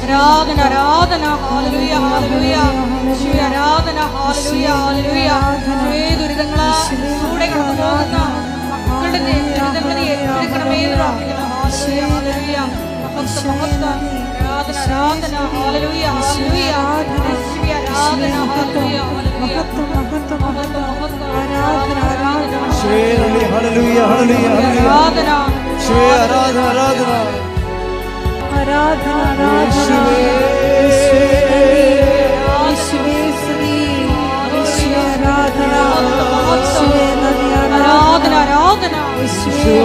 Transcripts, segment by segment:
ആരാധന ആരാധന ഹല്ലേലൂയ ഹല്ലേലൂയ യേശുവേ ആരാധന ഹല്ലേലൂയ ഹല്ലേലൂയ യേശുവേ ദുരിതങ്ങളൂടെ കടന്നു പോകുന്ന മക്കളുടെ ദുരിതങ്ങളെ ഏറ്റെടുക്കണമേ എന്ന് പ്രാർത്ഥിക്കുന്നു ഹല്ലേലൂയ ഹല്ലേലൂയ മഹത്വം ആരാധന ആരാധന ഹല്ലേലൂയ ഹല്ലേലൂയ യേശുവേ ആരാധന ഹല്ലേലൂയ മഹത്വം ആരാധന ആരാധന യേശുവേ ഹല്ലേലൂയ ഹല്ലേലൂയ ആരാധന യേശുവേ ആരാധന ആരാധന ആരാധന യേശുവേ യേശുവേ സ്തുതി യേശുവേ ആരാധന യേശുവേ നന്ദി ആരാധന ആരാധന യേശുവേ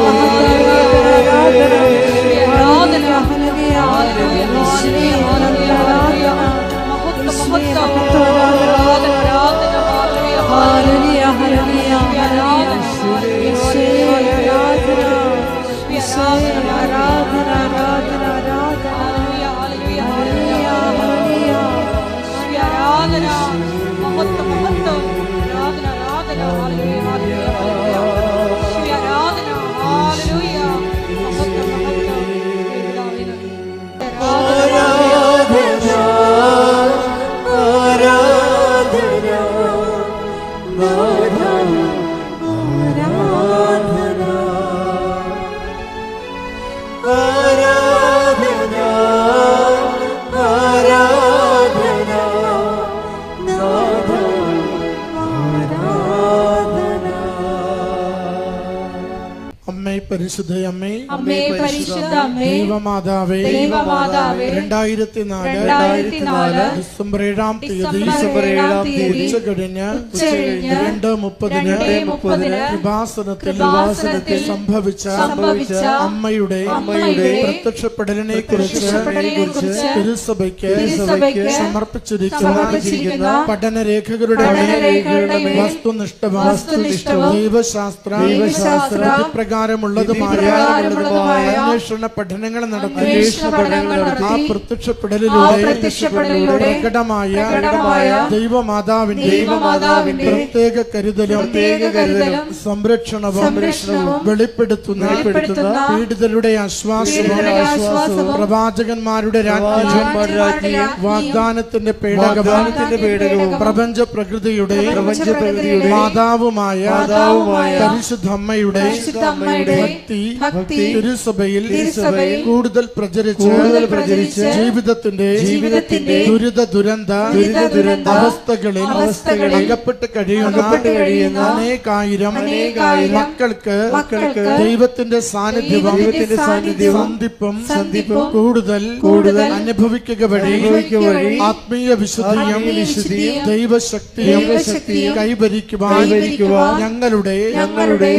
ആരാധന ആരാധന ഹല്ലേലൂയ യേശുവേ ആരാധന മഹത്വം ആരാധന ആരാധന ഹല്ലേലൂയ ഹല്ലേലൂയ ആരാധന യേശുവേ ആരാധന യേശുവേ ആരാധന ആരാധന പരിശുദ്ധയമ്മേ, അമ്മേ പരിശുദ്ധ അമ്മേ, ദൈവമാതാവേ, 2004 ഡിസംബർ 7-ാം തീയതി ഉച്ചകഴിഞ്ഞ് 2:30 കൃപാസനത്തിൽ സംഭവിച്ച അമ്മയുടെ പ്രത്യക്ഷപ്പെടലിനെ കുറിച്ച് തിരുസഭയ്ക്ക് സമർപ്പിച്ചിരിക്കുന്ന പഠനരേഖകളുടെ വസ്തുനിഷ്ഠവും ദൈവശാസ്ത്ര പ്രകാരമുള്ളതുമായ അന്വേഷണ പഠനങ്ങൾ നടത്തി ആ പ്രത്യക്ഷപ്പെടലിലൂടെ പ്രകടമായ ദൈവമാതാവിന്റെ പ്രത്യേക കരുതലും സംരക്ഷണവും വെളിപ്പെടുത്തുന്ന പീഡിതരുടെ ആശ്വാസവും പ്രവാചകന്മാരുടെ രാജ്ഞിയും വാഗ്ദാനത്തിന്റെ പേടകവും പ്രപഞ്ച പ്രകൃതിയുടെ മാതാവുമായ പരിശുദ്ധ അമ്മയുടെ ഭക്തി തിരുസഭയിൽ കൂടുതൽ പ്രചരിച്ച് ജീവിതത്തിന്റെ ദുരന്ത അവസ്ഥകളിൽ അകപ്പെട്ട് കഴിയുന്ന അനേകായിരം മക്കൾക്ക് ദൈവത്തിന്റെ സാന്നിധ്യവും സന്ധിപ്പും കൂടുതൽ അനുഭവിക്കുക വഴി ആത്മീയ വിശുദ്ധിയും ദൈവശക്തിയും കൈവരിക്കുവാൻ ഞങ്ങളുടെ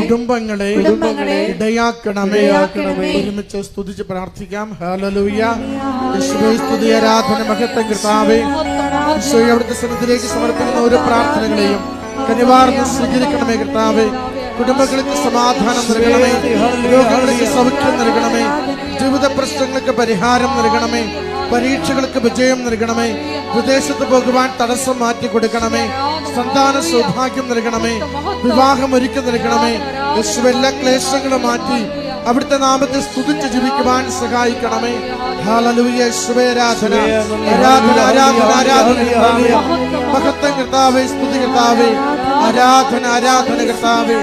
കുടുംബങ്ങളെ ഇടയാക്കണമേ. ഒരുമിച്ച് സ്തുതിച്ച് പ്രാർത്ഥിക്കാം. ഹല്ലേലൂയ. യേശുവേ സ്തുതി ആരാധന മഹത്വം കർത്താവേ. ഈശോയെ അവിടുത്തെ സന്നിധിയിലേക്ക് സമർപ്പിക്കുന്ന ഓരോ പ്രാർത്ഥനകളെയും കനിവാർന്ന് സ്വീകരിക്കണമേ കർത്താവേ. കുടുംബങ്ങൾക്ക് സമാധാനം നൽകണമേ, രോഗങ്ങൾക്ക് സൗഖ്യം നൽകണമേ, ജീവിത പ്രശ്നങ്ങൾക്ക് പരിഹാരം നൽകണമേ, പരീക്ഷകൾക്ക് വിജയം നൽകണമേ, വിദേശത്ത് പോകുവാൻ തടസ്സം മാറ്റി കൊടുക്കണമേ, സന്താന സൗഭാഗ്യം നൽകണമേ, വിവാഹം ഒരുക്കി നൽകണമേ. യേശുവേ എല്ലാ ക്ലേശങ്ങളും മാറ്റി അവിടുത്തെ നാമത്തെ സ്തുതിച്ച് ജീവിക്കുവാൻ സഹായിക്കണമേ. ഹല്ലേലൂയ. യേശുവേ ആരാധന ആരാധന ആരാധന ആരാധന മഹത്വം കർത്താവേ. സ്തുതി കർത്താവേ. ആരാധന ആരാധന കർത്താവേ.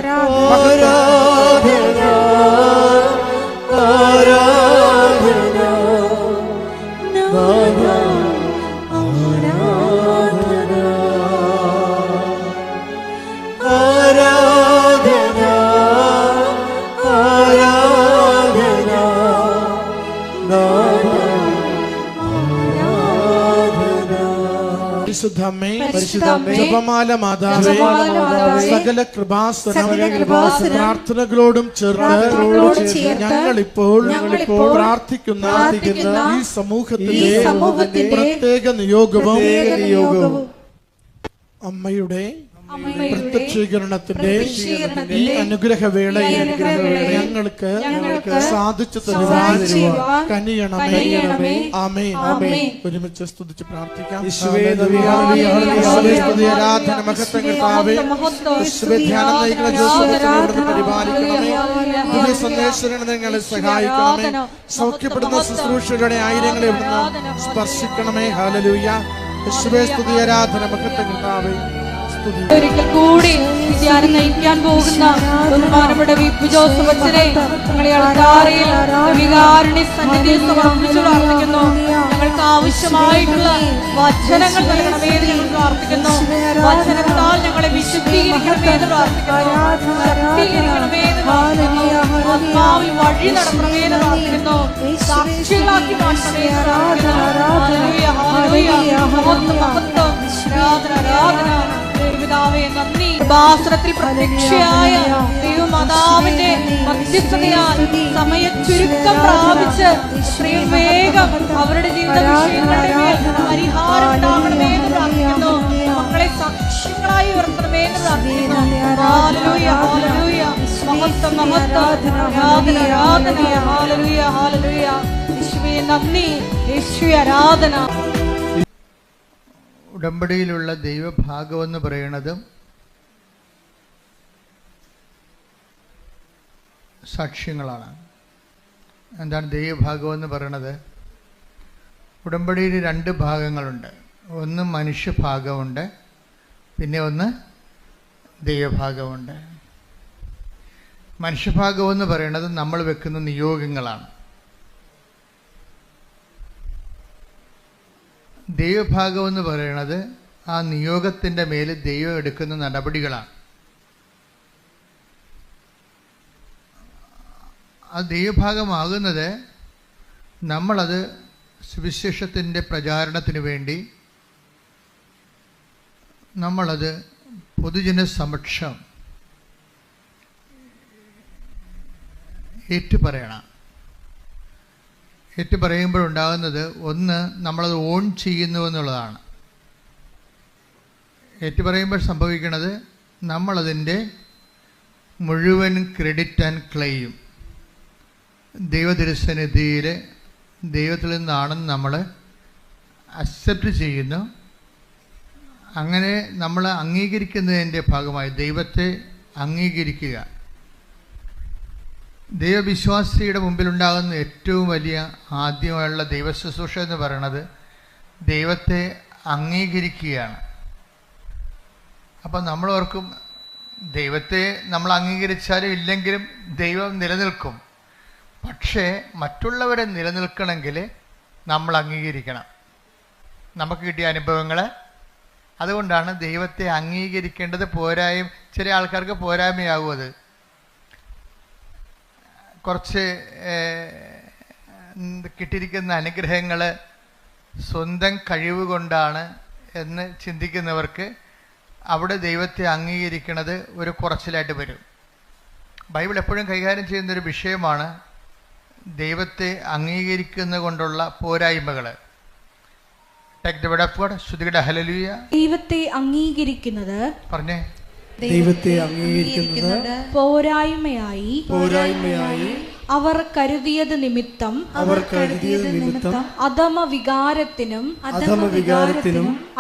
പരിശുദ്ധമ്മേ, ജപമാല മാതാവേ, സകല കൃപാസനം പ്രാർത്ഥനകളോടും ചേർന്ന് ഞങ്ങളിപ്പോൾ പ്രാർത്ഥിക്കുന്ന ഈ സമൂഹത്തിന്റെ പ്രത്യേക നിയോഗവും അമ്മയുടെ പ്രത്യക്ഷീകരണത്തിന്റെ ഈ അനുഗ്രഹവേളയിൽ ഞങ്ങൾക്ക് സാധിച്ചു തരുവാൻ കനിയണമേ. ആമേൻ. ഒരുമിച്ച് സ്തുതിച്ച് പ്രാർത്ഥിക്കാം. ആരാധന മഹത്വം കർത്താവേ, ധ്യാനം നയിക്കുന്ന ജോസഫിനെ പരിപാലിക്കണമേ. പുതിയ സന്ദേശങ്ങൾ നിങ്ങളെ സഹായിക്കണമേ. സൗഖ്യപ്പെടുന്ന ശുശ്രൂഷകളുടെ ആയിരങ്ങളെ ഇവിടുന്ന് സ്പർശിക്കണമേ. ഹല്ലേലൂയ. യേശുവേ സ്തുതി, ആരാധന മഹത്വം കർത്താവേ. ഒരിക്കൽ കൂടി ധ്യാനം നയിക്കാൻ പോകുന്ന ബഹുമാനപ്പെട്ട വി.പി. ജോസഫ് അച്ഛനെ ഞങ്ങളെ അൾത്താരയിൽ വികാരുണ്യ സന്നിധിയിൽ സമർപ്പിച്ചു പ്രാർത്ഥിക്കുന്നു. ഞങ്ങൾക്ക് ആവശ്യമായിട്ടുള്ള വചനങ്ങൾ നൽകണമേ എന്ന് ഞങ്ങൾ പ്രാർത്ഥിക്കുന്നു. വചനത്താൽ ഞങ്ങളെ വിശുദ്ധീകരിക്കണമേ എന്ന് പ്രാർത്ഥിക്കുന്നു. ശക്തീകരിക്കണമേ എന്ന് പ്രാർത്ഥിക്കുന്നു. ആത്മാവിൽ വഴി നടക്കണമേ എന്ന് പ്രാർത്ഥിക്കുന്നു. സാക്ഷികളാക്കി മാറ്റണമേ എന്ന് പ്രാർത്ഥിക്കുന്നു. ഹല്ലേലൂയ, ഹല്ലേലൂയ. മഹത്വം, മഹത്വം. ആരാധന, ആരാധന. പിതാവേ, നന്ദി. കൃപാസനത്തിൽ പ്രത്യക്ഷയായ ദൈവമാതാവിന്റെ മധ്യസ്ഥതയാൽ സമയ ചുരുക്കം പ്രാപിച്ച് എത്രയും വേഗം അവരുടെ ജീവിത വിഷയങ്ങളുടെ മേൽ പരിഹാരം ഉണ്ടാകണമേ എന്ന് പ്രാർത്ഥിക്കുന്നു. മക്കളെ സാക്ഷ്യങ്ങളായി ഉയർത്തണമേ എന്ന് പ്രാർത്ഥിക്കുന്നു. ഹല്ലേലൂയ, ഹല്ലേലൂയ. മഹത്വം, മഹത്വം. ആരാധന, ആരാധന. ഹല്ലേലൂയ, ഹല്ലേലൂയ. യേശുവേ നന്ദി, യേശുവേ ആരാധന. ഉടമ്പടിയിലുള്ള ദൈവഭാഗമെന്ന് പറയുന്നതും സാക്ഷ്യങ്ങളാണ്. എന്താണ് ദൈവഭാഗമെന്ന് പറയണത്? ഉടമ്പടിയിൽ 2 ഭാഗങ്ങളുണ്ട്. ഒന്ന് മനുഷ്യഭാഗമുണ്ട്, പിന്നെ ഒന്ന് ദൈവഭാഗമുണ്ട്. മനുഷ്യഭാഗമെന്ന് പറയുന്നത് നമ്മൾ വെക്കുന്ന നിയോഗങ്ങളാണ്. ദൈവഭാഗം എന്ന് പറയുന്നത് ആ നിയോഗത്തിൻ്റെ മേൽ ദൈവം എടുക്കുന്ന നടപടികളാണ്. ആ ദൈവഭാഗമാകുന്നത് നമ്മളത് സുവിശേഷത്തിൻ്റെ പ്രചാരണത്തിന് വേണ്ടി നമ്മളത് പൊതുജന സമക്ഷം ഏറ്റുപറയണം. ഏറ്റുപറയുമ്പോഴുണ്ടാകുന്നത് ഒന്ന്, നമ്മളത് ഓൺ ചെയ്യുന്നു എന്നുള്ളതാണ്. ഏറ്റുപറയുമ്പോൾ സംഭവിക്കുന്നത് നമ്മളതിൻ്റെ മുഴുവൻ ക്രെഡിറ്റ് ആൻഡ് ക്ലെയിം ദൈവതിരുസന്നിധിയിൽ ദൈവത്തിൽ നിന്നാണെന്ന് നമ്മൾ അക്സെപ്റ്റ് ചെയ്യുന്നു. അങ്ങനെ നമ്മൾ അംഗീകരിക്കുന്നതിൻ്റെ ഭാഗമായി ദൈവത്തെ അംഗീകരിക്കുക. ദൈവവിശ്വാസിയുടെ മുമ്പിലുണ്ടാകുന്ന ഏറ്റവും വലിയ ആദ്യമായുള്ള ദൈവശുശ്രൂഷ എന്ന് പറയുന്നത് ദൈവത്തെ അംഗീകരിക്കുകയാണ്. അപ്പം നമ്മളോർക്കും ദൈവത്തെ നമ്മൾ അംഗീകരിച്ചാലും ഇല്ലെങ്കിലും ദൈവം നിലനിൽക്കും. പക്ഷേ മറ്റുള്ളവരെ നിലനിൽക്കണമെങ്കിൽ നമ്മൾ അംഗീകരിക്കണം. നമുക്ക് കിട്ടിയ അനുഭവങ്ങൾ അതുകൊണ്ടാണ് ദൈവത്തെ അംഗീകരിക്കേണ്ടത്. ചില ആൾക്കാർക്ക് പോരായ്മയാകും. അത് കുറച്ച് കിട്ടിയിരിക്കുന്ന അനുഗ്രഹങ്ങൾ സ്വന്തം കഴിവ് കൊണ്ടാണ് എന്ന് ചിന്തിക്കുന്നവർക്ക് അവിടെ ദൈവത്തെ അംഗീകരിക്കുന്നത് ഒരു കുറച്ചിലായിട്ട് വരും. ബൈബിൾ എപ്പോഴും കൈകാര്യം ചെയ്യുന്നൊരു വിഷയമാണ് ദൈവത്തെ അംഗീകരിക്കുന്നത് കൊണ്ടുള്ള പോരായ്മകൾ. ദൈവത്തെ അംഗീകരിക്കുന്നത് പറഞ്ഞേ, ദൈവത്തെ അംഗീകരിക്കുന്നത് പോരായ്മയായി അവർ കരുതിയത് നിമിത്തം അധമ വികാരത്തിനും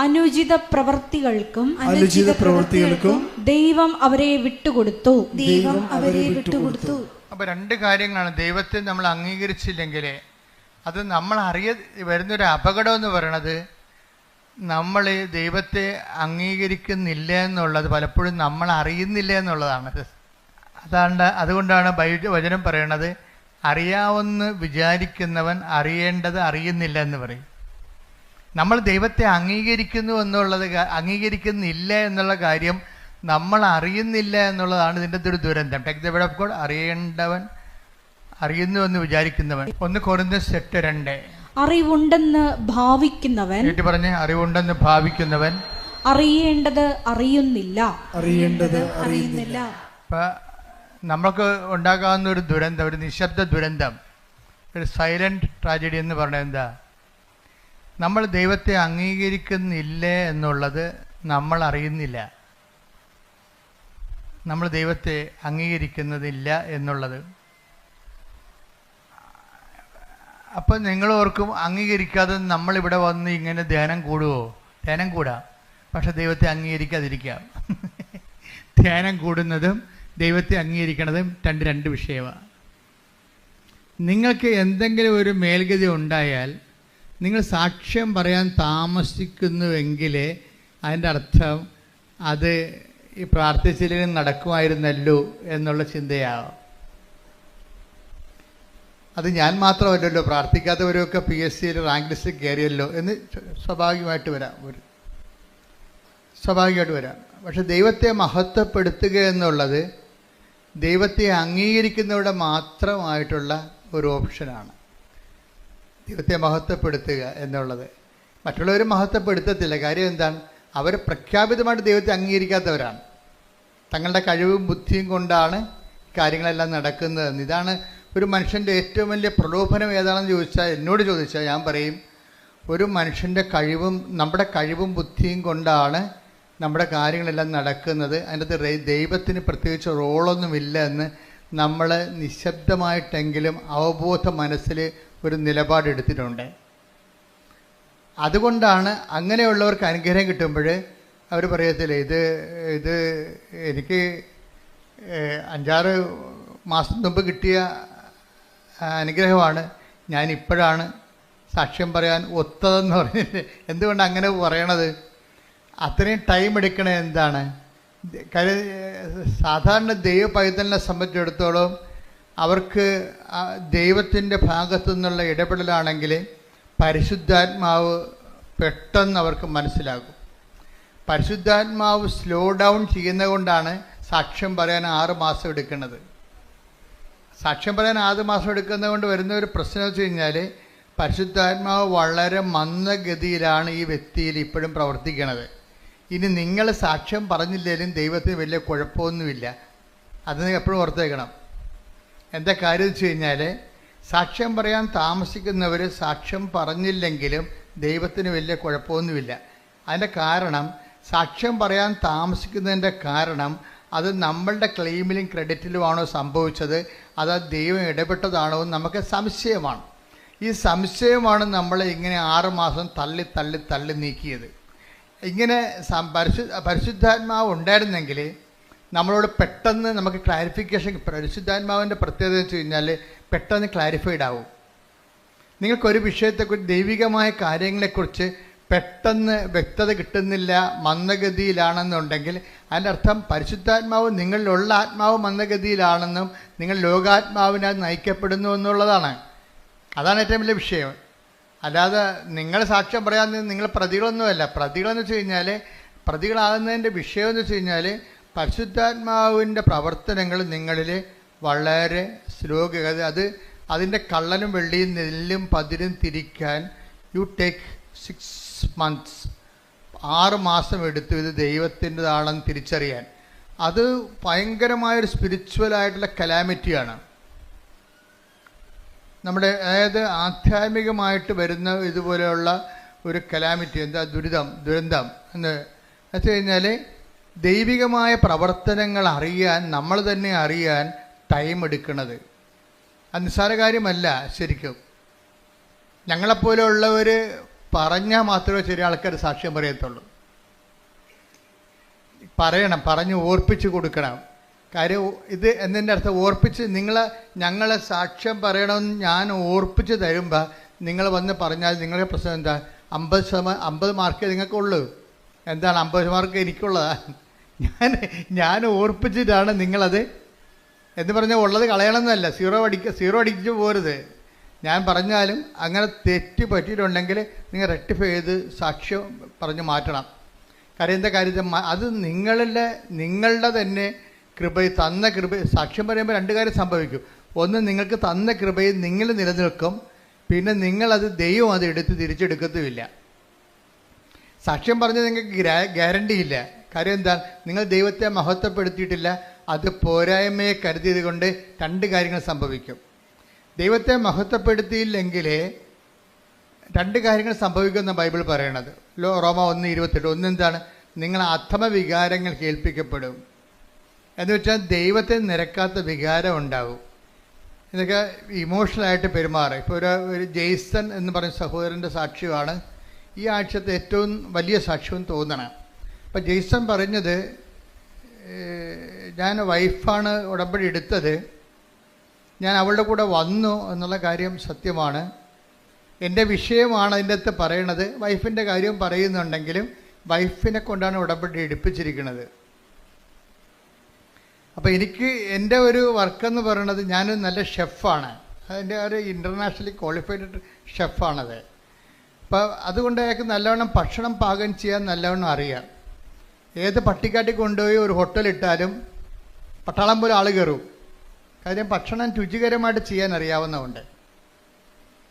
അനുചിത പ്രവൃത്തികൾക്കും ദൈവം അവരെ വിട്ടുകൊടുത്തു. അപ്പൊ 2 കാര്യങ്ങളാണ്. ദൈവത്തെ നമ്മൾ അംഗീകരിച്ചില്ലെങ്കിൽ അത് നമ്മൾ വരുന്നൊരു അപകടം എന്ന് പറയണത് നമ്മൾ ദൈവത്തെ അംഗീകരിക്കുന്നില്ല എന്നുള്ളത് പലപ്പോഴും നമ്മൾ അറിയുന്നില്ല എന്നുള്ളതാണ്. അതുകൊണ്ടാണ് വചനം പറയണത് അറിയാവുന്ന വിചാരിക്കുന്നവൻ അറിയേണ്ടത് അറിയുന്നില്ല എന്ന് പറയും. നമ്മൾ ദൈവത്തെ അംഗീകരിക്കുന്നില്ല എന്നുള്ള കാര്യം നമ്മൾ അറിയുന്നില്ല എന്നുള്ളതാണ് ഇതിൻ്റെ ഒരു ദുരന്തം. Take the word of God. അറിയേണ്ടവൻ അറിയുന്നുവെന്ന് വിചാരിക്കുന്നവൻ. 1 കൊരിന്ത്യർ 8:2. അറിവുണ്ടെന്ന് ഭാവിക്കുന്നവൻ, പറഞ്ഞേ, അറിവുണ്ടെന്ന് ഭാവിക്കുന്നവൻ അറിയേണ്ടത് അറിയുന്നില്ല. അപ്പൊ നമുക്ക് ഉണ്ടാകാവുന്ന ഒരു ദുരന്തം, ഒരു നിശബ്ദ ദുരന്തം, ഒരു സൈലന്റ് ട്രാജഡി എന്ന് പറഞ്ഞാൽ എന്താ? നമ്മൾ ദൈവത്തെ അംഗീകരിക്കുന്നില്ല എന്നുള്ളത് നമ്മൾ അറിയുന്നില്ല. നമ്മൾ ദൈവത്തെ അംഗീകരിക്കുന്നതില്ല എന്നുള്ളത്. അപ്പം നിങ്ങൾ ഓർക്കും, അംഗീകരിക്കാതെ നമ്മളിവിടെ വന്ന് ഇങ്ങനെ ധ്യാനം കൂടുമോ? ധ്യാനം കൂടാം, പക്ഷെ ദൈവത്തെ അംഗീകരിക്കാതിരിക്കാം. ധ്യാനം കൂടുന്നതും ദൈവത്തെ അംഗീകരിക്കുന്നതും രണ്ട് വിഷയമാണ്. നിങ്ങൾക്ക് എന്തെങ്കിലും ഒരു മേൽഗതി ഉണ്ടായാൽ നിങ്ങൾ സാക്ഷ്യം പറയാൻ താമസിക്കുന്നുവെങ്കിൽ അതിൻ്റെ അർത്ഥം അത് ഈ പ്രാർത്ഥിച്ചില്ലെങ്കിൽ നടക്കുമായിരുന്നല്ലോ എന്നുള്ള ചിന്തയാവാം. അത് ഞാൻ മാത്രമല്ലല്ലോ, പ്രാർത്ഥിക്കാത്തവരൊക്കെ PSC റാങ്ക് ലിസ്റ്റ് കയറിയല്ലോ എന്ന് സ്വാഭാവികമായിട്ട് വരാം. പക്ഷെ ദൈവത്തെ മഹത്വപ്പെടുത്തുക എന്നുള്ളത് ദൈവത്തെ അംഗീകരിക്കുന്നവരുടെ മാത്രമായിട്ടുള്ള ഒരു ഓപ്ഷനാണ്. ദൈവത്തെ മഹത്വപ്പെടുത്തുക എന്നുള്ളത് മറ്റുള്ളവർ മഹത്വപ്പെടുത്തത്തില്ല. കാര്യം എന്താണ്? അവർ പ്രഖ്യാപിതമായിട്ട് ദൈവത്തെ അംഗീകരിക്കാത്തവരാണ്. തങ്ങളുടെ കഴിവും ബുദ്ധിയും കൊണ്ടാണ് കാര്യങ്ങളെല്ലാം നടക്കുന്നതെന്ന്. ഇതാണ് ഒരു മനുഷ്യൻ്റെ ഏറ്റവും വലിയ പ്രലോഭനം ഏതാണെന്ന് എന്നോട് ചോദിച്ചാൽ ഞാൻ പറയും, ഒരു മനുഷ്യൻ്റെ നമ്മുടെ കഴിവും ബുദ്ധിയും കൊണ്ടാണ് നമ്മുടെ കാര്യങ്ങളെല്ലാം നടക്കുന്നത്. അതിൻ്റെ അകത്ത് ദൈവത്തിന് പ്രത്യേകിച്ച് റോളൊന്നുമില്ല എന്ന് നമ്മൾ നിശബ്ദമായിട്ടെങ്കിലും അവബോധ മനസ്സിൽ ഒരു നിലപാടെടുത്തിട്ടുണ്ട്. അതുകൊണ്ടാണ് അങ്ങനെയുള്ളവർക്ക് അനുഗ്രഹം കിട്ടുമ്പോൾ അവർ പറയത്തില്ല, ഇത് എനിക്ക് 5-6 മാസം മുമ്പ് കിട്ടിയ അനുഗ്രഹമാണ്, ഞാനിപ്പോഴാണ് സാക്ഷ്യം പറയാൻ ഒത്തതെന്ന് പറഞ്ഞിട്ട്. എന്തുകൊണ്ട് അങ്ങനെ പറയണത്? അത്രയും ടൈം എടുക്കണത് എന്താണ്? കാര്യം സാധാരണ ദൈവ പൈതലിനെ സംബന്ധിച്ചിടത്തോളം അവർക്ക് ദൈവത്തിൻ്റെ ഭാഗത്തു നിന്നുള്ള ഇടപെടലാണെങ്കിൽ പരിശുദ്ധാത്മാവ് പെട്ടെന്ന് അവർക്ക് മനസ്സിലാകും. പരിശുദ്ധാത്മാവ് സ്ലോ ഡൗൺ ചെയ്യുന്നത് കൊണ്ടാണ് സാക്ഷ്യം പറയാൻ 6 മാസം എടുക്കുന്നത്. സാക്ഷ്യം പറയാൻ 6 മാസം എടുക്കുന്നത് കൊണ്ട് വരുന്ന ഒരു പ്രശ്നം വെച്ച് കഴിഞ്ഞാൽ പരിശുദ്ധാത്മാവ് വളരെ മന്ദഗതിയിലാണ് ഈ വ്യക്തിയിൽ ഇപ്പോഴും പ്രവർത്തിക്കുന്നത്. ഇനി നിങ്ങൾ സാക്ഷ്യം പറഞ്ഞില്ലെങ്കിലും ദൈവത്തിന് വലിയ കുഴപ്പമൊന്നുമില്ല. അത് നിങ്ങൾ എപ്പോഴും ഓർത്തേക്കണം. എന്താ കാര്യം വെച്ച് കഴിഞ്ഞാൽ സാക്ഷ്യം പറയാൻ താമസിക്കുന്നവർ സാക്ഷ്യം പറഞ്ഞില്ലെങ്കിലും ദൈവത്തിന് വലിയ കുഴപ്പമൊന്നുമില്ല. അതിൻ്റെ കാരണം, സാക്ഷ്യം പറയാൻ താമസിക്കുന്നതിൻ്റെ കാരണം അത് നമ്മളുടെ ക്ലെയിമിലും ക്രെഡിറ്റിലുമാണോ സംഭവിച്ചത്, അത് ദൈവം ഇടപെട്ടതാണോ എന്ന് നമുക്ക് സംശയമാണ്. ഈ സംശയമാണ് നമ്മളെ ഇങ്ങനെ 6 മാസം തള്ളി നീക്കിയത്. ഇങ്ങനെ പരിശുദ്ധാത്മാവ് ഉണ്ടായിരുന്നെങ്കിൽ നമ്മളോട് പെട്ടെന്ന് നമുക്ക് ക്ലാരിഫിക്കേഷൻ. പരിശുദ്ധാത്മാവിൻ്റെ പ്രത്യേകത വെച്ച് കഴിഞ്ഞാൽ പെട്ടെന്ന് ക്ലാരിഫൈഡ് ആവും. നിങ്ങൾക്കൊരു വിഷയത്തെക്കുറിച്ച്, ദൈവികമായ കാര്യങ്ങളെക്കുറിച്ച് പെട്ടെന്ന് വ്യക്തത കിട്ടുന്നില്ല, മന്ദഗതിയിലാണെന്നുണ്ടെങ്കിൽ അതിൻ്റെ അർത്ഥം പരിശുദ്ധാത്മാവ് നിങ്ങളിലുള്ള ആത്മാവ് മന്ദഗതിയിലാണെന്നും നിങ്ങൾ ലോകാത്മാവിനാൽ നയിക്കപ്പെടുന്നു എന്നുള്ളതാണ്. അതാണ് ഏറ്റവും വലിയ വിഷയം. അല്ലാതെ നിങ്ങൾ സാക്ഷ്യം പറയാൻ നിങ്ങൾ പ്രതികളൊന്നുമല്ല. പ്രതികളെന്ന് വെച്ച് കഴിഞ്ഞാൽ, പ്രതികളാകുന്നതിൻ്റെ വിഷയം എന്ന് വെച്ച് കഴിഞ്ഞാൽ പരിശുദ്ധാത്മാവിൻ്റെ പ്രവർത്തനങ്ങൾ നിങ്ങളിൽ വളരെ സ്ലോഗതി. അതിൻ്റെ കള്ളനും വെള്ളിയും നെല്ലും പതിരും തിരിക്കാൻ യു ടേക്ക് 6 months, 6 മാസം എടുത്തു ഇത് ദൈവത്തിൻ്റെതാണെന്ന് തിരിച്ചറിയാൻ. അത് ഭയങ്കരമായൊരു സ്പിരിച്വലായിട്ടുള്ള കലാമിറ്റിയാണ്. നമ്മുടെ അതായത് ആധ്യാത്മികമായിട്ട് വരുന്ന ഇതുപോലെയുള്ള ഒരു കലാമിറ്റി, എന്താ ദുരന്തം എന്ന് വെച്ച് കഴിഞ്ഞാൽ ദൈവികമായ പ്രവർത്തനങ്ങൾ അറിയാൻ, നമ്മൾ തന്നെ അറിയാൻ ടൈം എടുക്കുന്നത് അത് നിസ്സാര കാര്യമല്ല. ശരിക്കും ഞങ്ങളെപ്പോലെയുള്ളവർ പറഞ്ഞാൽ മാത്രമേ ചെറിയ ആൾക്കാർ സാക്ഷ്യം പറയത്തുള്ളൂ. പറഞ്ഞ് ഓർപ്പിച്ച് കൊടുക്കണം. കാര്യം ഇത് എന്നതിൻ്റെ അർത്ഥം ഓർപ്പിച്ച് ഞങ്ങളെ സാക്ഷ്യം പറയണമെന്ന് ഞാൻ ഓർപ്പിച്ച് തരുമ്പോൾ നിങ്ങൾ വന്ന് പറഞ്ഞാൽ നിങ്ങളുടെ പ്രശ്നം എന്താ? 50 മാർക്കേ നിങ്ങൾക്കുള്ളൂ. എന്താണ് 50 മാർക്ക് എനിക്കുള്ളതാ? ഞാൻ ഓർപ്പിച്ചിട്ടാണ് നിങ്ങളത് എന്ന് പറഞ്ഞാൽ ഉള്ളത് കളയണമെന്നല്ല, സീറോ അടിച്ചു പോരുത്. ഞാൻ പറഞ്ഞാലും അങ്ങനെ തെറ്റ് പറ്റിയിട്ടുണ്ടെങ്കിൽ നിങ്ങൾ റെക്ടിഫൈ ചെയ്ത് സാക്ഷ്യം പറഞ്ഞ് മാറ്റണം. കാര്യം എന്താ കാര്യത്തിൽ അത് നിങ്ങളുടെ തന്നെ തന്ന കൃപ. സാക്ഷ്യം പറയുമ്പോൾ 2 കാര്യം സംഭവിക്കും. ഒന്ന്, നിങ്ങൾക്ക് തന്ന കൃപയിൽ നിങ്ങൾ നിലനിൽക്കും. പിന്നെ നിങ്ങളത് ദൈവം അത് തിരിച്ചെടുക്കത്തുമില്ല. സാക്ഷ്യം പറഞ്ഞത് നിങ്ങൾക്ക് ഗ്യാരണ്ടി ഇല്ല. കാര്യം എന്താ? നിങ്ങൾ ദൈവത്തെ മഹത്വപ്പെടുത്തിയിട്ടില്ല. അത് പോരായ്മയെ കരുതിയത് കൊണ്ട് 2 കാര്യങ്ങൾ സംഭവിക്കും. ദൈവത്തെ മഹത്വപ്പെടുത്തിയില്ലെങ്കിൽ 2 കാര്യങ്ങൾ സംഭവിക്കുമെന്ന് ബൈബിൾ പറയണത്. റോമ 1:28. ഒന്നെന്താണ്? നിങ്ങൾ അധമ വികാരങ്ങൾ കേൾപ്പിക്കപ്പെടും. എന്ന് വെച്ചാൽ ദൈവത്തെ നിരക്കാത്ത വികാരം ഉണ്ടാവും. ഇതൊക്കെ ഇമോഷണലായിട്ട് പെരുമാറും. ഇപ്പോൾ ഒരു ജെയ്സൺ എന്ന് പറയുന്ന സഹോദരൻ്റെ സാക്ഷ്യമാണ് ഈ ആഴ്ചത്തെ ഏറ്റവും വലിയ സാക്ഷ്യവും തോന്നണം. അപ്പോൾ ജെയ്സൺ പറഞ്ഞത്, ഞാൻ വൈഫാണ് ഉടമ്പടി എടുത്തത്, ഞാൻ അവളുടെ കൂടെ വന്നു എന്നുള്ള കാര്യം സത്യമാണ്. എൻ്റെ വിഷയമാണ് അതിൻ്റെ അകത്ത് പറയണത്. വൈഫിൻ്റെ കാര്യം പറയുന്നുണ്ടെങ്കിലും വൈഫിനെ കൊണ്ടാണ് ഉടമ്പടി എടുപ്പിച്ചിരിക്കുന്നത്. അപ്പോൾ എനിക്ക് എൻ്റെ ഒരു വർക്കെന്ന് പറയുന്നത്, ഞാനൊരു നല്ല ഷെഫാണ്. അതിൻ്റെ ഒരു ഇൻ്റർനാഷണലി ക്വാളിഫൈഡ് ഷെഫാണത്. അപ്പോൾ അതുകൊണ്ട് അയാൾക്ക് നല്ലവണ്ണം ഭക്ഷണം പാകം ചെയ്യാൻ നല്ലവണ്ണം അറിയാം. ഏത് പട്ടിക്കാട്ടി കൊണ്ടുപോയി ഒരു ഹോട്ടലിട്ടാലും പട്ടാളം പോലെ ആൾ കയറും. കാര്യം ഭക്ഷണം രുചികരമായിട്ട് ചെയ്യാൻ അറിയാവുന്നതുകൊണ്ട്.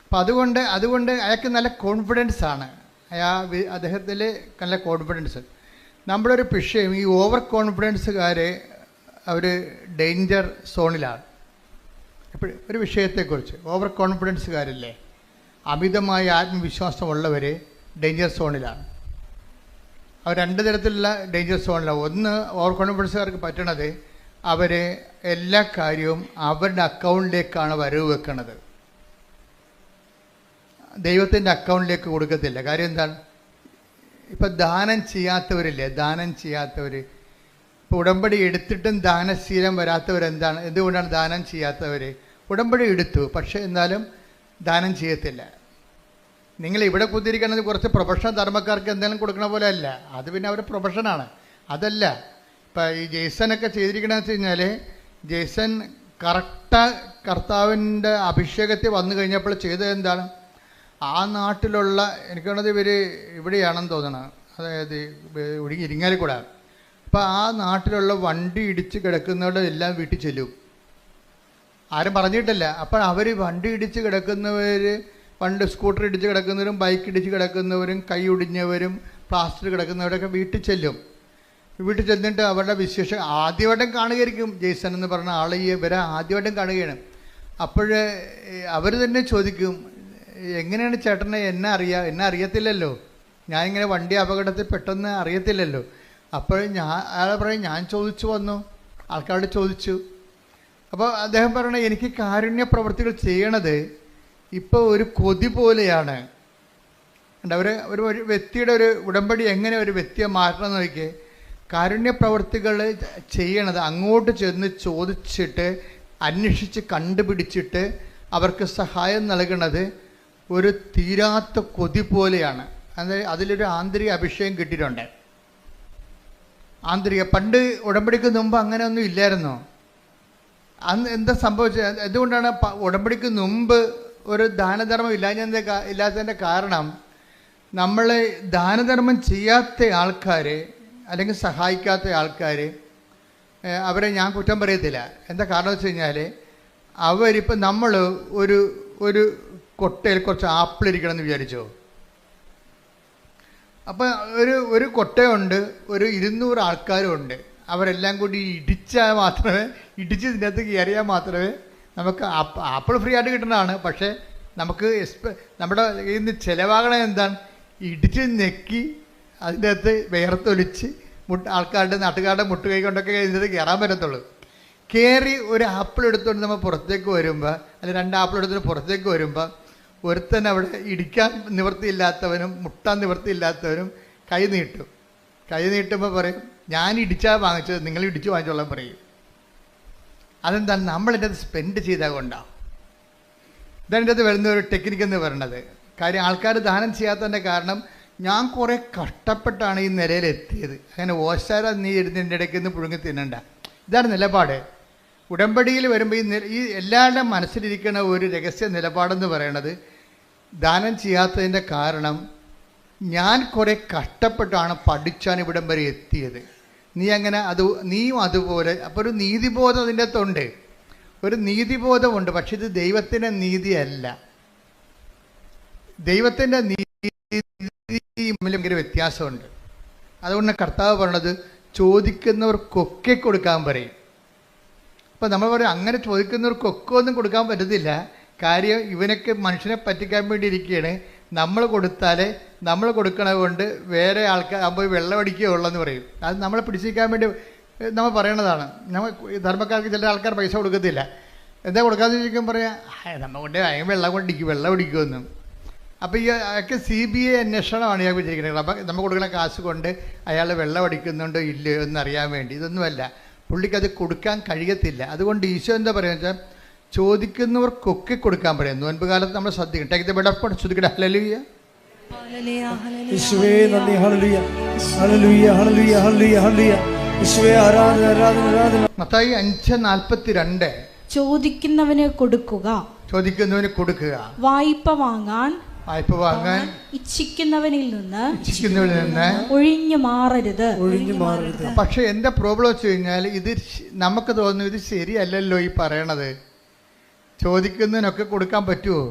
അപ്പം അതുകൊണ്ട് അയാൾക്ക് നല്ല കോൺഫിഡൻസ് ആണ്. അദ്ദേഹത്തിൽ നല്ല കോൺഫിഡൻസ്. നമ്മളൊരു വിഷയം, ഈ ഓവർ കോൺഫിഡൻസുകാരെ അവർ ഡേഞ്ചർ സോണിലാണ്. എപ്പോഴും ഒരു വിഷയത്തെക്കുറിച്ച് ഓവർ കോൺഫിഡൻസുകാരില്ലേ, അമിതമായ ആത്മവിശ്വാസമുള്ളവർ ഡേഞ്ചർ സോണിലാണ്. അവർ രണ്ട് തരത്തിലുള്ള ഡേഞ്ചർ സോണിലാണ്. ഒന്ന്, ഓവർ കോൺഫിഡൻസുകാർക്ക് പറ്റണത് അവർ എല്ലാ കാര്യവും അവരുടെ അക്കൗണ്ടിലേക്കാണ് വരവ് വെക്കണത്. ദൈവത്തിൻ്റെ അക്കൗണ്ടിലേക്ക് കൊടുക്കത്തില്ല. കാര്യം എന്താണ്? ഇപ്പം ദാനം ചെയ്യാത്തവരില്ലേ, ദാനം ചെയ്യാത്തവർ, ഇപ്പോൾ ഉടമ്പടി എടുത്തിട്ടും ദാനശീലം വരാത്തവരെന്താണ്? എന്തുകൊണ്ടാണ് ദാനം ചെയ്യാത്തവർ? ഉടമ്പടി എടുത്തു, പക്ഷേ എന്നാലും ദാനം ചെയ്യത്തില്ല. നിങ്ങൾ ഇവിടെ കുത്തിരിക്കുന്നത് കുറച്ച് പ്രൊഫഷണൽ ധർമ്മക്കാർക്ക് എന്തെങ്കിലും കൊടുക്കണ പോലെ അല്ല. അത് പിന്നെ അവരുടെ പ്രൊഫഷനാണ്. അതല്ല ഇപ്പം ഈ ജെയ്സനൊക്കെ ചെയ്തിരിക്കണമെന്ന് വെച്ച് കഴിഞ്ഞാൽ, ജെയ്സൺ കർത്താവിൻ്റെ അഭിഷേകത്തിൽ വന്നു കഴിഞ്ഞപ്പോൾ ചെയ്തത് എന്താണ്? ആ നാട്ടിലുള്ള, എനിക്ക് തോന്നുന്നത് ഇവർ ഇവിടെയാണെന്ന് തോന്നണം, അതായത് ഇരിങ്ങാലിക്കൂടെ. അപ്പോൾ ആ നാട്ടിലുള്ള വണ്ടി ഇടിച്ച് കിടക്കുന്നവരുടെ എല്ലാം വീട്ടിൽ ചെല്ലും. ആരും പറഞ്ഞിട്ടില്ല. അപ്പോൾ അവർ വണ്ടി ഇടിച്ച് കിടക്കുന്നവർ, പണ്ട് സ്കൂട്ടർ ഇടിച്ച് കിടക്കുന്നവരും ബൈക്ക് ഇടിച്ച് കിടക്കുന്നവരും കൈ ഒടിഞ്ഞവരും പ്ലാസ്റ്റർ കിടക്കുന്നവരൊക്കെ വീട്ടിൽ ചെല്ലും. വീട്ടിൽ ചെന്നിട്ട് അവരുടെ വിശേഷം ആദ്യമായിട്ടും കാണുകയായിരിക്കും. ജെയ്സൺ എന്ന് പറഞ്ഞ ആൾ ഇവരെ ആദ്യമായിട്ടും കാണുകയാണ്. അപ്പോൾ അവർ തന്നെ ചോദിക്കും, എങ്ങനെയാണ് ചേട്ടനെ എന്നെ അറിയത്തില്ലല്ലോ, ഞാൻ ഇങ്ങനെ വണ്ടി അപകടത്തിൽ പെട്ടെന്ന് അറിയത്തില്ലല്ലോ. അപ്പോൾ അയാൾ പറയും, ഞാൻ ചോദിച്ചു വന്നു, ആൾക്കാരോട് ചോദിച്ചു. അപ്പോൾ അദ്ദേഹം പറയണത്, എനിക്ക് കാരുണ്യ പ്രവൃത്തികൾ ചെയ്യണത് ഇപ്പോൾ ഒരു കൊതി പോലെയാണ്. ഒരു വ്യക്തിയുടെ ഒരു ഉടമ്പടി എങ്ങനെ ഒരു വ്യക്തിയെ മാറ്റണം നോക്കിയേ. കാരുണ്യ പ്രവൃത്തികൾ ചെയ്യണത് അങ്ങോട്ട് ചെന്ന് ചോദിച്ചിട്ട് അന്വേഷിച്ച് കണ്ടുപിടിച്ചിട്ട് അവർക്ക് സഹായം നൽകണത് ഒരു തീരാത്ത കൊതി പോലെയാണ്. അതായത് അതിലൊരു ആന്തരിക അഭിഷേകം കിട്ടിയിട്ടുണ്ട്. പണ്ട് ഉടമ്പടിക്ക് മുമ്പ് അങ്ങനെ ഒന്നും ഇല്ലായിരുന്നോ? അന്ന് എന്താ സംഭവിച്ചത്? എന്തുകൊണ്ടാണ് ഉടമ്പടിക്ക് മുമ്പ് ഒരു ദാനധർമ്മം ഇല്ലാത്തതിൻ്റെ കാരണം, നമ്മൾ ദാനധർമ്മം ചെയ്യാത്ത ആൾക്കാർ അല്ലെങ്കിൽ സഹായിക്കാത്ത ആൾക്കാർ, അവരെ ഞാൻ കുറ്റം പറയത്തില്ല. എന്താ കാരണം വെച്ച് കഴിഞ്ഞാൽ, അവരിപ്പോൾ നമ്മൾ ഒരു കൊട്ടയിൽ കുറച്ച് ആപ്പിൾ ഇരിക്കണമെന്ന് വിചാരിച്ചോ. അപ്പം ഒരു കൊട്ടയുണ്ട്, ഒരു 200 ആൾക്കാരും ഉണ്ട്. അവരെല്ലാം കൂടി ഇടിച്ചാൽ മാത്രമേ, ഇടിച്ച് ഇതിനകത്ത് കയറിയാൽ മാത്രമേ നമുക്ക് ആപ്പിൾ ഫ്രീ ആയിട്ട് കിട്ടുന്നതാണ്. പക്ഷേ നമുക്ക് നമ്മുടെ കയ്യിൽ നിന്ന് ചിലവാകണത് എന്താണ്? ഇടിച്ച് നെക്കി അതിൻ്റെ അകത്ത് വേർത്തൊലിച്ച് ആൾക്കാരുടെ നാട്ടുകാരുടെ മുട്ടുകൈ കൊണ്ടൊക്കെ ഇതിനകത്ത് കയറാൻ പറ്റത്തുള്ളൂ. കയറി ഒരു ആപ്പിൾ എടുത്തുകൊണ്ട് നമ്മൾ പുറത്തേക്ക് വരുമ്പോൾ, അല്ലെങ്കിൽ 2 ആപ്പിൾ എടുത്തുകൊണ്ട് പുറത്തേക്ക് വരുമ്പോൾ, ഒരുത്തൻ അവിടെ ഇടിക്കാൻ നിവൃത്തിയില്ലാത്തവനും മുട്ടാൻ നിവൃത്തിയില്ലാത്തവനും കൈ നീട്ടും. കൈ നീട്ടുമ്പോൾ പറയും, ഞാൻ ഇടിച്ചാൽ വാങ്ങിച്ചത്, നിങ്ങൾ ഇടിച്ച് വാങ്ങിച്ചോളാൻ പറയും. അതെന്താണ്? നമ്മളതിൻ്റെ അത് സ്പെൻഡ് ചെയ്താൽ കൊണ്ടാണ്. ഇതതിൻ്റെ അത് വരുന്ന ഒരു ടെക്നിക്കെന്ന് പറയണത്. കാര്യം ആൾക്കാർ ദാനം ചെയ്യാത്തതിൻ്റെ കാരണം, ഞാൻ കുറേ കഷ്ടപ്പെട്ടാണ് ഈ നിലയിലെത്തിയത്, അങ്ങനെ ഓശാര നീ ഇരുന്നതിൻ്റെ ഇടയ്ക്ക് നിന്ന് പുഴുങ്ങി തിന്നണ്ട. ഇതാണ് നിലപാട്. ഉടമ്പടിയിൽ വരുമ്പോൾ ഈ എല്ലാവരുടെയും മനസ്സിലിരിക്കുന്ന ഒരു രഹസ്യ നിലപാടെന്ന് പറയണത്, ദാനം ചെയ്യാത്തതിൻ്റെ കാരണം, ഞാൻ കുറേ കഷ്ടപ്പെട്ടാണ് പഠിച്ചാണ് ഇവിടം വരെ എത്തിയത്. നീയും അതുപോലെ. അപ്പോൾ ഒരു നീതിബോധം അതിൻ്റെ അകത്തുണ്ട്, ഒരു നീതിബോധമുണ്ട്. പക്ഷെ ഇത് ദൈവത്തിൻ്റെ നീതിയല്ല. ദൈവത്തിൻ്റെ നീതി ഭയങ്കര വ്യത്യാസമുണ്ട്. അതുകൊണ്ട് കർത്താവ് പറയണത്, ചോദിക്കുന്നവർക്കൊക്കെ കൊടുക്കാൻ പറയും. അപ്പോൾ നമ്മൾ പറയും, അങ്ങനെ ചോദിക്കുന്നവർക്കൊക്കെ ഒന്നും കൊടുക്കാൻ പറ്റത്തില്ല. കാര്യം ഇവനൊക്കെ മനുഷ്യനെ പറ്റിക്കാൻ വേണ്ടി ഇരിക്കുകയാണ്. നമ്മൾ കൊടുത്താലേ, നമ്മൾ കൊടുക്കണത് കൊണ്ട് വേറെ ആൾക്കാർ പോയി വെള്ളം അടിക്കുകയുള്ളെന്ന് പറയും. അത് നമ്മളെ പിടിച്ചിരിക്കാൻ വേണ്ടി നമ്മൾ പറയണതാണ്. നമ്മൾ ധർമ്മക്കാർക്ക് ചില ആൾക്കാർ പൈസ കൊടുക്കത്തില്ല. എന്താ കൊടുക്കാതെ ചോദിക്കാൻ പറയാം, നമ്മൾ കൊണ്ട് വെള്ളം കുടിക്കുമെന്നും. അപ്പോൾ ഈ ഒക്കെ CBI അന്വേഷണമാണ് ഇയാൾ വിചാരിക്കുന്നത്. അപ്പം നമ്മൾ കൊടുക്കുന്ന കാശ് കൊണ്ട് അയാൾ വെള്ളം അടിക്കുന്നുണ്ടോ ഇല്ലയോ എന്നറിയാൻ വേണ്ടി. ഇതൊന്നുമല്ല, പുള്ളിക്കത് കൊടുക്കാൻ കഴിയത്തില്ല. അതുകൊണ്ട് ഈശോ എന്താ പറയുക വെച്ചാൽ ചോദിക്കുന്നവർക്കൊക്കെ കൊടുക്കാൻ പറയും. നോൻപ് കാലത്ത് നമ്മൾ ശ്രദ്ധിക്കണം. ടേക്ക് ദ ബെഡ് ഓഫ് ശ്രദ്ധിക്കട്ടെ. ഹല്ലേലൂയ, യേശുവേ നന്ദി, ഹല്ലേലൂയ, ഹല്ലേലൂയ, ഹല്ലേലൂയ, ഹല്ലേലൂയ, ഹല്ലേലൂയ. യേശുവേ ആരാധന, ആരാധന, ആരാധന. മത്തായി 5:42 ചോദിക്കുന്നവന് കൊടുക്കുക, ചോദിക്കുന്നവന് കൊടുക്കുക, വായ്പ വാങ്ങാൻ ഇച്ഛിക്കുന്നവനിൽ നിന്ന് ഒഴിഞ്ഞു മാറരുത്. പക്ഷെ എൻ്റെ പ്രോബ്ലം വെച്ച് കഴിഞ്ഞാൽ ഇത് നമുക്ക് തോന്നുന്നു ഇത് ശരിയല്ലല്ലോ ഈ പറയണത്. ചോദിക്കുന്നതിനൊക്കെ കൊടുക്കാൻ പറ്റുമോ?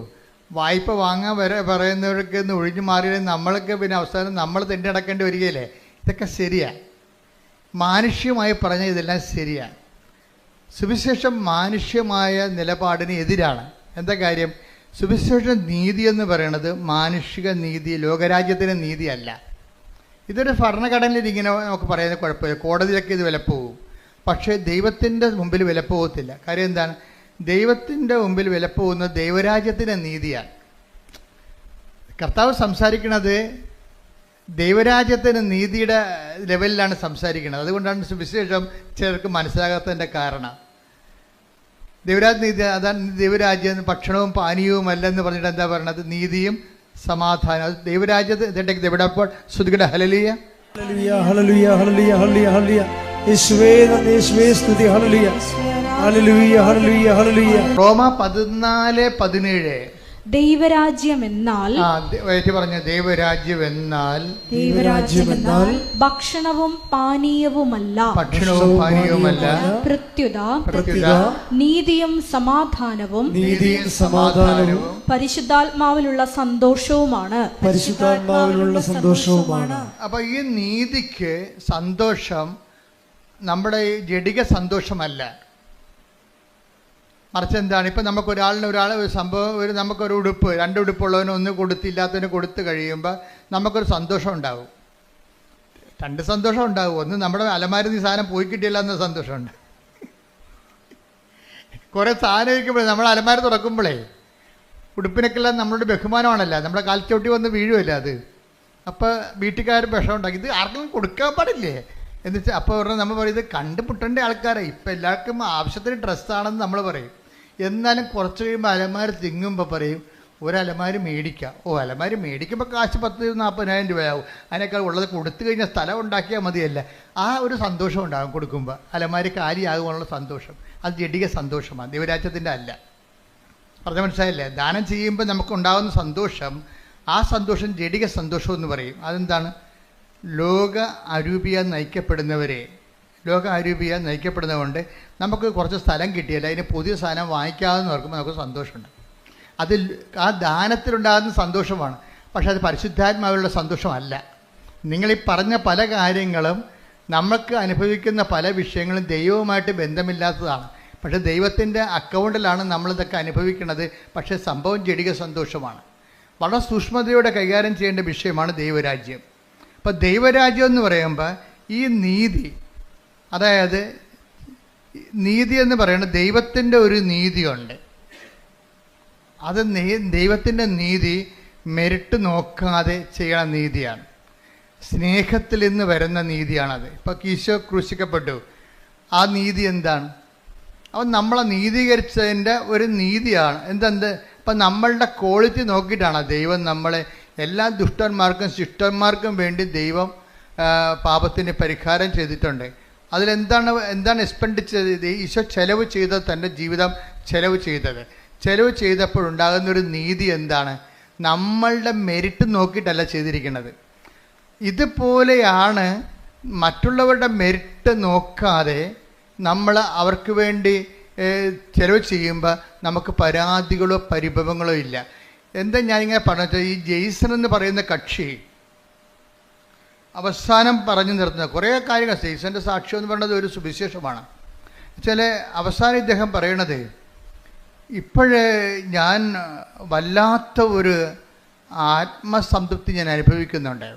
വായ്പ വാങ്ങാൻ വരെ പറയുന്നവർക്ക് ഒഴിഞ്ഞു മാറിയാൽ നമ്മളൊക്കെ പിന്നെ അവസാനം നമ്മൾ തന്നെ അടക്കേണ്ടി വരികയില്ലേ? ഇതൊക്കെ ശരിയാ, മാനുഷ്യമായി പറഞ്ഞ ഇതെല്ലാം ശരിയാണ്. സുവിശേഷം മാനുഷ്യമായ നിലപാടിന് എതിരാണ്. എന്താ കാര്യം? സുവിശേഷ നീതി എന്ന് പറയുന്നത് മാനുഷിക നീതി, ലോകരാജ്യത്തിൻ്റെ നീതിയല്ല. ഇതൊരു ഭരണഘടനയിൽ ഇങ്ങനെ നമുക്ക് പറയുന്നത് കുഴപ്പമില്ല, കോടതിയിലൊക്കെ ഇത് വിലപ്പോവും. പക്ഷേ ദൈവത്തിൻ്റെ മുമ്പിൽ വിലപ്പോകത്തില്ല. കാര്യം എന്താണ്? ദൈവത്തിൻ്റെ മുമ്പിൽ വിലപ്പോകുന്നത് ദൈവരാജ്യത്തിൻ്റെ നീതിയാണ്. കർത്താവ് സംസാരിക്കുന്നത് ദൈവരാജ്യത്തിൻ്റെ നീതിയുടെ ലെവലിലാണ് സംസാരിക്കുന്നത്. അതുകൊണ്ടാണ് സുവിശേഷം ചിലർക്ക് മനസ്സിലാകാത്തതിൻ്റെ കാരണം. ദൈവരാജ്യ നീതി, അതാണ് ദൈവരാജ്യം ഭക്ഷണവും പാനീയവും അല്ലെന്ന് പറഞ്ഞിട്ട് എന്താ പറയണത്? നീതിയും സമാധാനം. അത് ദൈവരാജ്യത്തെ എവിടെപ്പോൾ ശ്രുതികട. ഹല്ലേലൂയ, ഹല്ലേലൂയ, ഹല്ലേലൂയ, ഹല്ലേലൂയ, ഹല്ലേലൂയ. യേശുവേ നന്ദി, യേശുവേ സ്തുതി. ഹല്ലേലൂയ, ഹല്ലേലൂയ, ഹല്ലേലൂയ, ഹല്ലേലൂയ. റോമ 14:17 ദൈവരാജ്യം എന്നാൽ ദൈവരാജ്യം എന്നാൽ ഭക്ഷണവും പാനീയവുമല്ല, പ്രത്യുത നീതിയും സമാധാനവും പരിശുദ്ധാത്മാവിലുള്ള സന്തോഷവുമാണ്. അപ്പൊ ഈ നീതിക്ക് സന്തോഷം നമ്മുടെ ജഡിക സന്തോഷമല്ല, മറിച്ച് എന്താണ്? ഇപ്പം ഒരാൾ ഒരു സംഭവം, നമുക്കൊരു ഉടുപ്പ്, 2 ഉടുപ്പുള്ളവന് ഒന്ന് കൊടുത്തില്ലാത്തതിന് കൊടുത്തു കഴിയുമ്പോൾ നമുക്കൊരു സന്തോഷം ഉണ്ടാവും. 2 സന്തോഷം ഉണ്ടാവും. ഒന്ന് നമ്മുടെ അലമാരി സാധനം പോയി കിട്ടിയില്ല എന്ന സന്തോഷമുണ്ട്. കുറേ സാധനം ഇരിക്കുമ്പോഴേ നമ്മൾ അലമാരി തുറക്കുമ്പോഴേ ഉടുപ്പിനൊക്കെല്ലാം നമ്മളുടെ ബഹുമാനമാണല്ല, നമ്മുടെ കാൽച്ചോട്ടി വന്ന് വീഴുമല്ല അത്. അപ്പോൾ വീട്ടുകാർ വിഷം ഉണ്ടാക്കി, ഇത് ആർക്കും കൊടുക്കാൻ പാടില്ലേ എന്ന് വെച്ചാൽ അപ്പോൾ പറഞ്ഞാൽ നമ്മൾ പറയും ഇത് കണ്ടുമുട്ടേണ്ട ആൾക്കാരെ. ഇപ്പം എല്ലാവർക്കും ആവശ്യത്തിന് ഡ്രസ്സാണെന്ന് നമ്മൾ പറയും. എന്നാലും കുറച്ച് കഴിയുമ്പോൾ അലമാരി തിങ്ങുമ്പോൾ പറയും ഒരു അലമാരി മേടിക്കാം. അലമാരി മേടിക്കുമ്പോൾ കാശ് 30,000-40,000 രൂപയാവും. അതിനേക്കാൾ ഉള്ളത് കൊടുത്തു കഴിഞ്ഞാൽ സ്ഥലം ഉണ്ടാക്കിയാൽ മതിയല്ല. ആ ഒരു സന്തോഷം ഉണ്ടാകും കൊടുക്കുമ്പോൾ. അലമാരി കാലിയാകുമെന്നുള്ള സന്തോഷം, അത് ജഡിക സന്തോഷമാണ്, ദൈവരാജ്യത്തിൻ്റെ അല്ല. പറഞ്ഞ മനസ്സിലായില്ലേ? ദാനം ചെയ്യുമ്പോൾ നമുക്കുണ്ടാകുന്ന സന്തോഷം, ആ സന്തോഷം ജഡിക സന്തോഷം എന്ന് പറയും. അതെന്താണ്? ലോക അരൂപിയ നയിക്കപ്പെടുന്നതുകൊണ്ട് നമുക്ക് കുറച്ച് സ്ഥലം കിട്ടിയല്ല, അതിന് പുതിയ സാധനം വാങ്ങിക്കാമെന്ന് ഓർക്കുമ്പോൾ നമുക്ക് സന്തോഷമുണ്ട്. അതിൽ ആ ദാനത്തിലുണ്ടാകുന്ന സന്തോഷമാണ്. പക്ഷെ അത് പരിശുദ്ധാത്മാവിലുള്ള സന്തോഷമല്ല. നിങ്ങളീ പറഞ്ഞ പല കാര്യങ്ങളും നമുക്ക് അനുഭവിക്കുന്ന പല വിഷയങ്ങളും ദൈവവുമായിട്ട് ബന്ധമില്ലാത്തതാണ്. പക്ഷേ ദൈവത്തിൻ്റെ അക്കൗണ്ടിലാണ് നമ്മളിതൊക്കെ അനുഭവിക്കുന്നത്. പക്ഷേ സംഭവം ജഡിക സന്തോഷമാണ്. വളരെ സൂക്ഷ്മതയോടെ കൈകാര്യം ചെയ്യേണ്ട വിഷയമാണ് ദൈവരാജ്യം. അപ്പോൾ ദൈവരാജ്യം എന്ന് പറയുമ്പോൾ ഈ നീതി, അതായത് നീതി എന്ന് പറയുന്നത് ദൈവത്തിൻ്റെ ഒരു നീതിയുണ്ട്. അത് ദൈവത്തിൻ്റെ നീതി മെരിട്ട് നോക്കാതെ ചെയ്യണ നീതിയാണ്. സ്നേഹത്തിൽ നിന്ന് വരുന്ന നീതിയാണത്. ഇപ്പോൾ ഈശോ ക്രൂശിക്കപ്പെട്ടു, ആ നീതി എന്താണ്? അവൻ നമ്മളെ നീതീകരിച്ചതിൻ്റെ ഒരു നീതിയാണ്. എന്തെന്ത്? അപ്പം നമ്മളുടെ ക്വാളിറ്റി നോക്കിയിട്ടാണ് ദൈവം നമ്മളെ, എല്ലാ ദുഷ്ടന്മാർക്കും ശിഷ്ടന്മാർക്കും വേണ്ടി ദൈവം പാപത്തിന് പരിഹാരം ചെയ്തിട്ടുണ്ട്. എന്താണ് എക്സ്പെൻഡിച്ചർ? ഈശോ ചെലവ് ചെയ്തത്, തൻ്റെ ജീവിതം ചെലവ് ചെയ്തപ്പോഴുണ്ടാകുന്നൊരു നീതി എന്താണ്? നമ്മളുടെ മെരിറ്റ് നോക്കിയിട്ടല്ല ചെയ്തിരിക്കുന്നത്. ഇതുപോലെയാണ് മറ്റുള്ളവരുടെ മെരിറ്റ് നോക്കാതെ നമ്മൾ അവർക്ക് വേണ്ടി ചെലവ് ചെയ്യുമ്പോൾ നമുക്ക് പരാതികളോ പരിഭവങ്ങളോ ഇല്ല. എന്താ ഞാനിങ്ങനെ പറഞ്ഞാൽ, ഈ ജെയ്സൺ എന്ന് പറയുന്ന കക്ഷി അവസാനം പറഞ്ഞു നിർത്തുന്നത് കുറേ കാര്യങ്ങൾ. ജെയ്സൻ്റെ സാക്ഷ്യം എന്ന് പറയുന്നത് ഒരു സുവിശേഷമാണ്. ചില അവസാനം ഇദ്ദേഹം പറയണത്, ഇപ്പോഴേ ഞാൻ വല്ലാത്ത ഒരു ആത്മസംതൃപ്തി ഞാൻ അനുഭവിക്കുന്നുണ്ട്,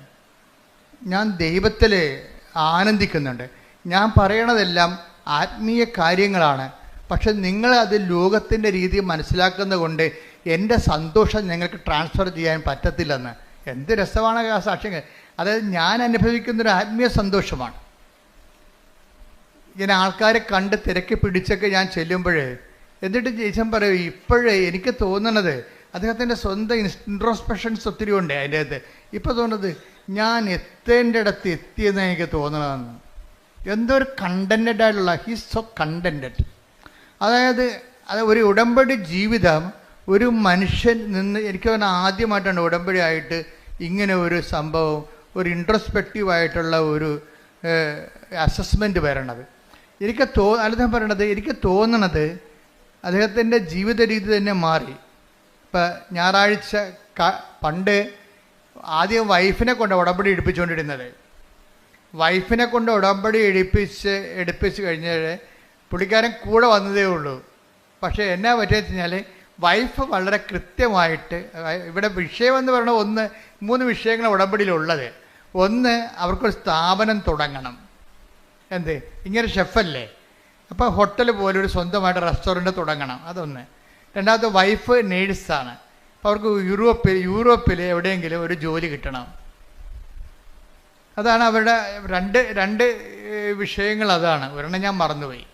ഞാൻ ദൈവത്തിൽ ആനന്ദിക്കുന്നുണ്ട്. ഞാൻ പറയണതെല്ലാം ആത്മീയ കാര്യങ്ങളാണ്. പക്ഷെ നിങ്ങൾ അത് ലോകത്തിൻ്റെ രീതി മനസ്സിലാക്കുന്നത് കൊണ്ട് എൻ്റെ സന്തോഷം നിങ്ങൾക്ക് ട്രാൻസ്ഫർ ചെയ്യാൻ പറ്റത്തില്ലെന്ന്. എന്ത് രസമാണ് ആ സാക്ഷ്യം. അതായത് ഞാൻ അനുഭവിക്കുന്നൊരു ആത്മീയ സന്തോഷമാണ്. ഇങ്ങനെ ആൾക്കാരെ കണ്ട് തിരക്കി പിടിച്ചൊക്കെ ഞാൻ ചെല്ലുമ്പോൾ എന്നിട്ട് ജയ്സൺ പറയും, ഇപ്പോഴേ എനിക്ക് തോന്നണത്, അദ്ദേഹത്തിൻ്റെ സ്വന്തം ഇൻട്രോസ്പെക്ഷൻസ് ഒത്തിരി ഉണ്ട് അതിൻ്റെ അകത്ത്. ഇപ്പോൾ തോന്നുന്നത് ഞാൻ എത്തേണ്ടിടത്ത് എത്തിയെന്ന് എനിക്ക് തോന്നണമെന്ന്. എന്തോ ഒരു കണ്ടൻറ്റഡ് ആയിട്ടുള്ള, ഹീസ് സോ കണ്ടൻറ്റഡ്. അതായത് ഒരു ഉടമ്പടി ജീവിതം ഒരു മനുഷ്യൻ നിന്ന്, എനിക്ക് തോന്നുന്നത് ആദ്യമായിട്ടാണ് ഉടമ്പടി ആയിട്ട് ഇങ്ങനെ ഒരു സംഭവം, ഒരു ഇൻട്രോസ്പെക്റ്റീവായിട്ടുള്ള ഒരു അസസ്മെൻറ്റ് വരണത്. അദ്ദേഹം പറയണത്, എനിക്ക് തോന്നണത് അദ്ദേഹത്തിൻ്റെ ജീവിത രീതി തന്നെ മാറി. ഇപ്പം ഞായറാഴ്ച പണ്ട് ആദ്യം വൈഫിനെ കൊണ്ട് ഉടമ്പടി എടുപ്പിച്ചുകൊണ്ടിരുന്നത്. വൈഫിനെ കൊണ്ട് ഉടമ്പടി എടുപ്പിച്ച് കഴിഞ്ഞാൽ പുള്ളിക്കാരൻ കൂടെ വന്നതേ ഉള്ളൂ. പക്ഷേ എന്നാ പറ്റിയെന്ന് വെച്ച് കഴിഞ്ഞാൽ വൈഫ് വളരെ കൃത്യമായിട്ട്, ഇവിടെ വിഷയമെന്ന് പറയുന്നത് 3 വിഷയങ്ങൾ ഉടമ്പടിയിലുള്ളത്. ഒന്ന്, അവർക്കൊരു സ്ഥാപനം തുടങ്ങണം. എന്ത്, ഇങ്ങനെ ഷെഫല്ലേ, അപ്പോൾ ഹോട്ടൽ പോലെ ഒരു സ്വന്തമായിട്ട് റെസ്റ്റോറൻറ്റ് തുടങ്ങണം, അതൊന്ന്. രണ്ടാമത്തെ, വൈഫ് നേഴ്സാണ്, അപ്പോൾ അവർക്ക് യൂറോപ്പിൽ എവിടെയെങ്കിലും ഒരു ജോലി കിട്ടണം. അതാണ് അവരുടെ രണ്ട് വിഷയങ്ങൾ. അതാണ് ഒരെണ്ണം ഞാൻ മറന്നുപോയി.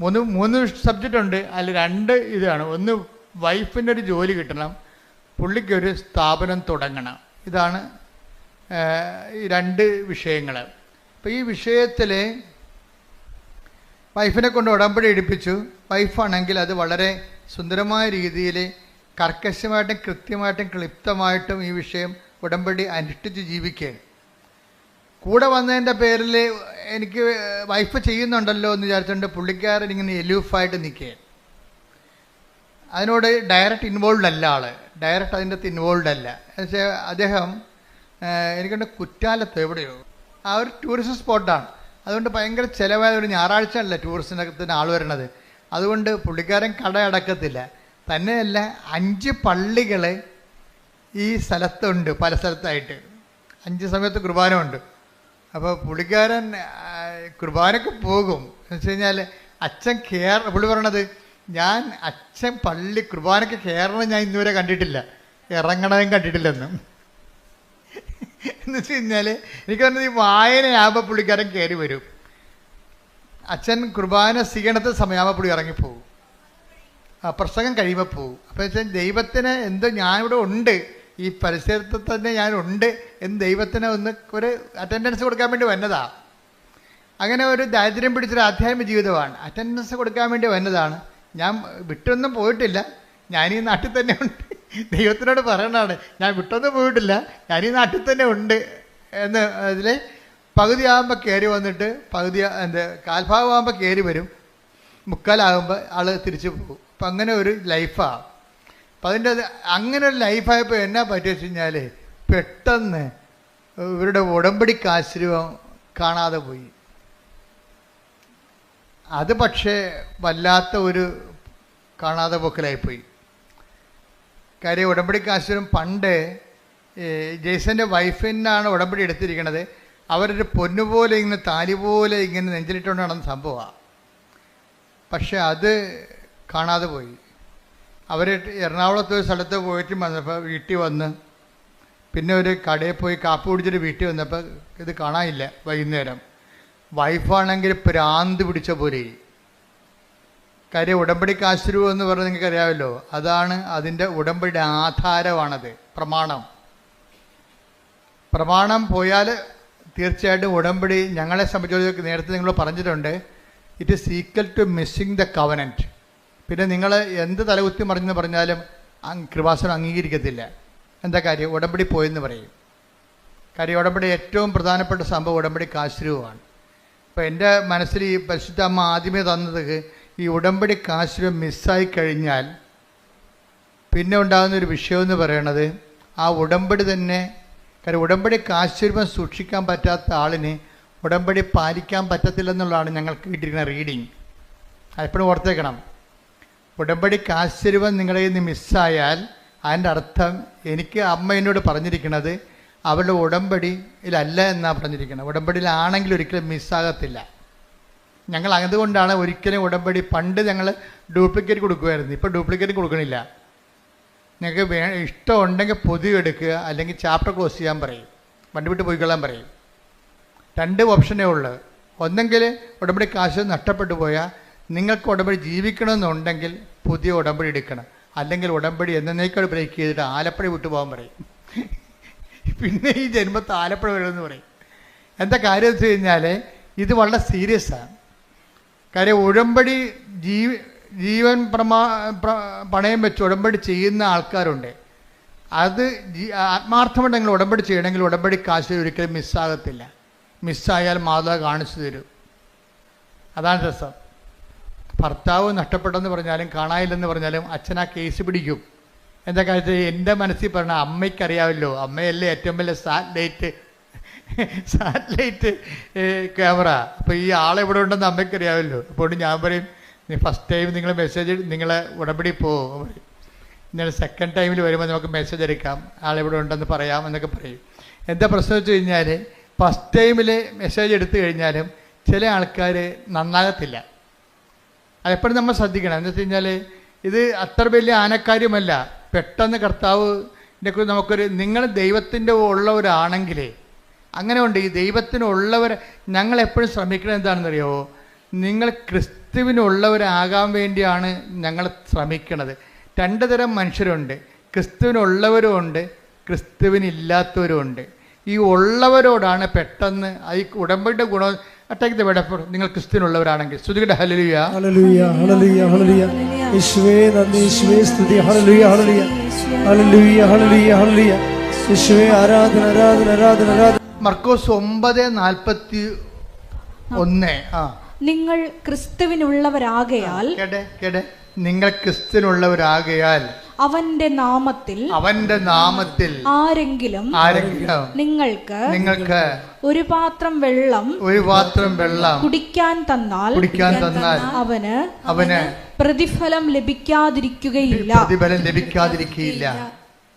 3 സബ്ജക്റ്റ് ഉണ്ട്, അതിൽ 2 ഇതാണ്. ഒന്ന്, വൈഫിൻ്റെ ഒരു ജോലി കിട്ടണം, പുള്ളിക്കൊരു സ്ഥാപനം തുടങ്ങണം. ഇതാണ് ഈ 2 വിഷയങ്ങൾ. അപ്പോൾ ഈ വിഷയത്തിൽ വൈഫിനെ കൊണ്ട് ഉടമ്പടി എടുപ്പിച്ചു. വൈഫാണെങ്കിൽ അത് വളരെ സുന്ദരമായ രീതിയിൽ കർക്കശമായിട്ടും കൃത്യമായിട്ടും ക്ലിപ്തമായിട്ടും ഈ വിഷയം ഉടമ്പടി അനുഷ്ഠിച്ച് ജീവിക്കുകയാണ്. കൂടെ വന്നതിൻ്റെ പേരിൽ എനിക്ക് വൈഫ് ചെയ്യുന്നുണ്ടല്ലോ എന്ന് വിചാരിച്ചുകൊണ്ട് പുള്ളിക്കാരൻ ഇങ്ങനെ എലൂഫായിട്ട് നിൽക്കുകയാണ്. അതിനോട് ഡയറക്റ്റ് ഇൻവോൾവ് അല്ല ആൾ, ഡയറക്റ്റ് അതിൻ്റെ അകത്ത് ഇൻവോൾവ് അല്ല. എന്നുവെച്ചാൽ അദ്ദേഹം എനിക്കൊണ്ട് കുറ്റാലത്ത് എവിടെയോ ആ ഒരു ടൂറിസ്റ്റ് സ്പോട്ടാണ്. അതുകൊണ്ട് ഭയങ്കര ചിലവായ ഒരു ഞായറാഴ്ച അല്ല ടൂറിസ്റ്റിനകത്തിന് ആൾ വരണത്. അതുകൊണ്ട് പുള്ളിക്കാരൻ കട അടക്കത്തില്ല. തന്നെയല്ല, 5 പള്ളികൾ ഈ സ്ഥലത്തുണ്ട്, പല സ്ഥലത്തായിട്ട് 5 സമയത്ത് കുർബാന ഉണ്ട്. അപ്പോൾ പുള്ളിക്കാരൻ കുർബാനയ്ക്ക് പോകും. എന്ന് വെച്ച് കഴിഞ്ഞാൽ അച്ഛൻ പുള്ളി പറയണത്, ഞാൻ അച്ഛൻ പള്ളി കുർബാനയ്ക്ക് കയറണം ഞാൻ ഇന്നുവരെ കണ്ടിട്ടില്ല, ഇറങ്ങണതും കണ്ടിട്ടില്ലെന്നും. എന്ന് വെച്ച് കഴിഞ്ഞാൽ എനിക്ക് പറഞ്ഞത്, ഈ വായനയാകുമ്പോൾ പുള്ളിക്കാരൻ കയറി വരും. അച്ഛൻ കുർബാന സ്വീകരണത്തെ സമയമാകുമ്പോൾ പുള്ളി ഇറങ്ങിപ്പോവും, പ്രസംഗം കഴിയുമ്പോൾ പോവും. അപ്പോൾ വെച്ചാൽ ദൈവത്തിന് എന്തോ ഞാനിവിടെ ഉണ്ട്, ഈ പരിസരത്ത് തന്നെ ഞാനുണ്ട് എന്ന് ദൈവത്തിന് ഒരു അറ്റൻഡൻസ് കൊടുക്കാൻ വേണ്ടി വന്നതാണ്. അങ്ങനെ ഒരു ദാരിദ്ര്യം പിടിച്ചൊരു ആധ്യാത്മിക ജീവിതമാണ്. അറ്റൻഡൻസ് കൊടുക്കാൻ വേണ്ടി വന്നതാണ്. ഞാൻ വിട്ടൊന്നും പോയിട്ടില്ല, ഞാനീ നാട്ടിൽ തന്നെ ഉണ്ട്. ദൈവത്തിനോട് പറയണതാണ്, ഞാൻ വിട്ടൊന്നും പോയിട്ടില്ല, ഞാനീ നാട്ടിൽ തന്നെ ഉണ്ട് എന്ന്. അതിൽ പകുതിയാകുമ്പോൾ കയറി വന്നിട്ട് കാൽഭാഗമാകുമ്പോൾ കയറി വരും, മുക്കാലാകുമ്പോൾ ആൾ തിരിച്ചു പോകും. അപ്പം അങ്ങനെ ഒരു ലൈഫാണ്. അപ്പം അങ്ങനെ ഒരു ലൈഫായപ്പോൾ എന്നാ പറ്റിയെന്ന് വെച്ച് കഴിഞ്ഞാൽ പെട്ടെന്ന് ഇവരുടെ ഉടമ്പടിക്ക് ആശ്രയം കാണാതെ പോയി. അത് പക്ഷേ വല്ലാത്ത ഒരു കാണാതെ പോക്കലായിപ്പോയി. കാര്യം ഉടമ്പടിക്ക് ആശ്രയം പണ്ട് ജെയ്സൻ്റെ വൈഫിനാണ് ഉടമ്പടി എടുത്തിരിക്കുന്നത്. അവരൊരു പൊന്നുപോലെ ഇങ്ങനെ താലി പോലെ ഇങ്ങനെ നെഞ്ചിലിട്ടുകൊണ്ട് നടന്ന സംഭവമാണ്. പക്ഷെ അത് കാണാതെ പോയി. അവർ എറണാകുളത്ത് ഒരു സ്ഥലത്ത് പോയിട്ട് വന്നപ്പോൾ വീട്ടിൽ വന്ന് പിന്നെ ഒരു കടയിൽ പോയി കാപ്പി കുടിച്ചിട്ട് വീട്ടിൽ വന്നപ്പോൾ ഇത് കാണാനില്ല. വൈകുന്നേരം വൈഫാണെങ്കിൽ പ്രാന്ത് പിടിച്ച പോലെ. കാര്യം ഉടമ്പടിക്ക് ആശ്രയം എന്ന് പറഞ്ഞാൽ നിങ്ങൾക്ക് അറിയാമല്ലോ, അതാണ് അതിൻ്റെ ഉടമ്പടിയുടെ ആധാരമാണത്. പ്രമാണം പോയാൽ തീർച്ചയായിട്ടും ഉടമ്പടി ഞങ്ങളെ സംബന്ധിച്ചിടത്തോളം നേരത്തെ നിങ്ങൾ പറഞ്ഞിട്ടുണ്ട്, it is equal to missing the covenant. പിന്നെ നിങ്ങൾ എന്ത് തലകുത്തി മറിഞ്ഞെന്ന് പറഞ്ഞാലും കൃപാസനം അംഗീകരിക്കത്തില്ല. എന്താ കാര്യം? ഉടമ്പടി പോയെന്ന് പറയും. കാര്യം ഉടമ്പടി ഏറ്റവും പ്രധാനപ്പെട്ട സംഭവം ഉടമ്പടിക്ക് ആശ്രയമാണ്. അപ്പോൾ എൻ്റെ മനസ്സിൽ ഈ പരിശുദ്ധ അമ്മ ആദ്യമേ തന്നത്, ഈ ഉടമ്പടിക്ക് ആശ്രയം മിസ്സായി കഴിഞ്ഞാൽ പിന്നെ ഉണ്ടാകുന്നൊരു വിഷയമെന്ന് പറയണത് ആ ഉടമ്പടി തന്നെ. കാര്യം ഉടമ്പടിക്ക് ആശ്രയം സൂക്ഷിക്കാൻ പറ്റാത്ത ആളിന് ഉടമ്പടി പാലിക്കാൻ പറ്റത്തില്ലെന്നുള്ളതാണ് ഞങ്ങൾക്ക് കിട്ടിയിരിക്കുന്ന റീഡിങ്. എപ്പോഴും ഓർത്തേക്കണം, ഉടമ്പടിക്ക് ആശ്രയം നിങ്ങളുടെ നിന്ന് മിസ്സായാൽ അതിൻ്റെ അർത്ഥം, എനിക്ക് അമ്മ എന്നോട് പറഞ്ഞിരിക്കുന്നത്, അവരുടെ ഉടമ്പടിയിലല്ല എന്നാണ് പറഞ്ഞിരിക്കുന്നത്. ഉടമ്പടിയിലാണെങ്കിൽ ഒരിക്കലും മിസ്സാകത്തില്ല. ഞങ്ങൾ അതുകൊണ്ടാണ് ഒരിക്കലും ഉടമ്പടി, പണ്ട് ഞങ്ങൾ ഡ്യൂപ്ലിക്കേറ്റ് കൊടുക്കുമായിരുന്നു, ഇപ്പോൾ ഡ്യൂപ്ലിക്കേറ്റ് കൊടുക്കണില്ല. നിങ്ങൾക്ക് ഇഷ്ടമുണ്ടെങ്കിൽ പൊതുവെ എടുക്കുക, അല്ലെങ്കിൽ ചാപ്റ്റർ ക്ലോസ് ചെയ്യാൻ പറയും, വണ്ടി വിട്ട് പോയിക്കൊള്ളാൻ പറയും. 2 ഓപ്ഷനേ ഉള്ളൂ. ഒന്നെങ്കിൽ ഉടമ്പടി കാശ് നഷ്ടപ്പെട്ടു പോയാൽ നിങ്ങൾക്ക് ഉടമ്പടി ജീവിക്കണമെന്നുണ്ടെങ്കിൽ പുതിയ ഉടമ്പടി എടുക്കണം, അല്ലെങ്കിൽ ഉടമ്പടി എന്നേക്കാൾ ബ്രേക്ക് ചെയ്തിട്ട് ആലപ്പുഴ വിട്ടു പോകാൻ പറയും. പിന്നെ ഈ ജന്മത്ത് ആലപ്പുഴ വരുമെന്ന് പറയും. എന്താ കാര്യം വെച്ച് കഴിഞ്ഞാൽ ഇത് വളരെ സീരിയസ് ആണ്. കാര്യം ഉടമ്പടി ജീവൻ പണയം വെച്ച് ഉടമ്പടി ചെയ്യുന്ന ആൾക്കാരുണ്ട്. അത് ആത്മാർത്ഥമുണ്ടെങ്കിൽ ഉടമ്പടി ചെയ്യണമെങ്കിൽ ഉടമ്പടി കാശ് ഒരിക്കലും മിസ്സാകത്തില്ല. മിസ്സായാൽ മാതാവ് കാണിച്ചു തരും. അതാണ് രസം. ഭർത്താവ് നഷ്ടപ്പെട്ടെന്ന് പറഞ്ഞാലും കാണാനില്ലെന്ന് പറഞ്ഞാലും അച്ഛൻ ആ കേസ് പിടിക്കും. എന്താ കാര്യത്തിൽ എൻ്റെ മനസ്സിൽ പറഞ്ഞാൽ അമ്മയ്ക്കറിയാമല്ലോ, അമ്മയല്ലേ ഏറ്റവും വലിയ സാറ്റലൈറ്റ് ക്യാമറ. അപ്പോൾ ഈ ആളെവിടെ ഉണ്ടെന്ന് അമ്മയ്ക്കറിയാമല്ലോ. അപ്പോൾ ഞാൻ പറയും, ഫസ്റ്റ് ടൈം നിങ്ങൾ മെസ്സേജ് നിങ്ങളെ ഉടമ്പടി പോകും, നിങ്ങൾ സെക്കൻഡ് ടൈമിൽ വരുമ്പോൾ നമുക്ക് മെസ്സേജ് എടുക്കാം, ആളെവിടെ ഉണ്ടെന്ന് പറയാം എന്നൊക്കെ പറയും. എന്താ പ്രശ്നം വെച്ച് കഴിഞ്ഞാൽ ഫസ്റ്റ് ടൈമിൽ മെസ്സേജ് എടുത്തു കഴിഞ്ഞാലും ചില ആൾക്കാർ നന്നാകത്തില്ല. അതെപ്പോഴും നമ്മൾ ശ്രദ്ധിക്കണം. എന്താ വെച്ച് കഴിഞ്ഞാൽ ഇത് അത്ര വലിയ ആനക്കാര്യമല്ല. പെട്ടെന്ന് കർത്താവിൻ്റെ കുറിച്ച് നമുക്കൊരു, നിങ്ങൾ ദൈവത്തിൻ്റെ ഉള്ളവരാണെങ്കിൽ അങ്ങനെ ഉണ്ട്. ഈ ദൈവത്തിനുള്ളവർ ഞങ്ങളെപ്പോഴും ശ്രമിക്കുന്നത് എന്താണെന്നറിയാമോ? നിങ്ങൾ ക്രിസ്തുവിനുള്ളവരാകാൻ വേണ്ടിയാണ് ഞങ്ങൾ ശ്രമിക്കുന്നത്. 2 തരം മനുഷ്യരുണ്ട്, ക്രിസ്തുവിനുള്ളവരും ഉണ്ട്, ക്രിസ്തുവിനില്ലാത്തവരും ഉണ്ട്. ഈ ഉള്ളവരോടാണ് പെട്ടെന്ന് ഈ ഉടമ്പടിയുടെ ഗുണം. Attack the word of God. നിങ്ങൾ ക്രിസ്തുവിനുള്ളവരാണെങ്കിൽ സ്തുതിക്കട്ടെ. ഹല്ലേലൂയ ഹല്ലേലൂയ ഹല്ലേലൂയ ഹല്ലേലൂയ. യേശുവേ നന്ദി, യേശുവേ സ്തുതി. ഹല്ലേലൂയ ഹല്ലേലൂയ ഹല്ലേലൂയ ഹല്ലേലൂയ ഹല്ലേലൂയ. യേശുവേ ആരാധന ആരാധന ആരാധന ആരാധന. മർക്കോസ് 9:41. നിങ്ങൾ ക്രിസ്തുവിനുള്ളവരാകയാൽ കേട്ടെ, നിങ്ങൾ ക്രിസ്തുവിനുള്ളവരാകയാൽ അവന്റെ നാമത്തിൽ ആരെങ്കിലും നിങ്ങൾക്ക് ഒരു പാത്രം വെള്ളം കുടിക്കാൻ തന്നാൽ അവന് പ്രതിഫലം ലഭിക്കാതിരിക്കുകയില്ല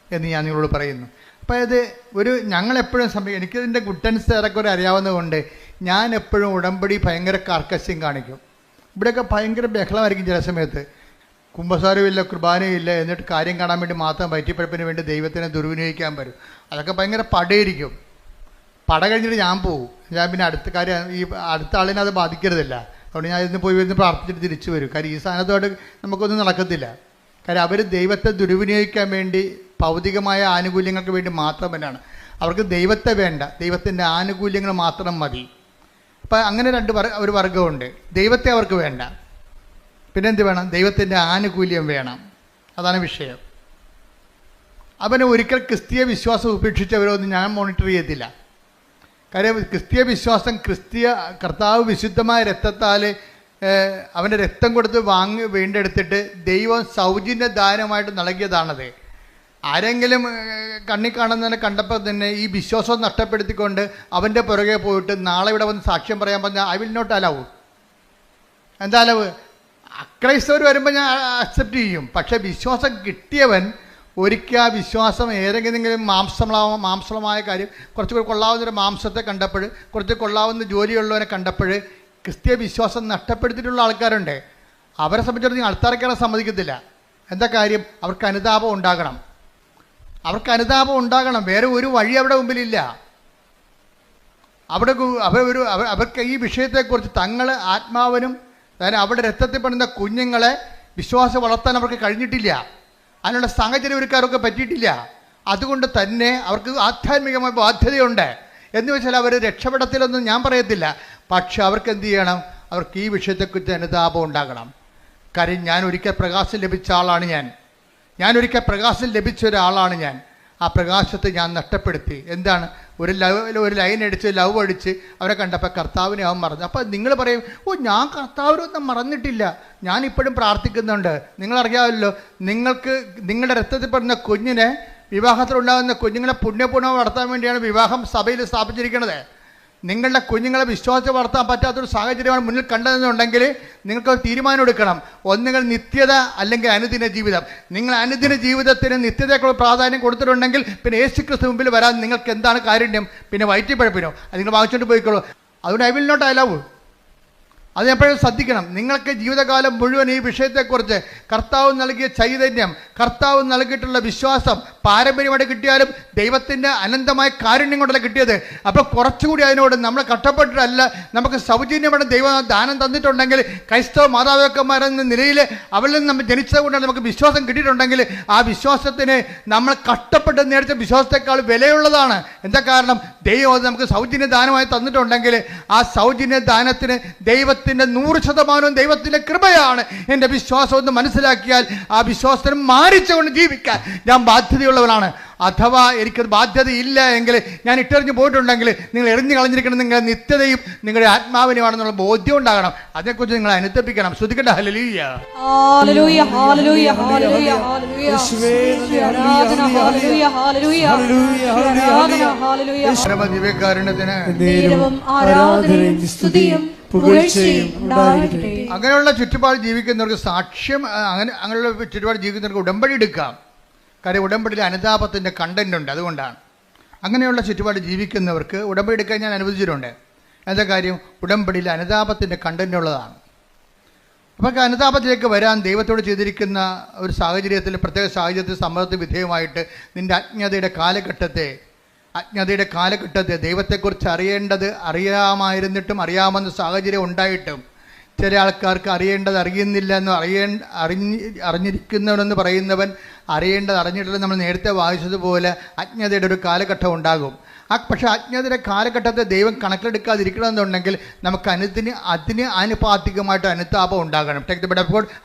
എന്ന് ഞാൻ നിങ്ങളോട് പറയുന്നു. അപ്പോൾ ഇത് ഞങ്ങളെപ്പോഴും എനിക്കിതിൻ്റെ ഗുഡൻസ് ഏറെക്കുറെ അറിയാവുന്നതുകൊണ്ട് ഞാൻ എപ്പോഴും ഉടമ്പടി ഭയങ്കര കാർക്കശ്യം കാണിക്കും. ഇവിടെയൊക്കെ ഭയങ്കര ബഹളമായിരിക്കും ചില സമയത്ത്. കുമ്പസാരമില്ല, കുർബാനയില്ല, എന്നിട്ട് കാര്യം കാണാൻ വേണ്ടി മാത്രം വയറ്റിപ്പഴപ്പിന് വേണ്ടി ദൈവത്തിനെ ദുർവിനിയോഗിക്കാൻ വരും. അതൊക്കെ ഭയങ്കര പടയിരിക്കും. പട കഴിഞ്ഞിട്ട് ഞാൻ പോകും. ഞാൻ പിന്നെ അടുത്ത കാര്യം ഈ അടുത്ത ആളിനെ അത് ബാധിക്കരുതല്ല. അതുകൊണ്ട് ഞാൻ ഇന്ന് പോയി വരുന്ന പ്രാർത്ഥിച്ചിട്ട് തിരിച്ചു വരും. കാര്യം ഈ സാധനത്തോട് നമുക്കൊന്നും നടക്കത്തില്ല. കാര്യം അവർ ദൈവത്തെ ദുർവിനിയോഗിക്കാൻ വേണ്ടി ഭൗതികമായ ആനുകൂല്യങ്ങൾക്ക് വേണ്ടി മാത്രം തന്നെയാണ്. അവർക്ക് ദൈവത്തെ വേണ്ട, ദൈവത്തിൻ്റെ ആനുകൂല്യങ്ങൾ മാത്രം മതി. അപ്പം അങ്ങനെ ഒരു വർഗമുണ്ട്. ദൈവത്തെ അവർക്ക് വേണ്ട, പിന്നെന്ത് വേണം? ദൈവത്തിൻ്റെ ആനുകൂല്യം വേണം. അതാണ് വിഷയം. അവന് ഒരിക്കൽ ക്രിസ്തീയ വിശ്വാസം ഉപേക്ഷിച്ചവരൊന്നും ഞാൻ മോണിറ്റർ ചെയ്യത്തില്ല. കാര്യം ക്രിസ്തീയ വിശ്വാസം കർത്താവ് വിശുദ്ധമായ രക്തത്താൽ അവൻ്റെ രക്തം കൊടുത്ത് വീണ്ടെടുത്തിട്ട് ദൈവം സൗജന്യ ദാനമായിട്ട് നൽകിയതാണത്. ആരെങ്കിലും കണ്ണി കാണുന്നതിനെ കണ്ടപ്പോൾ തന്നെ ഈ വിശ്വാസം നഷ്ടപ്പെടുത്തിക്കൊണ്ട് അവൻ്റെ പുറകെ പോയിട്ട് നാളെ ഇവിടെ വന്ന് സാക്ഷ്യം പറയാൻ പറഞ്ഞാൽ ഐ വിൽ നോട്ട് അലവ്. എന്താ അലവ്? അക്രൈസ്തവർ വരുമ്പോൾ ഞാൻ അക്സെപ്റ്റ് ചെയ്യും. പക്ഷേ വിശ്വാസം കിട്ടിയവൻ ഒരിക്കൽ ആ വിശ്വാസം ഏതെങ്കിലും മാംസളമായ കാര്യം, കുറച്ച് കൊള്ളാവുന്നൊരു മാംസത്തെ കണ്ടപ്പോൾ, കുറച്ച് കൊള്ളാവുന്ന ജോലിയുള്ളവനെ കണ്ടപ്പോൾ ക്രിസ്തീയ വിശ്വാസം നഷ്ടപ്പെടുത്തിയിട്ടുള്ള ആൾക്കാരുണ്ട്. അവരെ സംബന്ധിച്ചിടത്തോളം അടുത്തറയ്ക്കാനും സമ്മതിക്കത്തില്ല. എന്താ കാര്യം? അവർക്ക് അനുതാപം ഉണ്ടാകണം. വേറെ ഒരു വഴി അവിടെ മുമ്പിലില്ല. അവർക്ക് ഈ വിഷയത്തെക്കുറിച്ച് തങ്ങൾ ആത്മാവിനും അതായത് അവിടെ രക്തത്തിൽ പെടുന്ന കുഞ്ഞുങ്ങളെ വിശ്വാസം വളർത്താൻ അവർക്ക് കഴിഞ്ഞിട്ടില്ല. അതിനുള്ള സാഹചര്യം ഒരുക്കാരൊക്കെ പറ്റിയിട്ടില്ല. അതുകൊണ്ട് തന്നെ അവർക്ക് ആധ്യാത്മികമായ ബാധ്യതയുണ്ട്. എന്ന് വെച്ചാൽ അവർ രക്ഷപ്പെടത്തിലൊന്നും ഞാൻ പറയത്തില്ല. പക്ഷെ അവർക്ക് എന്ത് ചെയ്യണം? അവർക്ക് ഈ വിഷയത്തെക്കുറിച്ച് അനുതാപം ഉണ്ടാകണം. കാര്യം ഞാൻ ഒരിക്കൽ പ്രകാശം ലഭിച്ച ആളാണ്. ഞാനൊരിക്കൽ പ്രകാശം ലഭിച്ച ഒരാളാണ് ഞാൻ. ആ പ്രകാശത്തെ ഞാൻ നഷ്ടപ്പെടുത്തി. എന്താണ്? ഒരു ലൈൻ അടിച്ച് ലവ് അടിച്ച് അവരെ കണ്ടപ്പോൾ കർത്താവിനെ അവൻ മറന്നു. അപ്പോൾ നിങ്ങൾ പറയും, ഞാൻ കർത്താവിനൊന്നും മറന്നിട്ടില്ല, ഞാനിപ്പോഴും പ്രാർത്ഥിക്കുന്നുണ്ട്. നിങ്ങളറിയാമല്ലോ, നിങ്ങളുടെ രക്തത്തിൽ പെടുന്ന കുഞ്ഞിനെ, വിവാഹത്തിലുണ്ടാകുന്ന കുഞ്ഞുങ്ങളെ പുണ്യപൂർണ്ണം നടത്താൻ വേണ്ടിയാണ് വിവാഹം സഭയിൽ സ്ഥാപിച്ചിരിക്കുന്നത്. നിങ്ങളുടെ കുഞ്ഞുങ്ങളെ വിശ്വാസത്തെ വളർത്താൻ പറ്റാത്തൊരു സാഹചര്യമാണ് മുന്നിൽ കണ്ടതെന്നുണ്ടെങ്കിൽ നിങ്ങൾക്കൊരു തീരുമാനം എടുക്കണം. ഒന്നുകിൽ നിത്യത അല്ലെങ്കിൽ അനുദിന ജീവിതം. നിങ്ങൾ അനുദിന ജീവിതത്തിന് നിത്യതയ്ക്കുള്ള പ്രാധാന്യം കൊടുത്തിട്ടുണ്ടെങ്കിൽ പിന്നെ യേശുക്രിസ്തു മുമ്പിൽ വരാൻ നിങ്ങൾക്ക് എന്താണ് കാരുണ്യം? പിന്നെ വയറ്റിപ്പഴപ്പിനോ? അത് നിങ്ങൾ വാങ്ങിച്ചുകൊണ്ട് പോയിക്കോളൂ. അതുകൊണ്ട് ഐ വിൽ നോട്ട് അലൗ. അത് എപ്പോഴും ശ്രദ്ധിക്കണം. നിങ്ങൾക്ക് ജീവിതകാലം മുഴുവൻ ഈ വിഷയത്തെക്കുറിച്ച് കർത്താവ് നൽകിയ ചൈതന്യം, കർത്താവ് നൽകിയിട്ടുള്ള വിശ്വാസം പാരമ്പര്യമായിട്ട് കിട്ടിയാലും ദൈവത്തിൻ്റെ അനന്തമായ കാരുണ്യം കൊണ്ടല്ല കിട്ടിയത്. അപ്പോൾ കുറച്ചുകൂടി അതിനോട് നമ്മൾ കഷ്ടപ്പെട്ടിട്ടല്ല, നമുക്ക് സൗജന്യമായിട്ട് ദൈവം ദാനം തന്നിട്ടുണ്ടെങ്കിൽ, ക്രൈസ്തവ മാതാപിതാക്കന്മാരെന്ന നിലയിൽ അവളിൽ നിന്ന് നമ്മൾ ജനിച്ചത് കൊണ്ടാണ് നമുക്ക് വിശ്വാസം കിട്ടിയിട്ടുണ്ടെങ്കിൽ ആ വിശ്വാസത്തിന് നമ്മൾ കഷ്ടപ്പെട്ട് നേടിച്ച വിശ്വാസത്തെക്കാൾ വിലയുള്ളതാണ്. എന്താ കാരണം? ദൈവം അത് നമുക്ക് സൗജന്യ ദാനമായി തന്നിട്ടുണ്ടെങ്കിൽ ആ സൗജന്യ ദാനത്തിന് ദൈവത്തിൻ്റെ 100% ദൈവത്തിൻ്റെ കൃപയാണ്. എൻ്റെ വിശ്വാസം ഒന്ന് മനസ്സിലാക്കിയാൽ ആ വിശ്വാസത്തിന് മാനിച്ചുകൊണ്ട് ജീവിക്കാൻ ഞാൻ ബാധ്യതയുള്ളവനാണ്. അഥവാ എനിക്കത് ബാധ്യതയില്ല എങ്കിൽ, ഞാൻ ഇട്ടെറിഞ്ഞ് പോയിട്ടുണ്ടെങ്കിൽ, നിങ്ങൾ എറിഞ്ഞു കളഞ്ഞിരിക്കണം നിങ്ങളുടെ നിത്യതയും നിങ്ങളുടെ ആത്മാവിനുമാണെന്നുള്ള ബോധ്യം ഉണ്ടാകണം. അതിനെക്കുറിച്ച് നിങ്ങൾ അനുതപിക്കണം. ശ്രദ്ധിക്കട്ടെ. ഹല്ലേലൂയ, ഹല്ലേലൂയ, ഹല്ലേലൂയ, ഹല്ലേലൂയ, ഹല്ലേലൂയ. ദിവ്യകാരുണ്യത്തിന് ആരാധനയും സ്തുതിയും പുകഴ്ചയും ഉണ്ടാകട്ടെ. അങ്ങനെയുള്ള ചുറ്റുപാട് ജീവിക്കുന്നവർക്ക് സാക്ഷ്യം, അങ്ങനെയുള്ള ചുറ്റുപാട് ജീവിക്കുന്നവർക്ക് ഉടമ്പടി എടുക്കാം. കാര്യം ഉടമ്പടിയിൽ അനുതാപത്തിൻ്റെ കണ്ടന്റ് ഉണ്ട്. അതുകൊണ്ടാണ് അങ്ങനെയുള്ള ചുറ്റുപാട് ജീവിക്കുന്നവർക്ക് ഉടമ്പടി എടുക്കാൻ ഞാൻ അനുവദിച്ചിട്ടുണ്ട്. എന്താ കാര്യം? ഉടമ്പടിയിൽ അനുതാപത്തിൻ്റെ കണ്ടന്റ് ഉള്ളതാണ്. അപ്പോൾ അനുതാപത്തിലേക്ക് വരാൻ ദൈവത്തോട് ചെയ്തിരിക്കുന്ന ഒരു സാഹചര്യത്തിൽ, പ്രത്യേക സാഹചര്യത്തിൽ സമ്മതത്തിന് വിധേയമായിട്ട് നിൻ്റെ അജ്ഞതയുടെ കാലഘട്ടത്തെ ദൈവത്തെക്കുറിച്ച് അറിയാമായിരുന്നിട്ടും അറിയാമെന്ന സാഹചര്യം ഉണ്ടായിട്ടും ചില ആൾക്കാർക്ക് അറിയേണ്ടത് അറിയുന്നില്ല എന്ന് അറിഞ്ഞിരിക്കുന്നവനെന്ന് പറയുന്നവൻ അറിയേണ്ടത് അറിഞ്ഞിട്ടില്ല. നമ്മൾ നേരത്തെ വായിച്ചതുപോലെ അജ്ഞതയുടെ ഒരു കാലഘട്ടം ഉണ്ടാകും. പക്ഷേ അജ്ഞതയുടെ കാലഘട്ടത്തെ ദൈവം കണക്കിലെടുക്കാതിരിക്കണമെന്നുണ്ടെങ്കിൽ നമുക്ക് അതിന് ആനുപാതികമായിട്ട് അനുതാപം ഉണ്ടാകണം.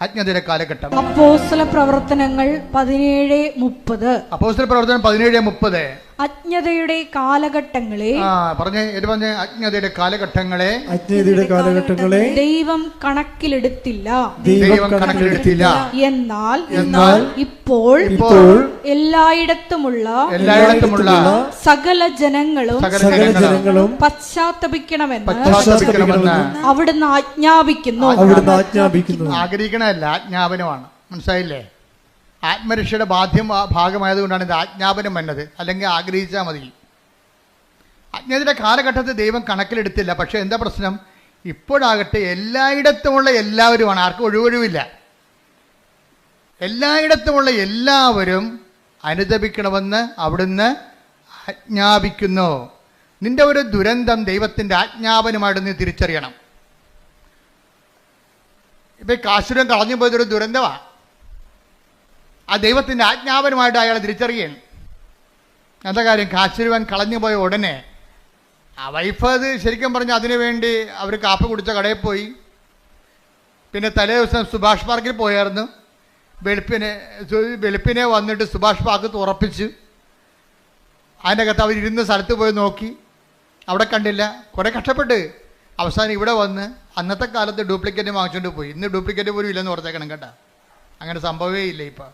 അജ്ഞതയുടെ കാലഘട്ടം. അപ്പോസ്തല പ്രവർത്തനങ്ങൾ 17:30. അപ്പോസ്തല പ്രവർത്തനം 17:30. അജ്ഞതയുടെ കാലഘട്ടങ്ങളെ അജ്ഞതയുടെ കാലഘട്ടങ്ങളെ ദൈവം കണക്കിലെടുത്തില്ല. എന്നാൽ ഇപ്പോൾ എല്ലായിടത്തുമുള്ള സകല ജനങ്ങളും പശ്ചാത്തപിക്കണമെന്ന് അവിടുന്ന് ആജ്ഞാപിക്കുന്നു. ആഗ്രഹിക്കണമല്ല, ആജ്ഞാപനമാണ്. മനസ്സിലായില്ലേ? ആത്മരക്ഷയുടെ ഭാഗമായതുകൊണ്ടാണ് ഇത് ആജ്ഞാപനം വന്നത്. അല്ലെങ്കിൽ ആഗ്രഹിച്ചാൽ മതി. അജ്ഞതയുടെ കാലഘട്ടത്തിൽ ദൈവം കണക്കിലെടുത്തില്ല. പക്ഷേ എന്താ പ്രശ്നം? ഇപ്പോഴാകട്ടെ എല്ലായിടത്തുമുള്ള എല്ലാവരുമാണ്. ആർക്കും ഒഴിവൊഴിവില്ല. എല്ലായിടത്തുമുള്ള എല്ലാവരും അനുതപിക്കണമെന്ന് അവിടുന്ന് ആജ്ഞാപിക്കുന്നു. നിന്റെ ഒരു ദുരന്തം ദൈവത്തിൻ്റെ ആജ്ഞാപനമായിട്ട് നീ തിരിച്ചറിയണം. ഇപ്പം കാശുരം കളഞ്ഞു പോയതൊരു ദുരന്തമാണ്. ആ ദൈവത്തിൻ്റെ ആജ്ഞാപനമായിട്ട് അയാൾ തിരിച്ചറിയണം. എന്താ കാര്യം? കാശുരുവൻ കളഞ്ഞു പോയ ഉടനെ ആ വൈഫ് അത് ശരിക്കും പറഞ്ഞാൽ അതിനു വേണ്ടി അവർ കാപ്പി കുടിച്ച കടയിൽ പോയി. പിന്നെ തലേ ദിവസം സുഭാഷ് പാർക്കിൽ പോയായിരുന്നു. വെളുപ്പിനെ വന്നിട്ട് സുഭാഷ് പാർക്ക് തുറപ്പിച്ച് അതിൻ്റെ അകത്ത് അവർ ഇരുന്ന സ്ഥലത്ത് പോയി നോക്കി, അവിടെ കണ്ടില്ല. കുറേ കഷ്ടപ്പെട്ട് അവസാനം ഇവിടെ വന്ന് അന്നത്തെ കാലത്ത് ഡ്യൂപ്ലിക്കേറ്റ് വാങ്ങിച്ചുകൊണ്ട് പോയി. ഇന്ന് ഡ്യൂപ്ലിക്കേറ്റ് പോലും ഇല്ലെന്ന് ഓർത്തേക്കണം കേട്ടോ. അങ്ങനെ സംഭവമേ ഇല്ല ഇപ്പം.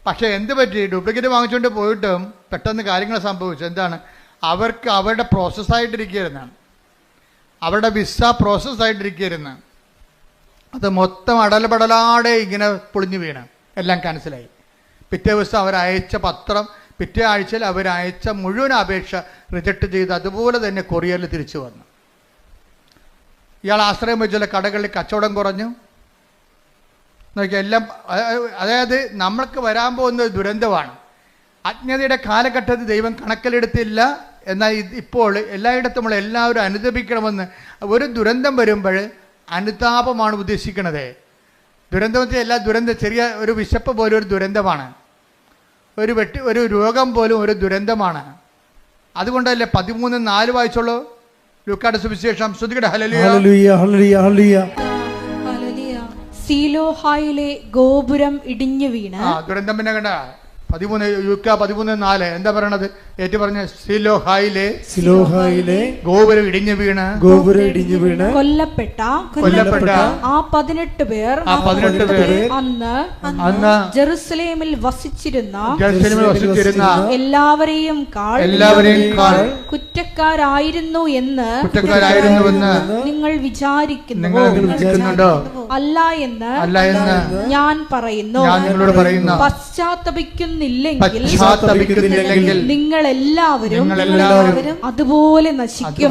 പക്ഷേ എന്ത് പറ്റി? ഡ്യൂപ്ലിക്കേറ്റ് വാങ്ങിച്ചുകൊണ്ട് പോയിട്ടും പെട്ടെന്ന് കാര്യങ്ങൾ സംഭവിച്ചു. എന്താണ്? അവർക്ക് അവരുടെ പ്രോസസ്സായിട്ടിരിക്കുകയായിരുന്നാണ്. അവരുടെ വിസ പ്രോസസ്സായിട്ടിരിക്കുകയായിരുന്നു. അത് മൊത്തം അടലപടലാടെ ഇങ്ങനെ പൊളിഞ്ഞു വീണ് എല്ലാം ക്യാൻസലായി. പിറ്റേ ദിവസം അവരയച്ച പത്രം, പിറ്റേ ആഴ്ചയിൽ അവരയച്ച മുഴുവൻ അപേക്ഷ റിജക്റ്റ് ചെയ്ത് അതുപോലെ തന്നെ കൊറിയറിൽ തിരിച്ചു വന്നു. ഇയാൾ ആശ്രയം വെച്ചുള്ള കടകളിൽ കച്ചവടം കുറഞ്ഞു. നോക്കിയാൽ എല്ലാം, അതായത് നമ്മൾക്ക് വരാൻ പോകുന്ന ദുരന്തമാണ്. അജ്ഞതയുടെ കാലഘട്ടത്തിൽ ദൈവം കണക്കിലെടുത്തില്ല. എന്നാൽ ഇപ്പോൾ എല്ലായിടത്തുമുള്ള എല്ലാവരും അനുതപിക്കണമെന്ന്. ഒരു ദുരന്തം വരുമ്പോൾ അനുതാപമാണ് ഉദ്ദേശിക്കുന്നത്. ദുരന്തത്തിൽ എല്ലാ ചെറിയ ഒരു വിശപ്പ് പോലും ഒരു ദുരന്തമാണ്. ഒരു രോഗം പോലും ഒരു ദുരന്തമാണ്. അതുകൊണ്ടല്ലേ 13:4 വായിച്ചോളൂ ലൂക്കായുടെ സുവിശേഷം. ശ്രദ്ധിക്കട്ടെ. ഹല്ലേലൂയ. സീലോഹായിലെ ഗോപുരം ഇടിഞ്ഞു വീണ്. ദുരന്തം പിന്നെ കണ്ട 13:4 എന്താ പറയണത്? ഏറ്റു പറഞ്ഞ സിലോഹായിലെ ഗോപുരം ഇടിഞ്ഞു വീണ് കൊല്ലപ്പെട്ട ആ 18 പേർ അന്ന് ജെറുസലേമിൽ വസിച്ചിരുന്ന എല്ലാവരെയും കുറ്റക്കാരായിരുന്നു എന്ന് നിങ്ങൾ വിചാരിക്കുന്നുണ്ടോ? അല്ല എന്ന് ഞാൻ പറയുന്നു. പശ്ചാത്തപിക്കുന്നില്ലെങ്കിൽ നിങ്ങൾ എല്ലാവരും അതുപോലെ നശിക്കും.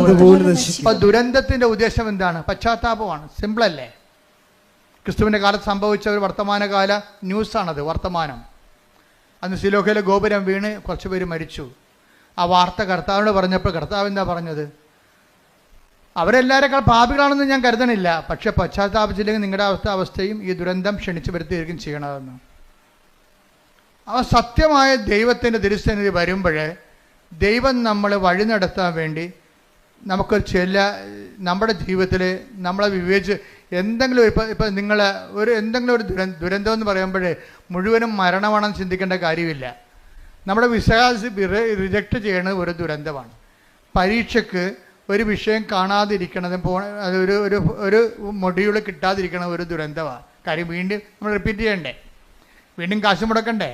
ദുരന്തത്തിന്റെ ഉദ്ദേശം എന്താണ്? പശ്ചാത്താപമാണ്. സിമ്പിൾ അല്ലേ? ക്രിസ്തുവിന്റെ കാലത്ത് സംഭവിച്ച ഒരു വർത്തമാനകാല ന്യൂസാണത്, വർത്തമാനം. അന്ന് സിലോഹയിലെ ഗോപുരം വീണ് കുറച്ച് പേര് മരിച്ചു. ആ വാർത്ത കർത്താവിനോട് പറഞ്ഞപ്പോൾ കർത്താവ് എന്താ പറഞ്ഞത്? അവരെല്ലാവരെക്കാൾ പാപികളാണെന്ന് ഞാൻ കരുതണില്ല, പക്ഷെ പശ്ചാത്താപിച്ചില്ലെങ്കിൽ നിങ്ങളുടെ അവസ്ഥയും ഈ ദുരന്തം ക്ഷണിച്ചു വരുത്തിയിരിക്കും ചെയ്യണതെന്ന്. ആ സത്യമായ ദൈവത്തിൻ്റെ തിരുസന്നിധി വരുമ്പോഴേ ദൈവം നമ്മളെ വഴി നടത്താൻ വേണ്ടി നമുക്കൊരു നമ്മുടെ ജീവിതത്തിൽ നമ്മളെ വിവേചിച്ച് എന്തെങ്കിലും ഇപ്പം നിങ്ങൾ എന്തെങ്കിലും ഒരു ദുരന്തം എന്ന് പറയുമ്പോഴേ മുഴുവനും മരണമാണെന്ന് ചിന്തിക്കേണ്ട കാര്യമില്ല. നമ്മുടെ വിശ്വാസി റിജക്റ്റ് ചെയ്യണ ഒരു ദുരന്തമാണ്. പരീക്ഷയ്ക്ക് ഒരു വിഷയം കാണാതിരിക്കണതും ഒരു മൊഡ്യൂൾ കിട്ടാതിരിക്കണ ഒരു ദുരന്തമാണ്. കാര്യം വീണ്ടും നമ്മൾ റിപ്പീറ്റ് ചെയ്യണ്ടേ, വീണ്ടും കാശ് മുടക്കണ്ടേ.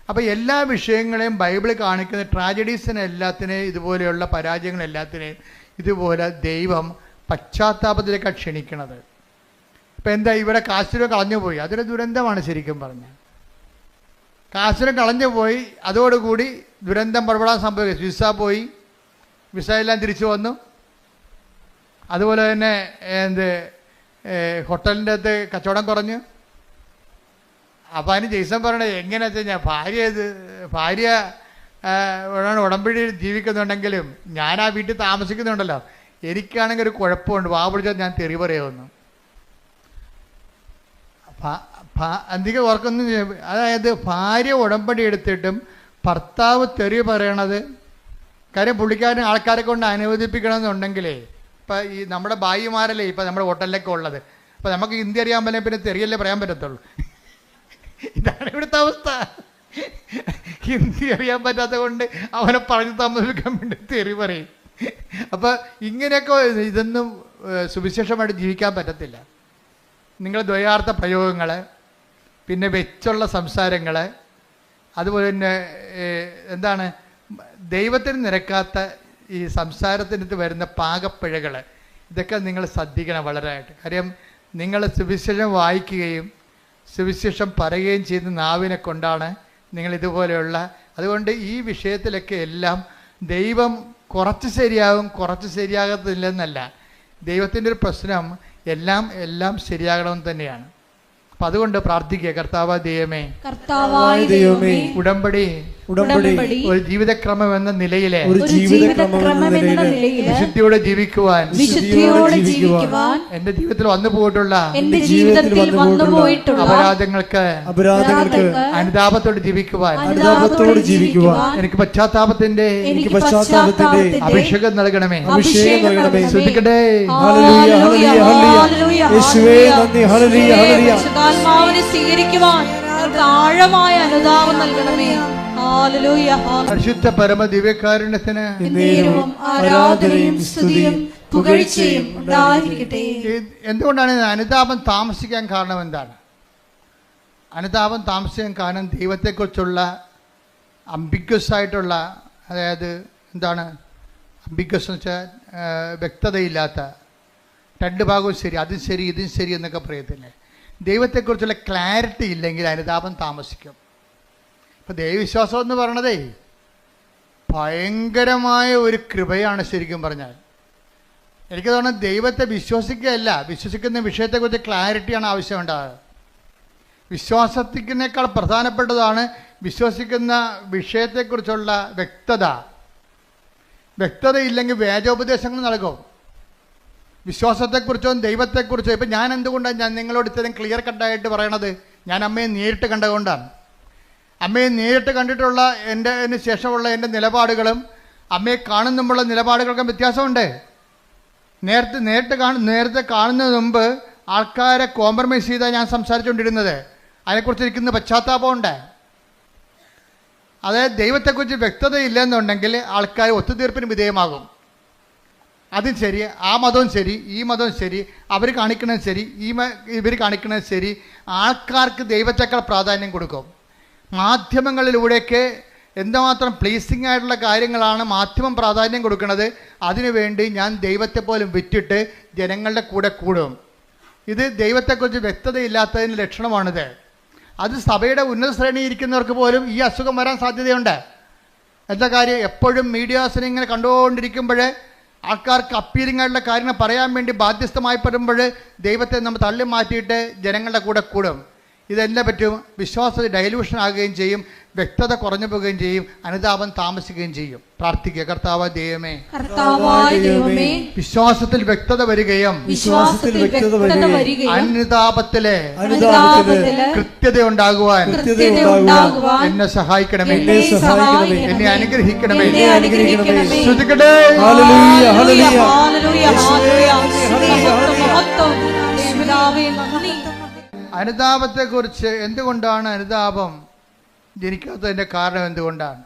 അപ്പോൾ എല്ലാ വിഷയങ്ങളെയും ബൈബിൾ കാണിക്കുന്ന ട്രാജഡീസിനെ എല്ലാത്തിനെയും ഇതുപോലെയുള്ള പരാജയങ്ങളെല്ലാത്തിനെയും ഇതുപോലെ ദൈവം പശ്ചാത്താപത്തിലേക്കാണ് ക്ഷണിക്കണത്. ഇപ്പം എന്താ, ഇവിടെ കാശിന് കളഞ്ഞുപോയി, അതൊരു ദുരന്തമാണ് ശരിക്കും പറഞ്ഞാൽ. കാശിന് കളഞ്ഞുപോയി, അതോടുകൂടി ദുരന്തം പുറപ്പെടാൻ സംഭവിക്കും. വിസ പോയി, വിസ എല്ലാം തിരിച്ചു വന്നു. അതുപോലെ തന്നെ ഹോട്ടലിൻ്റെ അകത്ത് കച്ചവടം കുറഞ്ഞു. അപ്പം അതിന് ജെയ്സൺ പറയണേ എങ്ങനെയാ വെച്ച് കഴിഞ്ഞാൽ ഭാര്യ ഉടമ്പടി ജീവിക്കുന്നുണ്ടെങ്കിലും ഞാൻ ആ വീട്ടിൽ താമസിക്കുന്നുണ്ടല്ലോ, എനിക്കാണെങ്കിൽ ഒരു കുഴപ്പമുണ്ട്, വാ വിളിച്ചാൽ ഞാൻ തെറി പറയുമെന്ന്. അധികം ഓർക്കൊന്നും. അതായത് ഭാര്യ ഉടമ്പടി എടുത്തിട്ടും ഭർത്താവ് തെറി പറയണത്, കാര്യം പുള്ളിക്കാരൻ ആൾക്കാരെ കൊണ്ട് അനുവദിപ്പിക്കണമെന്നുണ്ടെങ്കിലേ, ഇപ്പം ഈ നമ്മുടെ ഭായിമാരല്ലേ ഇപ്പം നമ്മുടെ ഹോട്ടലിലൊക്കെ ഉള്ളത്, അപ്പം നമുക്ക് ഹിന്ദി അറിയാൻ പറ്റില്ല, പിന്നെ തെറിയല്ലേ പറയാൻ പറ്റത്തുള്ളൂ. ഇതാണ് ഇവിടുത്തെ അവസ്ഥ. ഹിന്ദി അറിയാൻ പറ്റാത്ത കൊണ്ട് അവനെ പറഞ്ഞു താമസിക്കാൻ വേണ്ടി തെറി പറയും. അപ്പം ഇങ്ങനെയൊക്കെ ഇതൊന്നും സുവിശേഷമായിട്ട് ജീവിക്കാൻ പറ്റത്തില്ല. നിങ്ങൾ ദ്വയാർത്ഥ പ്രയോഗങ്ങൾ, പിന്നെ വെച്ചുള്ള സംസാരങ്ങൾ, അതുപോലെ തന്നെ എന്താണ് ദൈവത്തിന് നിരക്കാത്ത ഈ സംസാരത്തിനകത്ത് വരുന്ന പാകപ്പിഴകൾ, ഇതൊക്കെ നിങ്ങൾ ശ്രദ്ധിക്കണം വളരെയായിട്ട്. കാര്യം നിങ്ങൾ സുവിശേഷം വായിക്കുകയും സുവിശേഷം പറയുകയും ചെയ്യുന്ന നാവിനെ കൊണ്ടാണ് നിങ്ങൾ ഇതുപോലെയുള്ള. അതുകൊണ്ട് ഈ വിഷയത്തിലൊക്കെ എല്ലാം ദൈവം കുറച്ച് ശരിയാകും, കുറച്ച് ശരിയാകത്തില്ലെന്നല്ല. ദൈവത്തിൻ്റെ ഒരു പ്രശ്നം എല്ലാം ശരിയാകണമെന്ന് തന്നെയാണ്. അപ്പം അതുകൊണ്ട് പ്രാർത്ഥിക്കുക, കർത്താവായ ദൈവമേ, ഉടമ്പടി ഒരു ജീവിതക്രമം എന്ന നിലയിലെ വിശുദ്ധിയോടെ ജീവിക്കുവാൻ എന്റെ ജീവിതത്തിൽ വന്നു പോയിട്ടുള്ള അപരാധങ്ങൾക്ക് അനുതാപത്തോടെ ജീവിക്കുവാൻ എനിക്ക് പശ്ചാത്താപത്തിന്റെ അഭിഷേകം നൽകണമേ. ശ്രദ്ധിക്കട്ടെ. സ്വീകരിക്കുവാൻ ആഴമായ അനുതാപം നൽകണമേ. പരിശുദ്ധ പരമ ദിവ്യകാരുണ്യത്തിന് ആരാധനയും സ്തുതിയും പുകഴ്ചയും ഉണ്ടായിരിക്കട്ടെ. എന്തുകൊണ്ടാണ് അനുതാപം താമസിക്കാൻ കാരണം? എന്താണ് അനുതാപം താമസിക്കാൻ കാരണം? ദൈവത്തെക്കുറിച്ചുള്ള അംബിഗ്വസ് ആയിട്ടുള്ള, അതായത് എന്താണ് അംബിഗ്വസ് എന്ന് വെച്ചാൽ വ്യക്തതയില്ലാത്ത, രണ്ട് ഭാഗവും ശരി, അതും ശരി ഇതും ശരി എന്നൊക്കെ പറയത്തില്ലേ. ദൈവത്തെക്കുറിച്ചുള്ള ക്ലാരിറ്റി ഇല്ലെങ്കിൽ അനുതാപം താമസിക്കും. ഇപ്പം ദൈവവിശ്വാസം എന്ന് പറയണതേ ഭയങ്കരമായ ഒരു കൃപയാണ് ശരിക്കും പറഞ്ഞാൽ. എനിക്ക് തോന്നുന്നത് ദൈവത്തെ വിശ്വസിക്കുകയല്ല, വിശ്വസിക്കുന്ന വിഷയത്തെക്കുറിച്ച് ക്ലാരിറ്റിയാണ് ആവശ്യമുണ്ടാകുക. വിശ്വാസത്തിനേക്കാൾ പ്രധാനപ്പെട്ടതാണ് വിശ്വസിക്കുന്ന വിഷയത്തെക്കുറിച്ചുള്ള വ്യക്തത. വ്യക്തതയില്ലെങ്കിൽ വേദോപദേശങ്ങൾ നൽകും. വിശ്വാസത്തെക്കുറിച്ചോ ദൈവത്തെക്കുറിച്ചോ ഇപ്പം ഞാൻ എന്തുകൊണ്ടാണ് ഞാൻ നിങ്ങളോട് ഇത്രയും ക്ലിയർ കട്ടായിട്ട് പറയണത്? ഞാൻ അമ്മയെ നേരിട്ട് കണ്ടുകൊണ്ടാണ്. അമ്മയെ നേരിട്ട് കണ്ടിട്ടുള്ള എൻ്റെ ശേഷമുള്ള എൻ്റെ നിലപാടുകളും അമ്മയെ കാണുന്നുമുള്ള നിലപാടുകൾക്കും വ്യത്യാസമുണ്ട്. നേരത്തെ കാണുന്നതിന് മുമ്പ് ആൾക്കാരെ കോംപ്രമൈസ് ചെയ്താണ് ഞാൻ സംസാരിച്ചുകൊണ്ടിരുന്നത്. അതിനെക്കുറിച്ച് ഇരിക്കുന്ന പശ്ചാത്താപമുണ്ട്. അതായത് ദൈവത്തെക്കുറിച്ച് വ്യക്തതയില്ലെന്നുണ്ടെങ്കിൽ ആൾക്കാർ ഒത്തുതീർപ്പിന് വിധേയമാകും. അതും ശരി, ആ മതവും ശരി, ഈ മതവും ശരി, അവർ കാണിക്കണത് ശരി, ഇവർ കാണിക്കണത് ശരി. ആൾക്കാർക്ക് ദൈവത്തെക്കാൾ പ്രാധാന്യം കൊടുക്കും. മാധ്യമങ്ങളിലൂടെയൊക്കെ എന്തുമാത്രം പ്ലീസിങ് ആയിട്ടുള്ള കാര്യങ്ങളാണ് മാധ്യമം പ്രാധാന്യം കൊടുക്കുന്നത്. അതിനുവേണ്ടി ഞാൻ ദൈവത്തെ പോലും വിറ്റിട്ട് ജനങ്ങളുടെ കൂടെ കൂടും. ഇത് ദൈവത്തെക്കുറിച്ച് വ്യക്തതയില്ലാത്തതിന് ലക്ഷണമാണിത്. അത് സഭയുടെ ഉന്നത ശ്രേണി ഇരിക്കുന്നവർക്ക് പോലും ഈ അസുഖം വരാൻ സാധ്യതയുണ്ട്. എന്താ കാര്യം? എപ്പോഴും മീഡിയാസിനെ ഇങ്ങനെ കണ്ടുകൊണ്ടിരിക്കുമ്പോൾ ആൾക്കാർക്ക് അപ്പീലിംഗ് ആയിട്ടുള്ള കാര്യങ്ങൾ പറയാൻ വേണ്ടി ബാധ്യസ്ഥമായി പെടുമ്പോൾ ദൈവത്തെ നമ്മൾ തള്ളി മാറ്റിയിട്ട് ജനങ്ങളുടെ കൂടെ കൂടും. ഇതെല്ലാം പറ്റും. വിശ്വാസത്തിൽ ഡൈലൂഷൻ ആകുകയും ചെയ്യും, വ്യക്തത കുറഞ്ഞു പോവുകയും ചെയ്യും, അനുതാപം താമസിക്കുകയും ചെയ്യും. പ്രാർത്ഥിക്കുക. കർത്താവായ ദൈവമേ, വിശ്വാസത്തിൽ വ്യക്തത വരികയും അനുതാപത്തിലെ കൃത്യത ഉണ്ടാകുവാൻ എന്നെ സഹായിക്കണമേ, എന്നെ അനുഗ്രഹിക്കണമേ. ശ്രുതിക്കട്ടെ. അനുതാപത്തെക്കുറിച്ച് എന്തുകൊണ്ടാണ് അനുതാപം ജനിക്കാത്തതിൻ്റെ കാരണം എന്തുകൊണ്ടാണ്?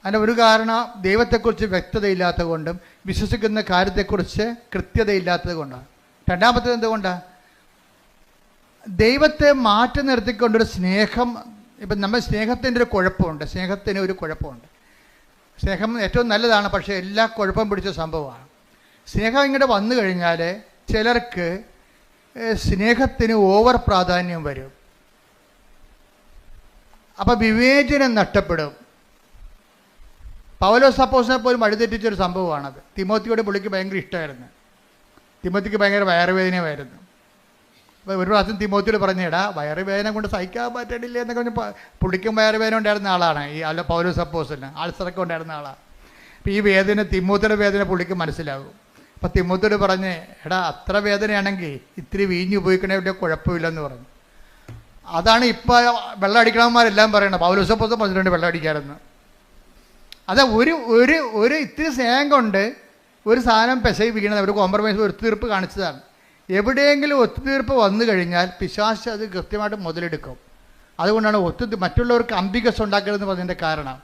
അതിൻ്റെ ഒരു കാരണം ദൈവത്തെക്കുറിച്ച് വ്യക്തതയില്ലാത്തത് കൊണ്ടും വിശ്വസിക്കുന്ന കാര്യത്തെക്കുറിച്ച് കൃത്യതയില്ലാത്തത് കൊണ്ടാണ്. രണ്ടാമത്തേത് എന്തുകൊണ്ടാണ്? ദൈവത്തെ മാറ്റി നിർത്തിക്കൊണ്ടൊരു സ്നേഹം. ഇപ്പം നമ്മൾ സ്നേഹത്തിൻ്റെ ഒരു കുഴപ്പമുണ്ട്. സ്നേഹത്തിന് ഒരു കുഴപ്പമുണ്ട്. സ്നേഹം ഏറ്റവും നല്ലതാണ്, പക്ഷേ എല്ലാ കുഴപ്പം പിടിച്ച സംഭവമാണ്. സ്നേഹം ഇങ്ങോട്ട് വന്നു കഴിഞ്ഞാൽ ചിലർക്ക് സ്നേഹത്തിന് ഓവർ പ്രാധാന്യം വരും. അപ്പം വിവേചനം നഷ്ടപ്പെടും. പൗലോസ് അപ്പോസ്തലനെ പോലും വഴിതെറ്റിച്ചൊരു സംഭവമാണത്. തിമോത്തിയോട് പുള്ളിക്ക് ഭയങ്കര ഇഷ്ടമായിരുന്നു. തിമോത്തിക്ക് ഭയങ്കര വയറുവേദനയായിരുന്നു. അപ്പോൾ ഒരു പ്രാവശ്യം തിമോത്തിയോട് പറഞ്ഞേടാ, വയറുവേദന കൊണ്ട് സഹിക്കാൻ പറ്റണില്ല എന്നൊക്കെ പറഞ്ഞ് പുള്ളിക്കും വയറുവേദന ഉണ്ടായിരുന്ന ആളാണ് ഈ പൗലോസ് അപ്പോസ്തലന്. ആൾസറൊക്കെ ഉണ്ടായിരുന്ന ആളാണ്. അപ്പോൾ ഈ വേദന, തിമോത്തിയുടെ വേദന പുള്ളിക്ക് മനസ്സിലാകും. അപ്പം തിമോത്തിയോട് പറഞ്ഞ്, എടാ അത്ര വേദനയാണെങ്കിൽ ഇത്തിരി വീഞ്ഞു ഉപയോഗിക്കണേ, ഇവിടെ കുഴപ്പമില്ലെന്ന് പറഞ്ഞു. അതാണ് ഇപ്പോൾ വെള്ളം അടിക്കണവന്മാരെല്ലാം പറയണം. പൗലോസ് അപ്പോസ്തലൻ പറഞ്ഞിട്ടുണ്ട് വെള്ളം അടിക്കാമെന്ന്. അത് ഒരു ഇത്തിരി സ്നേഹം കൊണ്ട് ഒരു സാധനം പെശകി വീണത്, ഒരു കോംപ്രമൈസ്, ഒത്തുതീർപ്പ് കാണിച്ചതാണ്. എവിടെയെങ്കിലും ഒത്തുതീർപ്പ് വന്നു കഴിഞ്ഞാൽ പിശാച് അത് കൃത്യമായിട്ട് മുതലെടുക്കും. അതുകൊണ്ടാണ് മറ്റുള്ളവർക്ക് അംബികസ് ഉണ്ടാക്കരുതെന്ന് പറഞ്ഞതിൻ്റെ കാരണം.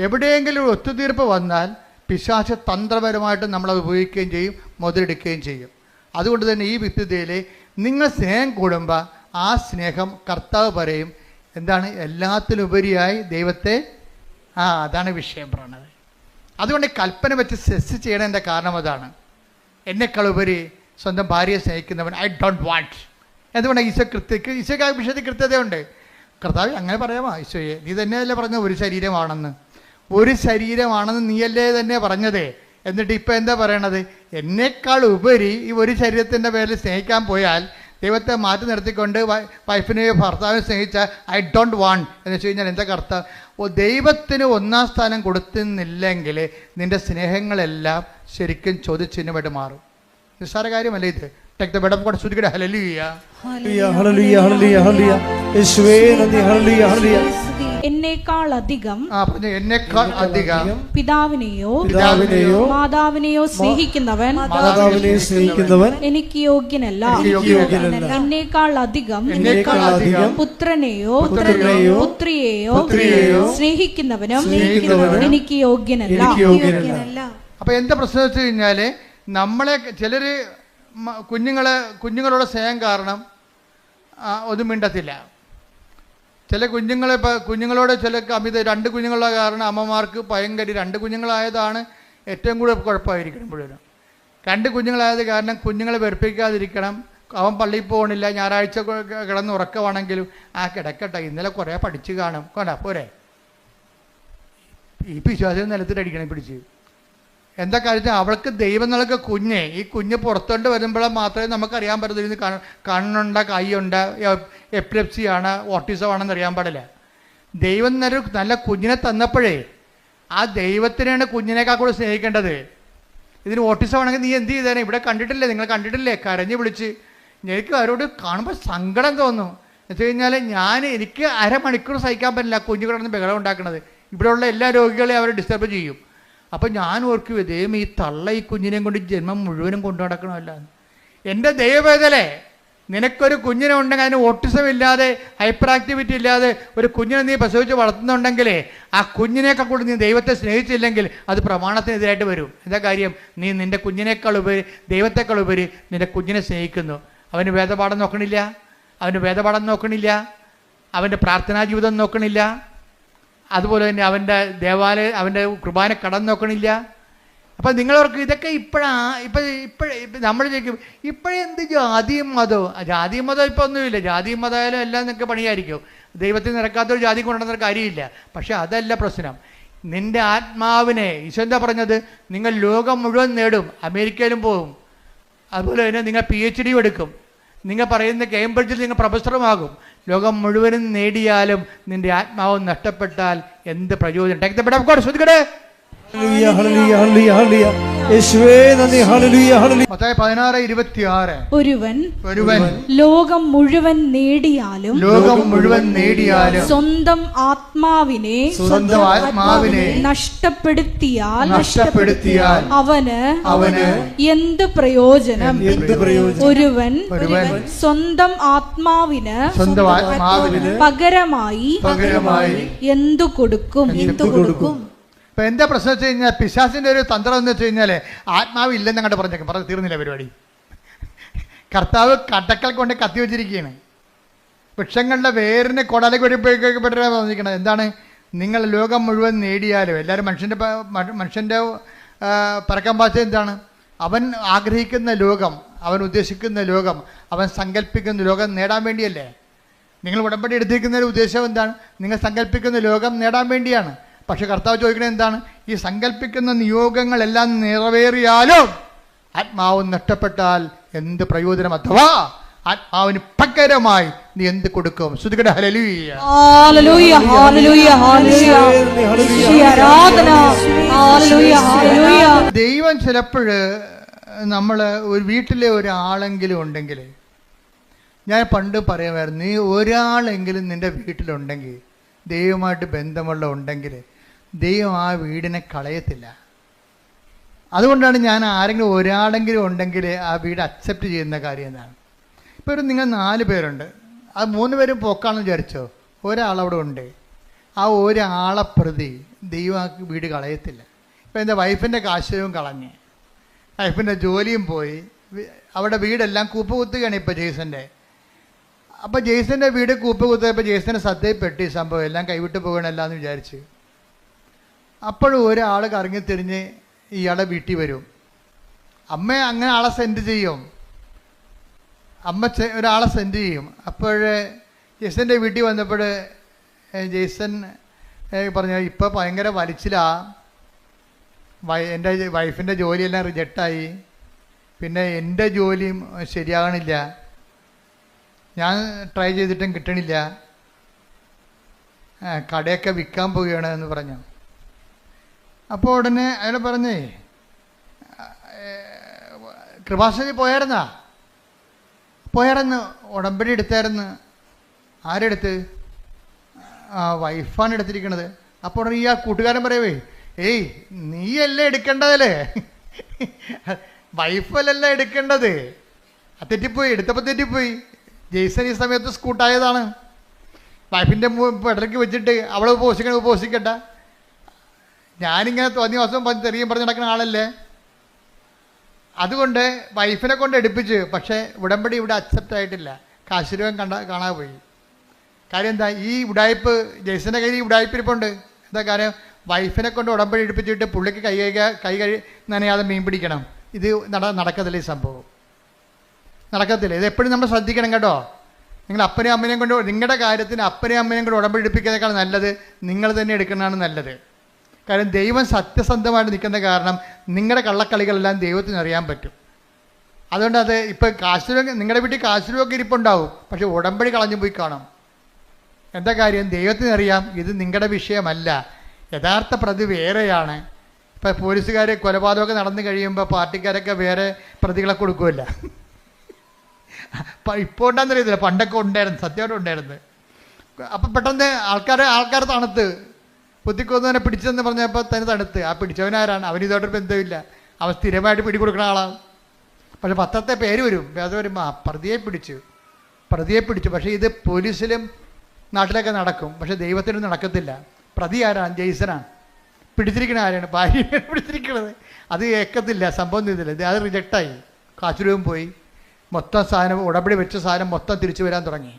എവിടെയെങ്കിലും ഒത്തുതീർപ്പ് വന്നാൽ പിശാച് തന്ത്രപരമായിട്ട് നമ്മളത് ഉപയോഗിക്കുകയും ചെയ്യും, മുതലെടുക്കുകയും ചെയ്യും. അതുകൊണ്ട് തന്നെ ഈ വിശുദ്ധയിൽ നിങ്ങൾ സ്നേഹം കൂടുമ്പോൾ ആ സ്നേഹം കർത്താവ് പറയും എന്താണ്, എല്ലാത്തിലുപരിയായി ദൈവത്തെ. അതാണ് വിഷയം പറയണത്. അതുകൊണ്ട് കൽപ്പന വെച്ച് സെസ് ചെയ്യണതിൻ്റെ കാരണം അതാണ്. എന്നെക്കാൾ ഉപരി സ്വന്തം ഭാര്യയെ സ്നേഹിക്കുന്നവൻ ഐ ഡോണ്ട് വാണ്ട്. എന്തുകൊണ്ടാണ് ഈശോയ്ക്ക് ആ വിഷയത്തിൽ കൃത്യതയുണ്ട്. കർത്താവ് അങ്ങനെ പറയാമോ? ഈശോയെ നീ തന്നെയല്ലേ പറഞ്ഞത് ഒരു ശരീരമാണെന്ന്. ഒരു ശരീരമാണെന്ന് നീയല്ലേ തന്നെ പറഞ്ഞതേ. എന്നിട്ട് ഇപ്പം എന്താ പറയണത്? എന്നേക്കാൾ ഉപരി ഈ ഒരു ശരീരത്തിൻ്റെ പേരിൽ സ്നേഹിക്കാൻ പോയാൽ ദൈവത്തെ മാറ്റി നിർത്തിക്കൊണ്ട് വൈഫിനെയോ ഭർത്താവിനെ സ്നേഹിച്ചാൽ ഐ ഡോണ്ട് വാണ്ട് എന്ന് വെച്ച് കഴിഞ്ഞാൽ എന്താ കർത്താവ്? ദൈവത്തിന് ഒന്നാം സ്ഥാനം കൊടുക്കുന്നില്ലെങ്കിൽ നിൻ്റെ സ്നേഹങ്ങളെല്ലാം ശരിക്കും ചോദ്യചിഹ്നമായിട്ട് മാറും. നിസ്സാര കാര്യമല്ല ഇത്. Take the bed of God. Sudhikada. Hallelujah. Hallelujah. Hallelujah. Hallelujah. Hallelujah. യേശുവേ നന്ദി. Hallelujah. Hallelujah. എന്നേക്കാൾ അധികം പിതാവിനെയോ മാതാവിനെയോ സ്നേഹിക്കുന്നവൻ എനിക്ക് യോഗ്യനല്ല. എന്നേക്കാൾ അധികം പുത്രനെയോ പുത്രിയെയോ സ്നേഹിക്കുന്നവനും എനിക്ക് യോഗ്യനല്ല. അപ്പൊ എന്താ പ്രശ്നം വെച്ച് കഴിഞ്ഞാല്, നമ്മളെ ചിലർ കുഞ്ഞുങ്ങളോട് സ്നേഹം കാരണം ഒന്നും മിണ്ടത്തില്ല. ചില കുഞ്ഞുങ്ങളോട് ചില അമിത, 2 കുഞ്ഞുങ്ങളുള്ള കാരണം അമ്മമാർക്ക് ഭയങ്കര, 2 കുഞ്ഞുങ്ങളായതാണ് ഏറ്റവും കൂടുതൽ കുഴപ്പമായിരിക്കണം. മുഴുവനും 2 കുഞ്ഞുങ്ങളായത് കാരണം കുഞ്ഞുങ്ങളെ വെറുപ്പിക്കാതിരിക്കണം. അവൻ പള്ളിയിൽ പോകണില്ല, ഞായറാഴ്ച കിടന്ന് ഉറക്കമാണെങ്കിലും കിടക്കട്ടെ, ഇന്നലെ കുറേ പഠിച്ച് കാണും, കൊണ്ടാ പോരെ. ഈ വിശ്വാസം നിലത്തിലടിക്കണം പിടിച്ച്. എന്താ കാര്യം? അവൾക്ക് ദൈവം നൽകിയ ഈ കുഞ്ഞ് പുറത്തോട്ട് വരുമ്പോഴേ മാത്രമേ നമുക്കറിയാൻ പറ്റത്തില്ല കണ്ണുണ്ട, കൈയുണ്ട്, എപ്പിലെപ്സിയാണ്, ഓട്ടിസം ആണെന്ന് അറിയാൻ പാടില്ല. ദൈവം നല്ല കുഞ്ഞിനെ തന്നപ്പോഴേ ആ ദൈവത്തിനാണ് കുഞ്ഞിനേക്കാൾ കൂടെ സ്നേഹിക്കേണ്ടത്. ഇതിന് ഓട്ടിസം ആണെങ്കിൽ നീ എന്ത് ചെയ്തേനെ? ഇവിടെ കണ്ടിട്ടില്ലേ, നിങ്ങൾ കണ്ടിട്ടില്ലേ? കരഞ്ഞ് വിളിച്ച്. എനിക്ക് അവരോട് കാണുമ്പോൾ സങ്കടം തോന്നും. എന്ന് വെച്ച് കഴിഞ്ഞാൽ എനിക്ക് അരമണിക്കൂർ സഹിക്കാൻ പറ്റില്ല കുഞ്ഞു കിടന്ന് ബഹളം ഉണ്ടാക്കുന്നത്. ഇവിടെയുള്ള എല്ലാ രോഗികളെയും അവർ ഡിസ്റ്റർബ് ചെയ്യും. അപ്പം ഞാൻ ഓർക്കും, ദൈവം ഈ തള്ള ഈ കുഞ്ഞിനെയും കൊണ്ട് ജന്മം മുഴുവനും കൊണ്ടു നടക്കണമല്ല. എൻ്റെ ദൈവവേദലേ, നിനക്കൊരു കുഞ്ഞിനെ ഉണ്ടെങ്കിൽ അതിന് ഓട്ടിസം ഇല്ലാതെ ഹൈപ്പർ ആക്ടിവിറ്റി ഇല്ലാതെ ഒരു കുഞ്ഞിനെ നീ പ്രസവിച്ച് വളർത്തുന്നുണ്ടെങ്കിലേ ആ കുഞ്ഞിനേക്കാൾ കൂടി നീ ദൈവത്തെ സ്നേഹിച്ചില്ലെങ്കിൽ അത് പ്രമാണത്തിനെതിരായിട്ട് വരും. എന്താ കാര്യം? നീ നിൻ്റെ കുഞ്ഞിനേക്കാൾ ഉപരി, ദൈവത്തെക്കാൾ ഉപരി നിൻ്റെ കുഞ്ഞിനെ സ്നേഹിക്കുന്നു. അവന് വേദപാഠം നോക്കണില്ല, അവൻ്റെ പ്രാർത്ഥനാ ജീവിതം നോക്കണില്ല, അതുപോലെ തന്നെ അവൻ്റെ അവൻ്റെ കുർബാന കടം നോക്കണില്ല. അപ്പം നിങ്ങളവർക്ക് ഇതൊക്കെ ഇപ്പോഴും നമ്മൾ ചോദിക്കും, ഇപ്പോഴെന്ത് ജാതിയും മതവും? ജാതിയും മതം ഇപ്പോൾ ഒന്നുമില്ല. ജാതിയും മതമായാലും എല്ലാം നിങ്ങൾക്ക് പണിയായിരിക്കും. ദൈവത്തിൽ നിരക്കാത്തൊരു ജാതി കൊണ്ടുവന്ന കാര്യമില്ല. പക്ഷെ അതല്ല പ്രശ്നം. നിൻ്റെ ആത്മാവിനെ, ഈശോ എന്താ പറഞ്ഞത്? നിങ്ങൾ ലോകം മുഴുവൻ നേടും, അമേരിക്കയിലും പോകും, അതുപോലെ തന്നെ നിങ്ങൾ PhD എടുക്കും, നിങ്ങൾ പറയുന്ന കേംബ്രിഡ്ജിൽ നിങ്ങൾ പ്രൊഫസറുമാകും. ലോകം മുഴുവനും നേടിയാലും നിൻ്റെ ആത്മാവ് നഷ്ടപ്പെട്ടാൽ എന്ത് പ്രയോജനം? Take the bread of God. ശ്രദ്ധിക്കട്ടെ. ഹല്ലേലൂയ, ഹല്ലേലൂയ, ഹല്ലേലൂയ, ഹല്ലേലൂയ. യേശുവേ നന്ദി. ഹല്ലേലൂയ, ഹല്ലേലൂയ. മത്തായി 16:26. ഒരുവൻ ലോകം മുഴുവൻ നേടിയാലും സ്വന്തം ആത്മാവിനെ നഷ്ടപ്പെടുത്തിയാൽ അവന് എന്ത് പ്രയോജനം? ഒരുവൻ സ്വന്തം ആത്മാവിന് പകരമായി എന്തു കൊടുക്കും? ഇപ്പം എന്താ പ്രശ്നം വെച്ച് കഴിഞ്ഞാൽ, പിശാസിൻ്റെ ഒരു തന്ത്രം എന്ന് വെച്ച് കഴിഞ്ഞാൽ ആത്മാവ് ഇല്ലെന്ന് അങ്ങോട്ട് പറഞ്ഞേക്കും. തീർന്നില്ല പരിപാടി. കർത്താവ് കടക്കൽ കൊണ്ട് കത്തി വെച്ചിരിക്കുകയാണ്. വൃക്ഷങ്ങളുടെ വേരിനെ കൊടാലേക്ക് പറഞ്ഞിരിക്കുന്നത് എന്താണ്? നിങ്ങൾ ലോകം മുഴുവൻ നേടിയാലും, എല്ലാവരും മനുഷ്യൻ്റെ പറക്കാൻ ഭാഷ എന്താണ്? അവൻ ആഗ്രഹിക്കുന്ന ലോകം, അവൻ ഉദ്ദേശിക്കുന്ന ലോകം, അവൻ സങ്കല്പിക്കുന്ന ലോകം നേടാൻ വേണ്ടിയല്ലേ? നിങ്ങൾ ഉടമ്പടി എടുത്തിരിക്കുന്ന ഒരു ഉദ്ദേശം എന്താണ്? നിങ്ങൾ സങ്കല്പിക്കുന്ന ലോകം നേടാൻ വേണ്ടിയാണ്. പക്ഷെ കർത്താവ് ചോദിക്കുന്നത് എന്താണ്? ഈ സങ്കല്പിക്കുന്ന നിയോഗങ്ങളെല്ലാം നിറവേറിയാലും ആത്മാവ് നഷ്ടപ്പെട്ടാൽ എന്ത് പ്രയോജനം? അഥവാ ആത്മാവിന് പകരമായി നീ എന്ത് കൊടുക്കും? ശ്രുതികട ഹല്ലേലൂയ, ഹല്ലേലൂയ, ഹല്ലേലൂയ, ഹല്ലേലൂയ. ദൈവം ചിലപ്പോൾ നമ്മൾ ഒരു വീട്ടിലെ ഒരാളെങ്കിലും ഉണ്ടെങ്കിൽ, ഞാൻ പണ്ട് പറയുമായിരുന്നു, നീ ഒരാളെങ്കിലും നിൻ്റെ വീട്ടിലുണ്ടെങ്കിൽ, ദൈവമായിട്ട് ബന്ധമുള്ള ഉണ്ടെങ്കിൽ ദൈവം ആ വീടിനെ കളയത്തില്ല. അതുകൊണ്ടാണ് ഞാൻ ആരെങ്കിലും ഒരാളെങ്കിലും ഉണ്ടെങ്കിൽ ആ വീട് അക്സെപ്റ്റ് ചെയ്യുന്ന കാര്യം എന്താണ്? ഇപ്പോൾ നിങ്ങൾ 4 പേരുണ്ട്, അത് 3 പേരും പോക്കാണെന്ന് വിചാരിച്ചോ, ഒരാളവിടെ ഉണ്ട്. ആ ഒരാളെ പ്രതി ദൈവം ആ വീട് കളയത്തില്ല. ഇപ്പോൾ എൻ്റെ വൈഫിൻ്റെ കാശവും കളഞ്ഞ്, വൈഫിൻ്റെ ജോലിയും പോയി, അവിടെ വീടെല്ലാം കൂപ്പുകുത്തുകയാണ് ഇപ്പോൾ ജെയ്സൻ്റെ. അപ്പോൾ ജെയ്സൻ്റെ വീട് കൂപ്പുകുത്തിയപ്പോൾ ജെയ്സൻ്റെ ശ്രദ്ധയിൽപ്പെട്ട് ഈ സംഭവം എല്ലാം കൈവിട്ട് പോകണമല്ല എന്ന് വിചാരിച്ച്. അപ്പോഴും ഒരാൾ കറങ്ങിത്തിരിഞ്ഞ് ഇയാളെ വീട്ടിൽ വരും. അമ്മ അങ്ങനെ ആളെ സെൻഡ് ചെയ്യും, ഒരാളെ സെൻഡ് ചെയ്യും. അപ്പോൾ ജെയ്സൻ്റെ വീട്ടിൽ വന്നപ്പോൾ ജെയ്സൺ പറഞ്ഞു, ഇപ്പോൾ ഭയങ്കര വലിച്ചിലാ, എൻ്റെ വൈഫിൻ്റെ ജോലിയെല്ലാം റിജക്റ്റായി, പിന്നെ എൻ്റെ ജോലിയും ശരിയാകണില്ല, ഞാൻ ട്രൈ ചെയ്തിട്ടും കിട്ടണില്ല, കടയൊക്കെ വിൽക്കാൻ പോവുകയാണ് എന്ന് പറഞ്ഞു. അപ്പോൾ ഉടനെ അയാൾ പറഞ്ഞേ, കൃപാസനി പോയായിരുന്നു, ഉടമ്പടി എടുത്തായിരുന്നു. ആരെടുത്ത്? വൈഫാണ് എടുത്തിരിക്കണത്. അപ്പോൾ ഉടനെ ഈ ആ കൂട്ടുകാരൻ പറയവേ, ഏയ് നീയല്ലേ എടുക്കേണ്ടതല്ലേ, വൈഫല്ലല്ല എടുക്കേണ്ടത്. തെറ്റിപ്പോയി, എടുത്തപ്പോൾ തെറ്റിപ്പോയി. ജെയ്സൺ ഈ സമയത്ത് സ്കൂട്ടായതാണ്. വൈഫിൻ്റെ ഇടയ്ക്ക് വെച്ചിട്ട് അവൾ ഉപവസിക്കണ്ട, ഞാനിങ്ങനെ തോന്നിയ ദിവസം തെറിയും പറഞ്ഞ് നടക്കുന്ന ആളല്ലേ. അതുകൊണ്ട് വൈഫിനെ കൊണ്ട് എടുപ്പിച്ച്. പക്ഷേ ഉടമ്പടി ഇവിടെ അക്സെപ്റ്റ് ആയിട്ടില്ല, കാശുരൂപം കാണാതെ പോയി. കാര്യം എന്താ? ഈ ഉടായ്പ് ജെയ്സൻ്റെ കയ്യിൽ ഈ ഉടായ്പിരിപ്പുണ്ട്. എന്താ കാര്യം? വൈഫിനെ കൊണ്ട് ഉടമ്പടി എടുപ്പിച്ചിട്ട് പുള്ളിക്ക് കൈ നനയാതെ മീൻ പിടിക്കണം. ഇത് നടക്കത്തില്ല, ഈ സംഭവം നടക്കത്തില്ല. ഇത് എപ്പോഴും നമ്മൾ ശ്രദ്ധിക്കണം കേട്ടോ. നിങ്ങൾ അപ്പനെയും അമ്മനെയും കൊണ്ട്, നിങ്ങളുടെ കാര്യത്തിന് അപ്പനെയും അമ്മനെയും കൊണ്ട് ഉടമ്പടി എടുപ്പിക്കുന്നതിനേക്കാൾ നല്ലത് നിങ്ങൾ തന്നെ എടുക്കുന്നതാണ് നല്ലത്. കാര്യം ദൈവം സത്യസന്ധമായിട്ട് നിൽക്കുന്ന കാരണം നിങ്ങളുടെ കള്ളക്കളികളെല്ലാം ദൈവത്തിന് അറിയാൻ പറ്റും. അതുകൊണ്ട് അത് ഇപ്പോൾ നിങ്ങളുടെ വീട്ടിൽ കാശുരൂപൊക്കെ ഇരിപ്പുണ്ടാവും, പക്ഷെ ഉടമ്പടി കളഞ്ഞു പോയി കാണും. എന്താ കാര്യം? ദൈവത്തിനറിയാം ഇത് നിങ്ങളുടെ വിഷയമല്ല, യഥാർത്ഥ പ്രതി വേറെയാണ്. ഇപ്പം പോലീസുകാർ കൊലപാതകമൊക്കെ നടന്നു കഴിയുമ്പോൾ പാർട്ടിക്കാരൊക്കെ വേറെ പ്രതികളെ കൊടുക്കുമല്ല. ഇപ്പോൾ ഉണ്ടാകുന്നറിയത്തില്ല, പണ്ടൊക്കെ ഉണ്ടായിരുന്നു, സത്യമായിട്ട് ഉണ്ടായിരുന്നു. അപ്പം പെട്ടെന്ന് ആൾക്കാർ തണുത്ത് കുത്തിക്കൊന്നവനെ പിടിച്ചതെന്ന് പറഞ്ഞപ്പോൾ തന്നെ തണുത്ത്. ആ പിടിച്ചവനാരാണ്? അവനിതോട്ടൊരു ബന്ധമില്ല, അവൻ സ്ഥിരമായിട്ട് പിടികൊടുക്കുന്ന ആളാണ്. പക്ഷെ പത്രത്തെ പേര് വരും, അത് വരുമ്പോൾ പ്രതിയെ പിടിച്ചു, പ്രതിയെ പിടിച്ചു. പക്ഷേ ഇത് പോലീസിലും നാട്ടിലൊക്കെ നടക്കും, പക്ഷെ ദൈവത്തിനും നടക്കത്തില്ല. പ്രതി ആരാണ്? ജെയ്സനാണ്. പിടിച്ചിരിക്കണ ആരാണ്? ഭാര്യയാണ് പിടിച്ചിരിക്കണത്. അത് ഏക്കത്തില്ല, സംഭവം ചെയ്തില്ല. അത് റിജക്റ്റായി. കാശുരൂപം പോയി. മൊത്തം സാധനം, ഉടമ്പടി വെച്ച സാധനം മൊത്തം തിരിച്ചു വരാൻ തുടങ്ങി.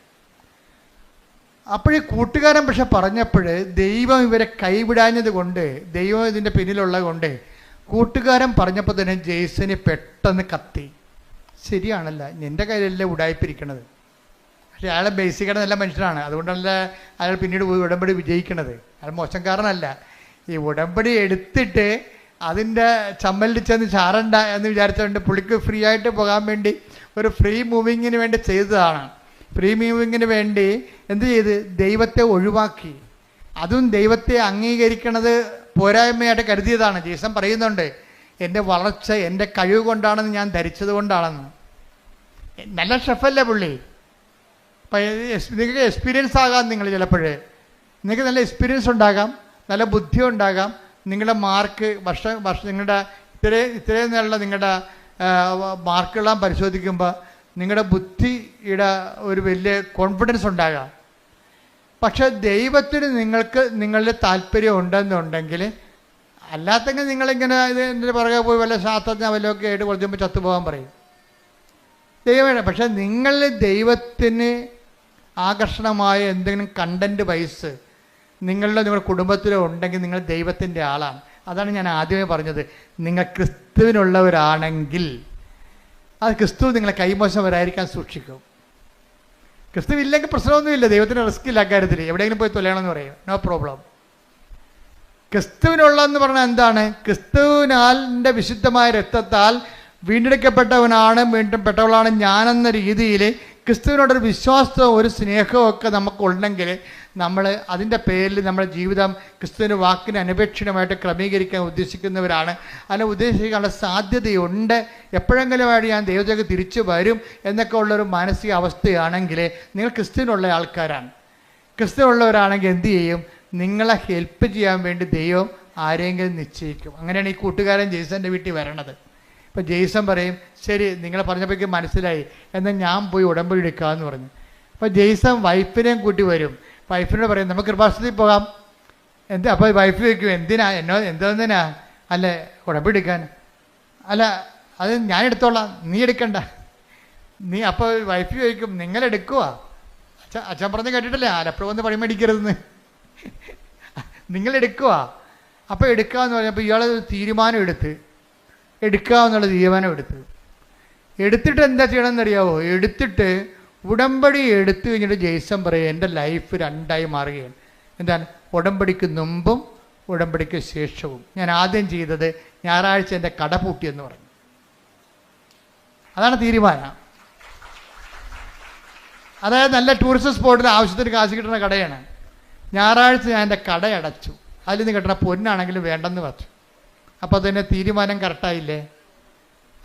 അപ്പോഴീ കൂട്ടുകാരൻ പക്ഷെ പറഞ്ഞപ്പോൾ ദൈവം ഇവരെ കൈവിടാഞ്ഞത് കൊണ്ട്, ദൈവം ഇതിൻ്റെ പിന്നിലുള്ളത് കൊണ്ട്, കൂട്ടുകാരൻ പറഞ്ഞപ്പോൾ തന്നെ ജെയ്സന് പെട്ടെന്ന് കത്തി. ശരിയാണല്ല, നിൻ്റെ കയ്യിലല്ലേ ഉടായിപ്പിരിക്കണത്. പക്ഷേ അയാളെ ബേസിക്കായിട്ട് നല്ല മനുഷ്യനാണ്, അതുകൊണ്ടല്ല അയാൾ പിന്നീട് ഉടമ്പടി വിജയിക്കണത്. അയാൾ മോശംകാരനല്ല. ഈ ഉടമ്പടി എടുത്തിട്ട് അതിൻ്റെ ചമ്മലിൽ ചെന്ന് ചാരണ്ട എന്ന് വിചാരിച്ചുകൊണ്ട് പുള്ളിക്ക് ഫ്രീ ആയിട്ട് പോകാൻ വേണ്ടി ഒരു ഫ്രീ മൂവിങ്ങിന് വേണ്ടി ചെയ്തതാണ്. ഫ്രീ മൂവിങ്ങിന് വേണ്ടി എന്ത് ചെയ്ത്? ദൈവത്തെ ഒഴിവാക്കി. അതും ദൈവത്തെ അംഗീകരിക്കണത് പോരായ്മയായിട്ട് കരുതിയതാണ്. ജീസൻ പറയുന്നുണ്ട്, എൻ്റെ വളർച്ച എൻ്റെ കഴിവ് കൊണ്ടാണെന്ന് ഞാൻ ധരിച്ചത് കൊണ്ടാണെന്ന്. നല്ല ഷെഫല്ലേ പുള്ളി. അപ്പം നിങ്ങൾക്ക് എക്സ്പീരിയൻസ് ആകാം. നിങ്ങൾ ചിലപ്പോഴേ നിങ്ങൾക്ക് നല്ല എക്സ്പീരിയൻസ് ഉണ്ടാകാം, നല്ല ബുദ്ധി ഉണ്ടാകാം. നിങ്ങളുടെ മാർക്ക് വർഷം നിങ്ങളുടെ ഇത്രയും നല്ല നിങ്ങളുടെ മാർക്കെല്ലാം പരിശോധിക്കുമ്പോൾ നിങ്ങളുടെ ബുദ്ധിയുടെ ഒരു വലിയ കോൺഫിഡൻസ് ഉണ്ടാകാം. പക്ഷെ ദൈവത്തിന് നിങ്ങൾക്ക് നിങ്ങളുടെ താല്പര്യം ഉണ്ടെന്നുണ്ടെങ്കിൽ, അല്ലാത്തെങ്കിൽ നിങ്ങളിങ്ങനെ ഇതിൻ്റെ പുറകെ പോയി വല്ല ശാസ്ത്രജ്ഞ വല്ലതൊക്കെ ആയിട്ട് കുറച്ചുമ്പോൾ ചത്തുപോകാൻ പറയും. ദൈവമാണ്. പക്ഷെ നിങ്ങൾ ദൈവത്തിന് ആകർഷണമായ എന്തെങ്കിലും കണ്ടൻറ്റ് വൈസ് നിങ്ങളുടെ കുടുംബത്തിലോ ഉണ്ടെങ്കിൽ നിങ്ങൾ ദൈവത്തിൻ്റെ ആളാണ്. അതാണ് ഞാൻ ആദ്യമേ പറഞ്ഞത്. നിങ്ങൾ ക്രിസ്തുവിനുള്ളവരാണെങ്കിൽ അത് ക്രിസ്തു നിങ്ങളെ കൈമോശം വരാതിരിക്കാൻ സൂക്ഷിക്കും. ക്രിസ്തു ഇല്ലെങ്കിൽ പ്രശ്നമൊന്നുമില്ല, ദൈവത്തിന് റിസ്ക് ഇല്ല കാര്യത്തിൽ. എവിടെയെങ്കിലും പോയി തൊലയണമെന്ന് പറയും, നോ പ്രോബ്ലം. ക്രിസ്തുവിനുള്ളതെന്ന് പറഞ്ഞാൽ എന്താണ്? ക്രിസ്തുവിനാലിൻ്റെ വിശുദ്ധമായ രക്തത്താൽ വീണ്ടെടുക്കപ്പെട്ടവനാണ്, വീണ്ടെടുക്കപ്പെട്ടവളാണ് ഞാനെന്ന രീതിയിൽ ക്രിസ്തുവിനോടൊരു വിശ്വാസവും ഒരു സ്നേഹവും ഒക്കെ നമുക്കുണ്ടെങ്കിൽ നമ്മൾ അതിൻ്റെ പേരിൽ നമ്മുടെ ജീവിതം ക്രിസ്തുവിൻ്റെ വാക്കിന് അനപേക്ഷിതമായിട്ട് ക്രമീകരിക്കാൻ ഉദ്ദേശിക്കുന്നവരാണ്. അതിനെ ഉദ്ദേശിക്കാനുള്ള സാധ്യതയുണ്ട്. എപ്പോഴെങ്കിലുമായിട്ട് ഞാൻ ദൈവത്തിലേക്ക് തിരിച്ചു വരും എന്നൊക്കെ ഉള്ളൊരു മാനസിക അവസ്ഥയാണെങ്കിൽ നിങ്ങൾ ക്രിസ്തുവിനുള്ള ആൾക്കാരാണ്. ക്രിസ്തുവുള്ളവരാണെങ്കിൽ എന്തു ചെയ്യും? നിങ്ങളെ ഹെൽപ്പ് ചെയ്യാൻ വേണ്ടി ദൈവം ആരെങ്കിലും നിശ്ചയിക്കും. അങ്ങനെയാണ് ഈ കൂട്ടുകാരൻ ജെയ്സൻ്റെ വീട്ടിൽ വരണത്. ഇപ്പോൾ ജെയ്സൺ പറയും, ശരി നിങ്ങൾ പറഞ്ഞപ്പോഴേക്കും മനസ്സിലായി, എന്നാൽ ഞാൻ പോയി ഉടമ്പടി എടുക്കാമെന്ന് പറഞ്ഞു. അപ്പോൾ ജെയ്സൺ വൈഫിനെയും കൂട്ടി വരും. വൈഫിനോട് പറയും, നമുക്ക് കൃപാസനത്തിൽ പോകാം. അപ്പോൾ വൈഫ് ചോദിക്കും, എന്തിനാ എന്തിനാ? അല്ല ഉടമ്പടി എടുക്കാൻ. അല്ല അത് ഞാൻ എടുത്തോളാം, നീ എടുക്കണ്ട. നീ അപ്പോൾ വൈഫ് ചോദിക്കും, നിങ്ങളെടുക്കുക? അച്ഛൻ പറഞ്ഞ് കേട്ടിട്ടില്ലേ, ആലപ്പുഴ വന്ന് പണി മേടിക്കരുതെന്ന്. നിങ്ങളെടുക്കുക. അപ്പോൾ എടുക്കാമെന്ന് പറഞ്ഞപ്പോൾ ഇയാൾ തീരുമാനം എടുക്കാമെന്നുള്ള തീരുമാനം എടുത്തിട്ട് എന്താ ചെയ്യണമെന്നറിയാവോ? എടുത്തിട്ട് ഉടമ്പടി എടുത്തു കഴിഞ്ഞിട്ട് ജെയ്സൺ പറയും, എൻ്റെ ലൈഫ് രണ്ടായി മാറുകയാണ്. എന്താണ്? ഉടമ്പടിക്ക് മുമ്പും ഉടമ്പടിക്ക് ശേഷവും. ഞാൻ ആദ്യം ചെയ്തത് ഞായറാഴ്ച എൻ്റെ കട പൂട്ടിയെന്ന് പറഞ്ഞു. അതാണ് തീരുമാനം. അതായത് നല്ല ടൂറിസ്റ്റ് സ്പോട്ടിൽ ആവശ്യത്തിന് കാശ് കിട്ടുന്ന കടയാണ്. ഞായറാഴ്ച ഞാൻ എൻ്റെ കട അടച്ചു. അതിൽ നിന്ന് കിട്ടുന്ന പൊന്നാണെങ്കിലും വേണ്ടെന്ന് പറഞ്ഞു. അപ്പോൾ അതിൻ്റെ തീരുമാനം കറക്റ്റായില്ലേ?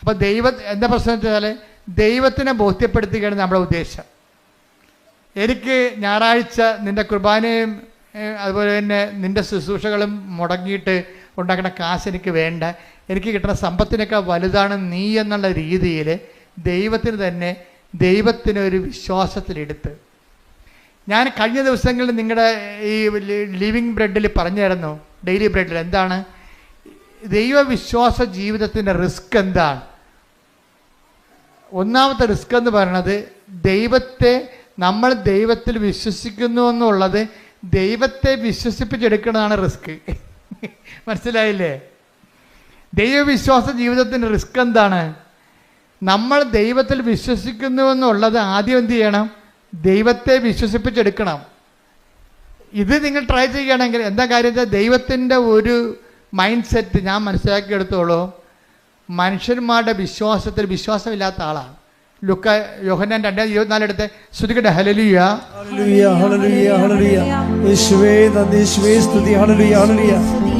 അപ്പോൾ എന്താ പ്രശ്നം വെച്ചാൽ ദൈവത്തിനെ ബോധ്യപ്പെടുത്തുകയാണ് നമ്മുടെ ഉദ്ദേശം. എനിക്ക് ഞായറാഴ്ച നിൻ്റെ കുർബാനയും അതുപോലെ തന്നെ നിൻ്റെ ശുശ്രൂഷകളും മുടങ്ങിയിട്ട് ഉണ്ടാക്കുന്ന കാശ് എനിക്ക് വേണ്ട, എനിക്ക് കിട്ടുന്ന സമ്പത്തിനേക്കാൾ വലുതാണ് നീ എന്നുള്ള രീതിയിൽ ദൈവത്തിനൊരു വിശ്വാസത്തിലെടുത്ത്, ഞാൻ കഴിഞ്ഞ ദിവസങ്ങളിൽ നിങ്ങളുടെ ഈ ലിവിങ് ബ്രെഡിൽ പറഞ്ഞായിരുന്നു, ഡെയിലി ബ്രെഡിൽ എന്താണ് ദൈവവിശ്വാസ ജീവിതത്തിൻ്റെ റിസ്ക് എന്താണ്? ഒന്നാമത്തെ റിസ്ക് എന്ന് പറയുന്നത് നമ്മൾ ദൈവത്തിൽ വിശ്വസിക്കുന്നു എന്നുള്ളത് ദൈവത്തെ വിശ്വസിപ്പിച്ചെടുക്കുന്നതാണ് റിസ്ക്. മനസ്സിലായില്ലേ? ദൈവവിശ്വാസ ജീവിതത്തിൻ്റെ റിസ്ക് എന്താണ്? നമ്മൾ ദൈവത്തിൽ വിശ്വസിക്കുന്നു എന്നുള്ളത് ആദ്യം എന്ത് ചെയ്യണം? ദൈവത്തെ വിശ്വസിപ്പിച്ചെടുക്കണം. ഇത് നിങ്ങൾ ട്രൈ ചെയ്യുകയാണെങ്കിൽ എന്താ കാര്യം വെച്ചാൽ ദൈവത്തിൻ്റെ ഒരു മൈൻഡ് സെറ്റ് ഞാൻ മനസ്സിലാക്കിയെടുത്തോളൂ, മനുഷ്യന്മാരുടെ വിശ്വാസത്തിൽ വിശ്വാസമില്ലാത്ത ആളാണ്. യോഹന്നാൻ 2:24 എടുത്ത് ശ്രുതികട്ടെ. ഹല്ലേലൂയ ഹല്ലേലൂയ ഹല്ലേലൂയ ഹല്ലേലൂയ. യേശുവേ നന്ദി, യേശുവേ സ്തുതി. ഹല്ലേലൂയ ഹല്ലേലൂയ.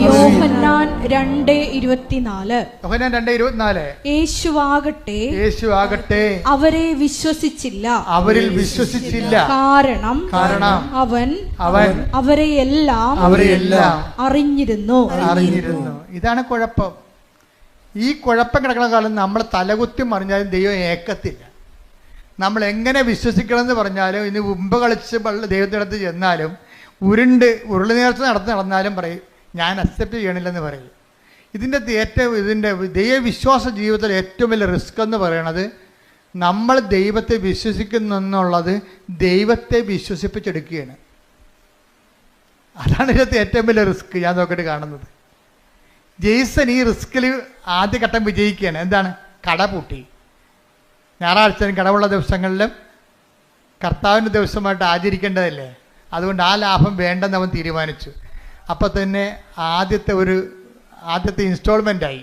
യോഹന്നാൻ 2:24. യോഹന്നാൻ 2:24. യേശുവാകട്ടെ അവരെ വിശ്വസിച്ചില്ല, അവരിൽ വിശ്വസിച്ചില്ല. കാരണം അവൻ അവരെയെല്ലാം അറിഞ്ഞിരുന്നു. ഇതാണ് കുഴപ്പം. ഈ കുഴപ്പം കിടക്കുന്ന കാലം നമ്മൾ തലകുത്തി മറിഞ്ഞാലും ദൈവം ഏക്കത്തില്ല. നമ്മൾ എങ്ങനെ വിശ്വസിക്കണമെന്ന് പറഞ്ഞാലും ഇനി മുമ്പ് കളിച്ച് ദൈവത്തിൻ്റെ അടുത്ത് ചെന്നാലും ഉരുളി നേർച്ച നടന്നാലും പറയും ഞാൻ അക്സെപ്റ്റ് ചെയ്യണില്ലെന്ന് പറയും. ഇതിൻ്റെ ദൈവവിശ്വാസ ജീവിതത്തിൽ ഏറ്റവും വലിയ റിസ്ക് എന്ന് പറയണത് നമ്മൾ ദൈവത്തെ വിശ്വസിക്കുന്നു എന്നുള്ളത് ദൈവത്തെ വിശ്വസിപ്പിച്ചെടുക്കുകയാണ്. അതാണ് ഇതിനകത്ത് ഏറ്റവും വലിയ റിസ്ക് ഞാൻ നോക്കിയിട്ട് കാണുന്നത്. ജെയ്സൺ ഈ റിസ്കിൽ ആദ്യഘട്ടം വിജയിക്കുകയാണ്. എന്താണ്? കട പൂട്ടി. ഞായറാഴ്ചയും കടവുള്ള ദിവസങ്ങളിലും കർത്താവിൻ്റെ ദിവസമായിട്ട് ആചരിക്കേണ്ടതല്ലേ, അതുകൊണ്ട് ആ ലാഭം വേണ്ടെന്ന് അവൻ തീരുമാനിച്ചു. അപ്പോൾ തന്നെ ആദ്യത്തെ ഇൻസ്റ്റാൾമെൻ്റായി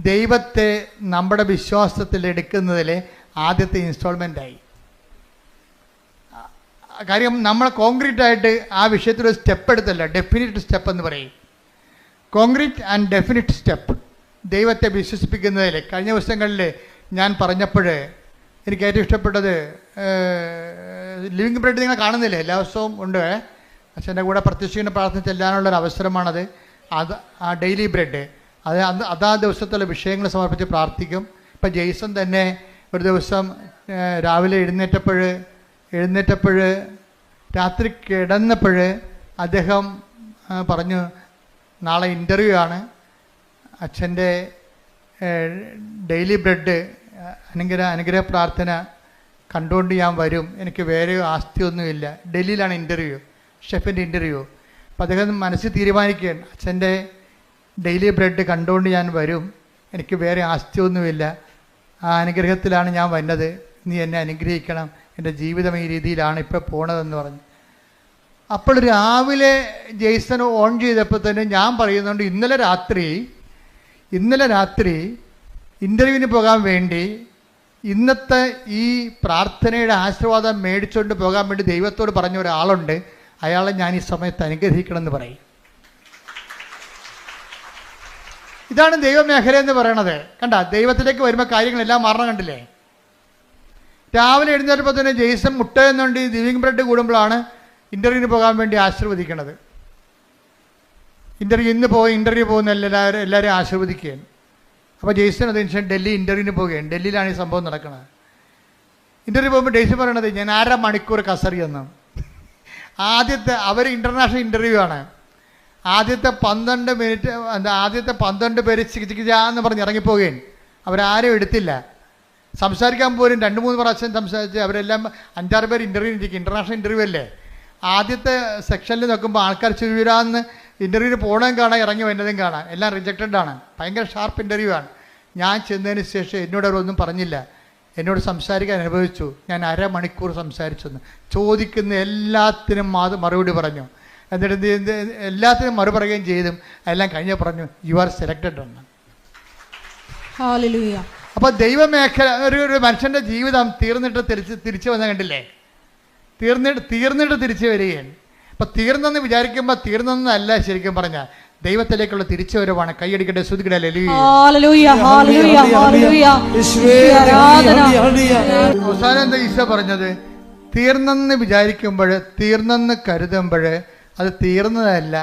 ദൈവത്തെ നമ്മുടെ വിശ്വാസത്തിൽ എടുക്കുന്നതിലെ ആദ്യത്തെ ഇൻസ്റ്റാൾമെൻ്റായി. കാര്യം നമ്മൾ കോൺക്രീറ്റായിട്ട് ആ വിഷയത്തിലൊരു സ്റ്റെപ്പ് എടുത്തല്ല, ഡെഫിനിറ്റ് സ്റ്റെപ്പ് എന്ന് പറയും. കോൺക്രീറ്റ് ആൻഡ് ഡെഫിനിറ്റ് സ്റ്റെപ്പ് ദൈവത്തെ വിശ്വസിപ്പിക്കുന്നതിൽ കഴിഞ്ഞ ദിവസങ്ങളിൽ ഞാൻ പറഞ്ഞപ്പോൾ എനിക്ക് ഏറ്റവും ഇഷ്ടപ്പെട്ടത് ലിവിങ് ബ്രെഡ് നിങ്ങൾ കാണുന്നില്ലേ, എല്ലാ ദിവസവും ഉണ്ട്. അച്ഛൻ്റെ കൂടെ പ്രത്യക്ഷിക്കുന്ന പ്രാർത്ഥന ചെല്ലാനുള്ളൊരു അവസരമാണത്. ആ ഡെയിലി ബ്രെഡ് അതാ ദിവസത്തുള്ള വിഷയങ്ങൾ സമർപ്പിച്ച് പ്രാർത്ഥിക്കും. ഇപ്പം ജെയ്സൺ തന്നെ ഒരു ദിവസം രാവിലെ എഴുന്നേറ്റപ്പോൾ രാത്രി കിടന്നപ്പോൾ അദ്ദേഹം പറഞ്ഞു, നാളെ ഇൻ്റർവ്യൂ ആണ്, അച്ഛൻ്റെ ഡെയിലി ബ്രെഡ് അനുഗ്രഹ പ്രാർത്ഥന കണ്ടുകൊണ്ട് ഞാൻ വരും, എനിക്ക് വേറെ ആസ്തിയൊന്നുമില്ല. ഡൽഹിയിലാണ് ഇൻ്റർവ്യൂ, ഷെഫിൻ്റെ ഇൻ്റർവ്യൂ. അപ്പോൾ അദ്ദേഹം മനസ്സിൽ തീരുമാനിക്കുകയാണ്, അച്ഛൻ്റെ ഡെയിലി ബ്രെഡ് കണ്ടുകൊണ്ട് ഞാൻ വരും, എനിക്ക് വേറെ ആസ്തിയൊന്നുമില്ല, ആ അനുഗ്രഹത്തിലാണ് ഞാൻ വന്നത്, നീ എന്നെ അനുഗ്രഹിക്കണം, എൻ്റെ ജീവിതം ഈ രീതിയിലാണ് ഇപ്പോൾ പോണതെന്ന് പറഞ്ഞു. അപ്പോൾ രാവിലെ ജെയ്സൺ ഓൺ ചെയ്തപ്പോൾ തന്നെ ഞാൻ പറയുന്നുണ്ട്, ഇന്നലെ രാത്രി ഇൻ്റർവ്യൂവിന് പോകാൻ വേണ്ടി ഇന്നത്തെ ഈ പ്രാർത്ഥനയുടെ ആശീർവാദം മേടിച്ചുകൊണ്ട് പോകാൻ വേണ്ടി ദൈവത്തോട് പറഞ്ഞ ഒരാളുണ്ട്, അയാളെ ഞാൻ ഈ സമയത്ത് അനുഗ്രഹിക്കണമെന്ന് പറയും. ഇതാണ് ദൈവമേഖല എന്ന് പറയണത്. കണ്ട, ദൈവത്തിലേക്ക് വരുമ്പോൾ കാര്യങ്ങളെല്ലാം മാറണം. കണ്ടില്ലേ? രാവിലെ എഴുന്നേറ്റപ്പോൾ തന്നെ ജെയ്സൺ മുട്ട എന്നുകൊണ്ട് ഈ ലിവിങ് ബ്രെഡ് കൂടുമ്പോഴാണ് ഇൻ്റർവ്യൂവിന് പോകാൻ വേണ്ടി ആശീർവദിക്കണത്. ഇന്ന് ഇൻ്റർവ്യൂ പോകുന്ന എല്ലാവരും ആശീർവദിക്കുകയാണ്. അപ്പോൾ ജെയ്സൺ അതനുസരിച്ച് ഡൽഹി ഇൻ്റർവ്യൂവിന് പോവുകയാണ്. ഡൽഹിയിലാണ് ഈ സംഭവം നടക്കുന്നത്. ഇൻ്റർവ്യൂ പോകുമ്പോൾ ജെയ്സൺ പറയണത്, ഞാൻ 1.5 മണിക്കൂർ കസറിയെന്ന്. അവർ ഇൻ്റർനാഷണൽ ഇൻ്റർവ്യൂ ആണ്. ആദ്യത്തെ 12 പേര് ചികിത്സിക്കാന്ന് പറഞ്ഞ് ഇറങ്ങിപ്പോവുകയാണ്. അവരാരും എടുത്തില്ല. സംസാരിക്കാൻ പോലും 2-3 പ്രാവശ്യം സംസാരിച്ച് അവരെല്ലാം 5-6 പേര് ഇൻ്റർവ്യൂ ഇരിക്കും. ഇൻ്റർനാഷണൽ ഇൻ്റർവ്യൂ അല്ലേ. ആദ്യത്തെ സെക്ഷനിൽ നോക്കുമ്പോൾ ആൾക്കാർ ചുരുവിരാന്ന് ഇൻ്റർവ്യൂവിന് പോകണതും കാണാം, ഇറങ്ങി വരുന്നതും കാണാം. എല്ലാം റിജക്റ്റഡ് ആണ്. ഭയങ്കര ഷാർപ്പ് ഇൻ്റർവ്യൂ ആണ്. ഞാൻ ചെന്നതിന് ശേഷം എന്നോട് അവരൊന്നും പറഞ്ഞില്ല, എന്നോട് സംസാരിക്കാൻ അനുഭവിച്ചു. ഞാൻ 1/2 മണിക്കൂർ സംസാരിച്ചെന്ന്. ചോദിക്കുന്ന എല്ലാത്തിനും മറുപടി പറഞ്ഞു. എന്നിട്ട് എല്ലാത്തിനും മറുപറയുകയും ചെയ്തും എല്ലാം കഴിഞ്ഞ് പറഞ്ഞു, യു ആർ സെലക്റ്റഡ് എന്ന്. അപ്പോൾ ദൈവമേഖല ഒരു മനുഷ്യൻ്റെ ജീവിതം തീർന്നിട്ട് തിരിച്ചു വന്ന കണ്ടില്ലേ? തീർന്നിട്ട് തിരിച്ചു വരികയാണ്. അപ്പം തീർന്നെന്ന് വിചാരിക്കുമ്പോൾ തീർന്നെന്നല്ല, ശരിക്കും പറഞ്ഞാൽ ദൈവത്തിലേക്കുള്ള തിരിച്ചു വരവാണ്. കൈയടിക്കട്ടെ, സ്തുതിക്കട്ടെ. അവസാനം എന്താ ഈശോ പറഞ്ഞത്? തീർന്നെന്ന് വിചാരിക്കുമ്പോൾ, തീർന്നെന്ന് കരുതുമ്പോൾ അത് തീർന്നതല്ല,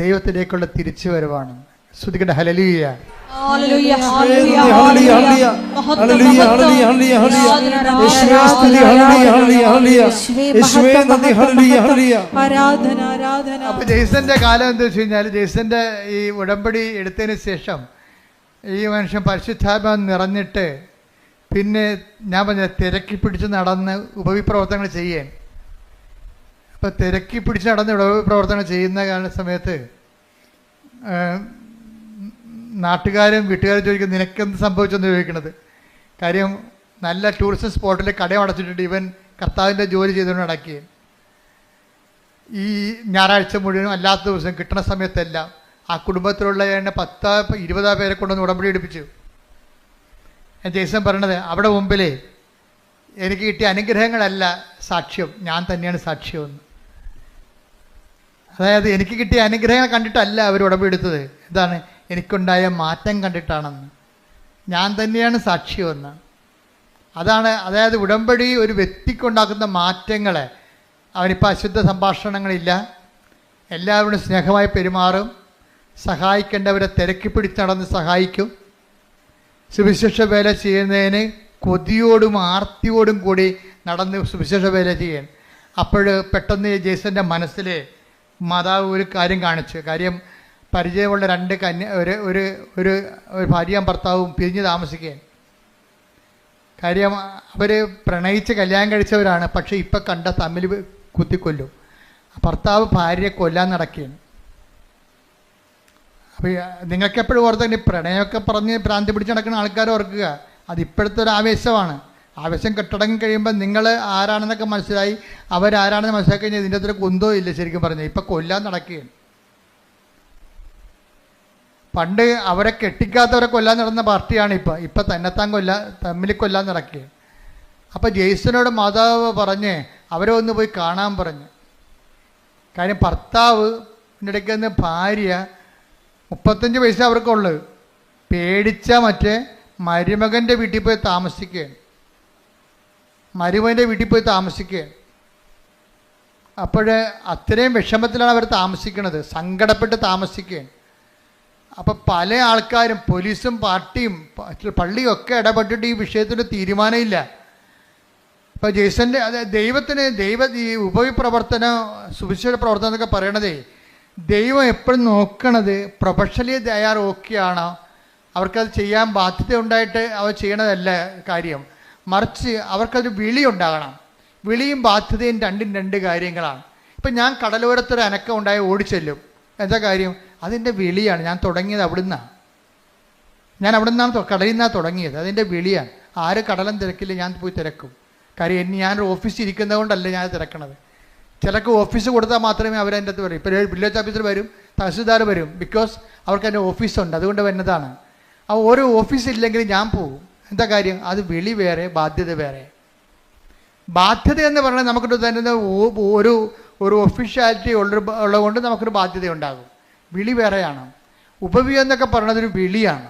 ദൈവത്തിലേക്കുള്ള തിരിച്ചു വരവാണ്. സ്തുതിക്കട്ടെ. ഹല്ലേലൂയ. അപ്പൊ ജെയ്സന്റെ കാലം എന്താ വെച്ച് കഴിഞ്ഞാൽ, ജെയ്സന്റെ ഈ ഉടമ്പടി എടുത്തതിന് ശേഷം ഈ മനുഷ്യൻ പരിശുദ്ധാത്മാവ് നിറഞ്ഞിട്ട് പിന്നെ ഞാൻ പറഞ്ഞ തിരക്കി പിടിച്ച് നടന്ന് ഉപവിപ്രവർത്തനങ്ങൾ ചെയ്യാൻ. അപ്പം തിരക്കി പിടിച്ച് നടന്ന് ഉപവിപ്രവർത്തനങ്ങൾ ചെയ്യുന്ന സമയത്ത് നാട്ടുകാരും വീട്ടുകാരും ചോദിക്കും, നിനക്കെന്ത് സംഭവിച്ചെന്ന് ചോദിക്കണത്. കാര്യം നല്ല ടൂറിസ്റ്റ് സ്പോട്ടിൽ കടയും അടച്ചിട്ടിട്ട് ഇവൻ കർത്താവിൻ്റെ ജോലി ചെയ്തുകൊണ്ട് നടക്കുകയും ഈ ഞായറാഴ്ച മുഴുവനും അല്ലാത്ത ദിവസം കിട്ടുന്ന സമയത്തെല്ലാം ആ കുടുംബത്തിലുള്ള 10-20 പേരെ കൊണ്ടൊന്ന് ഉടമ്പടി എടുപ്പിച്ചു. ജെയ്സൺ പറയണത്, അവിടെ മുമ്പിലേ എനിക്ക് കിട്ടിയ അനുഗ്രഹങ്ങളല്ല സാക്ഷ്യം, ഞാൻ തന്നെയാണ് സാക്ഷ്യമെന്ന്. അതായത് എനിക്ക് കിട്ടിയ അനുഗ്രഹങ്ങൾ കണ്ടിട്ടല്ല അവർ ഉടമ്പടി എടുത്തത്. എന്താണ്? എനിക്കുണ്ടായ മാറ്റം കണ്ടിട്ടാണെന്ന്. ഞാൻ തന്നെയാണ് സാക്ഷ്യമെന്ന്. അതായത് ഉടമ്പടി ഒരു വ്യക്തിക്കുണ്ടാക്കുന്ന മാറ്റങ്ങളെ, അവനിപ്പോൾ അശുദ്ധ സംഭാഷണങ്ങളില്ല, എല്ലാവരും സ്നേഹമായി പെരുമാറും, സഹായിക്കേണ്ടവരെ തിരക്കി പിടിച്ച് നടന്ന് സഹായിക്കും, സുവിശേഷ വേല ചെയ്യുന്നതിന് കൊതിയോടും ആർത്തിയോടും കൂടി നടന്ന് സുവിശേഷ വേല ചെയ്യാൻ. അപ്പോൾ പെട്ടെന്ന് ജെയ്സൻ്റെ മനസ്സിൽ മാതാവ് ഒരു കാര്യം കാണിച്ചു. കാര്യം പരിചയമുള്ള രണ്ട് ഒരു ഭാര്യയും ഭർത്താവും പിരിഞ്ഞ് താമസിക്കുകയാണ്. കാര്യം അവർ പ്രണയിച്ച് കല്യാണം കഴിച്ചവരാണ്. പക്ഷേ ഇപ്പം കണ്ട തമ്മിൽ കുത്തിക്കൊല്ലും. ഭർത്താവ് ഭാര്യയെ കൊല്ലാൻ നടക്കുകയാണ്. അപ്പോൾ നിങ്ങൾക്ക് എപ്പോഴും ഓർത്തന്നെ പ്രണയമൊക്കെ പറഞ്ഞ് ഭ്രാന്തി പിടിച്ച് നടക്കുന്ന ആൾക്കാർ ഓർക്കുക, അത് ഇപ്പോഴത്തെ ഒരു ആവേശമാണ്. ആവേശം കെട്ടടങ്ങി കഴിയുമ്പോൾ നിങ്ങൾ ആരാണെന്നൊക്കെ മനസ്സിലായി, അവരാരാണെന്ന് മനസ്സിലാക്കി കഴിഞ്ഞാൽ ഇതിൻ്റെ അത്ര കുന്തോ ഇല്ല. ശരിക്കും പറഞ്ഞാൽ ഇപ്പം കൊല്ലാൻ നടക്കുകയാണ്. പണ്ട് അവരെ കെട്ടിക്കാത്തവരെ കൊല്ലാൻ നടന്ന പാർട്ടിയാണ് ഇപ്പം തന്നെത്താൻ തമ്മിൽ കൊല്ലാൻ നടക്കുകയാണ്. അപ്പോൾ ജെയ്സനോട് മാതാവ് പറഞ്ഞ് അവരെ ഒന്ന് പോയി കാണാൻ പറഞ്ഞു. കാര്യം ഭർത്താവ് ഇടയ്ക്ക് നിന്ന് ഭാര്യ 35 വയസ്സ് അവർക്കുള്ളത് പേടിച്ച മറ്റേ മരുമകൻ്റെ വീട്ടിൽ പോയി താമസിക്കുകയാണ്. മരുമകൻ്റെ വീട്ടിൽ പോയി താമസിക്കുകയാണ്. അപ്പോൾ അത്രയും വിഷമത്തിലാണ് അവർ താമസിക്കുന്നത്, സങ്കടപ്പെട്ട് താമസിക്കുകയാണ്. അപ്പോൾ പല ആൾക്കാരും പോലീസും പാർട്ടിയും പള്ളിയും ഒക്കെ ഇടപെട്ടിട്ട് ഈ വിഷയത്തിൽ തീരുമാനമില്ല. അപ്പോൾ ജെയ്സൻ്റെ ഈ ഉപവിപ്രവർത്തനം സുവിശേഷ പ്രവർത്തനം എന്നൊക്കെ പറയണതേ, ദൈവം എപ്പോഴും നോക്കണത് പ്രൊഫഷണലി തയ്യാർ ഓക്കെയാണോ, അവർക്കത് ചെയ്യാൻ ബാധ്യത ഉണ്ടായിട്ട് അവർ ചെയ്യണതല്ല കാര്യം, മറിച്ച് അവർക്കതൊരു വിളി ഉണ്ടാകണം. വിളിയും ബാധ്യതയും രണ്ടും രണ്ട് കാര്യങ്ങളാണ്. ഇപ്പം ഞാൻ കടലോരത്തൊരു അനക്കം ഉണ്ടായി ഓടിച്ചെല്ലും. എന്താ കാര്യം? അതിൻ്റെ വിളിയാണ്. ഞാൻ തുടങ്ങിയത് അവിടുന്നാണ്. കടലിൽ നിന്നാണ് തുടങ്ങിയത്. അതിൻ്റെ വിളിയാണ്. ആര് കടലും തിരക്കില്ല, ഞാൻ പോയി തിരക്കും. കാര്യം ഞാനൊരു ഓഫീസിൽ ഇരിക്കുന്നത് കൊണ്ടല്ല ഞാൻ തിരക്കണത്. ചിലർക്ക് ഓഫീസ് കൊടുത്താൽ മാത്രമേ അവരതിൻ്റെ അകത്ത് വരും. ഇപ്പോൾ വില്ലേജ് ഓഫീസർ വരും, തഹസിൽദാർ വരും, ബിക്കോസ് അവർക്ക് അതിൻ്റെ ഓഫീസുണ്ട്, അതുകൊണ്ട് വരുന്നതാണ്. ആ ഓരോ ഓഫീസ് ഇല്ലെങ്കിൽ ഞാൻ പോകും. എന്താ കാര്യം? അത് വിളി വേറെ, ബാധ്യത വേറെ. ബാധ്യത എന്ന് പറഞ്ഞാൽ നമുക്കൊരു തന്നെ ഒരു ഒഫീഷ്യാലിറ്റി ഉള്ളതുകൊണ്ട് നമുക്കൊരു ബാധ്യത ഉണ്ടാകും. വിളി വേറെയാണ്. ഉപവി എന്നൊക്കെ പറയുന്നത് ഒരു വിളിയാണ്.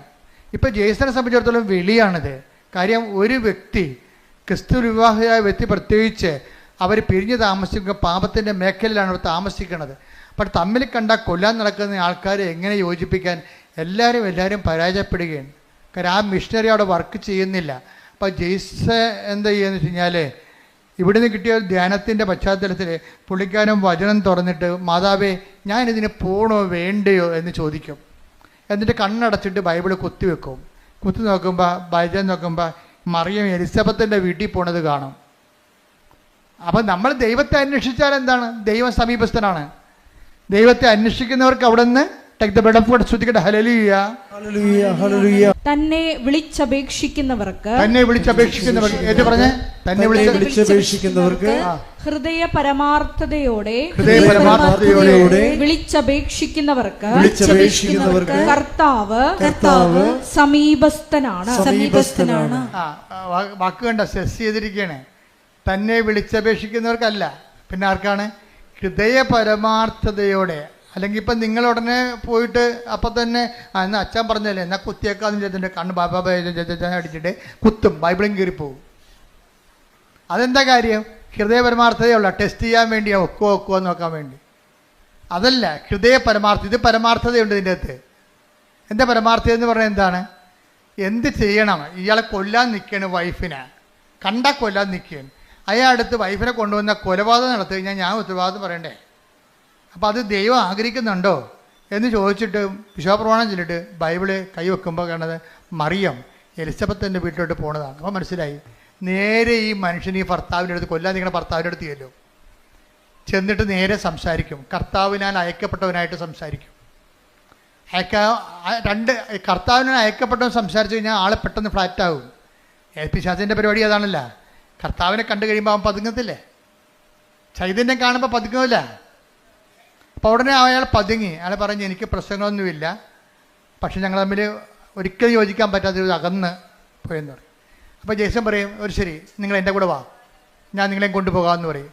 ഇപ്പോൾ ജെയ്സനെ സംബന്ധിച്ചിടത്തോളം വിളിയാണിത്. കാര്യം ഒരു വ്യക്തി, ക്രിസ്തു വിവാഹിയായ വ്യക്തി പ്രത്യേകിച്ച്, അവർ പിരിഞ്ഞ് താമസിക്കുക പാപത്തിൻ്റെ മേഖലയിലാണ് അവർ താമസിക്കുന്നത്. അപ്പോൾ തമ്മിൽ കണ്ടാൽ കൊല്ലാൻ നടക്കുന്ന ആൾക്കാരെ എങ്ങനെ യോജിപ്പിക്കാൻ എല്ലാവരും പരാജയപ്പെടുകയാണ്. കാര്യം ആ മിഷണറി അവിടെ വർക്ക് ചെയ്യുന്നില്ല. അപ്പോൾ ജെയ്സ എന്താ ചെയ്യുകയെന്ന് വെച്ച് കഴിഞ്ഞാൽ, ഇവിടുന്ന് കിട്ടിയ ധ്യാനത്തിൻ്റെ പശ്ചാത്തലത്തിൽ പുള്ളിക്കാരൻ വചനം തുറന്നിട്ട്, മാതാവേ ഞാനിതിന് പോകണോ വേണ്ടയോ എന്ന് ചോദിക്കും. എന്നിട്ട് കണ്ണടച്ചിട്ട് ബൈബിൾ കുത്തിവെക്കും. കുത്തി നോക്കുമ്പോൾ മറിയം എലിസബത്തിൻ്റെ വീട്ടിൽ പോണത് കാണും. അപ്പം നമ്മൾ ദൈവത്തെ അന്വേഷിച്ചാൽ എന്താണ്? ദൈവം സമീപസ്ഥനാണ്. ദൈവത്തെ അന്വേഷിക്കുന്നവർക്ക് അവിടെ നിന്ന് തന്നെ വിളിച്ചപേക്ഷിക്കുന്നവർക്ക് ഹൃദയ പരമാർത്ഥതയോടെ വിളിച്ചപേക്ഷിക്കുന്നവർക്ക് കർത്താവ് സമീപസ്ഥനാണ്. വാക്ക് കണ്ട സെസ് ചെയ്തിരിക്കുകയാണ്. തന്നെ വിളിച്ചപേക്ഷിക്കുന്നവർക്കല്ല, പിന്നെ ആർക്കാണ്? ഹൃദയ പരമാർത്ഥതയോടെ. അല്ലെങ്കിൽ ഇപ്പം നിങ്ങൾ ഉടനെ പോയിട്ട് അപ്പം തന്നെ എന്നാൽ അച്ഛൻ പറഞ്ഞല്ലേ എന്നാൽ കുത്തിയേക്കാന്ന് ചെയ്തിട്ട് കണ്ണ് ബാബാ അടിച്ചിട്ട് കുത്തും, ബൈബിളും കീറിപ്പോവും. അതെന്താ കാര്യം? ഹൃദയ പരമാർത്ഥതയുള്ള ടെസ്റ്റ് ചെയ്യാൻ വേണ്ടിയാ, ഒക്കുവോ നോക്കാൻ വേണ്ടി. അതല്ല ഹൃദയ പരമാർത്ഥത. ഇത് പരമാർത്ഥതയുണ്ട് ഇതിൻ്റെ അകത്ത്. എന്താ പരമാർത്ഥത എന്ന് പറഞ്ഞാൽ എന്താണ്? എന്ത് ചെയ്യണം? ഇയാളെ കൊല്ലാൻ നിൽക്കുകയാണ്, വൈഫിനെ കണ്ടാൽ കൊല്ലാൻ നിൽക്കുകയാണ്. അയാളടുത്ത് വൈഫിനെ കൊണ്ടുവന്ന കൊലപാതകം നടത്തി കഴിഞ്ഞാൽ ഞാൻ ഉത്തരവാദിത്വം പറയണ്ടേ? അപ്പോൾ അത് ദൈവം ആഗ്രഹിക്കുന്നുണ്ടോ എന്ന് ചോദിച്ചിട്ട് വിശ്വാസപ്രമാണം ചൊല്ലിട്ട് ബൈബിള് കൈവെക്കുമ്പോൾ കാണുന്നത് മറിയം എലിസബത്തിൻ്റെ വീട്ടിലോട്ട് പോണതാണ്. അപ്പോൾ മനസ്സിലായി, നേരെ ഈ മനുഷ്യൻ ഈ ഭർത്താവിൻ്റെ അടുത്ത്, കൊല്ലാൻ നിങ്ങളുടെ ഭർത്താവിൻ്റെ അടുത്ത് ചെല്ലും. ചെന്നിട്ട് നേരെ സംസാരിക്കും. കർത്താവിനാൽ അയക്കപ്പെട്ടവനായിട്ട് സംസാരിക്കും. കർത്താവിനാൽ അയക്കപ്പെട്ടവൻ സംസാരിച്ചു കഴിഞ്ഞാൽ ആൾ പെട്ടെന്ന് ഫ്ലാറ്റാകും. പിശാചിൻ്റെ പരിപാടി അതാണല്ല. കർത്താവിനെ കണ്ടു കഴിയുമ്പോൾ അവൻ പതുങ്ങത്തില്ലേ? ചൈതന്യം കാണുമ്പോൾ പതുങ്ങില്ല. അപ്പോൾ ഉടനെ അയാൾ പതുങ്ങി. അയാൾ പറഞ്ഞു, എനിക്ക് പ്രശ്നങ്ങളൊന്നുമില്ല, പക്ഷെ ഞങ്ങൾ തമ്മിൽ ഒരിക്കലും യോജിക്കാൻ പറ്റാത്തൊരു അകന്ന് പോയെന്ന് പറയും. അപ്പോൾ ജേസൻ പറയും, ഒരു ശരി, നിങ്ങൾ എൻ്റെ കൂടെ വാ, ഞാൻ നിങ്ങളെയും കൊണ്ടുപോകാമെന്ന് പറയും.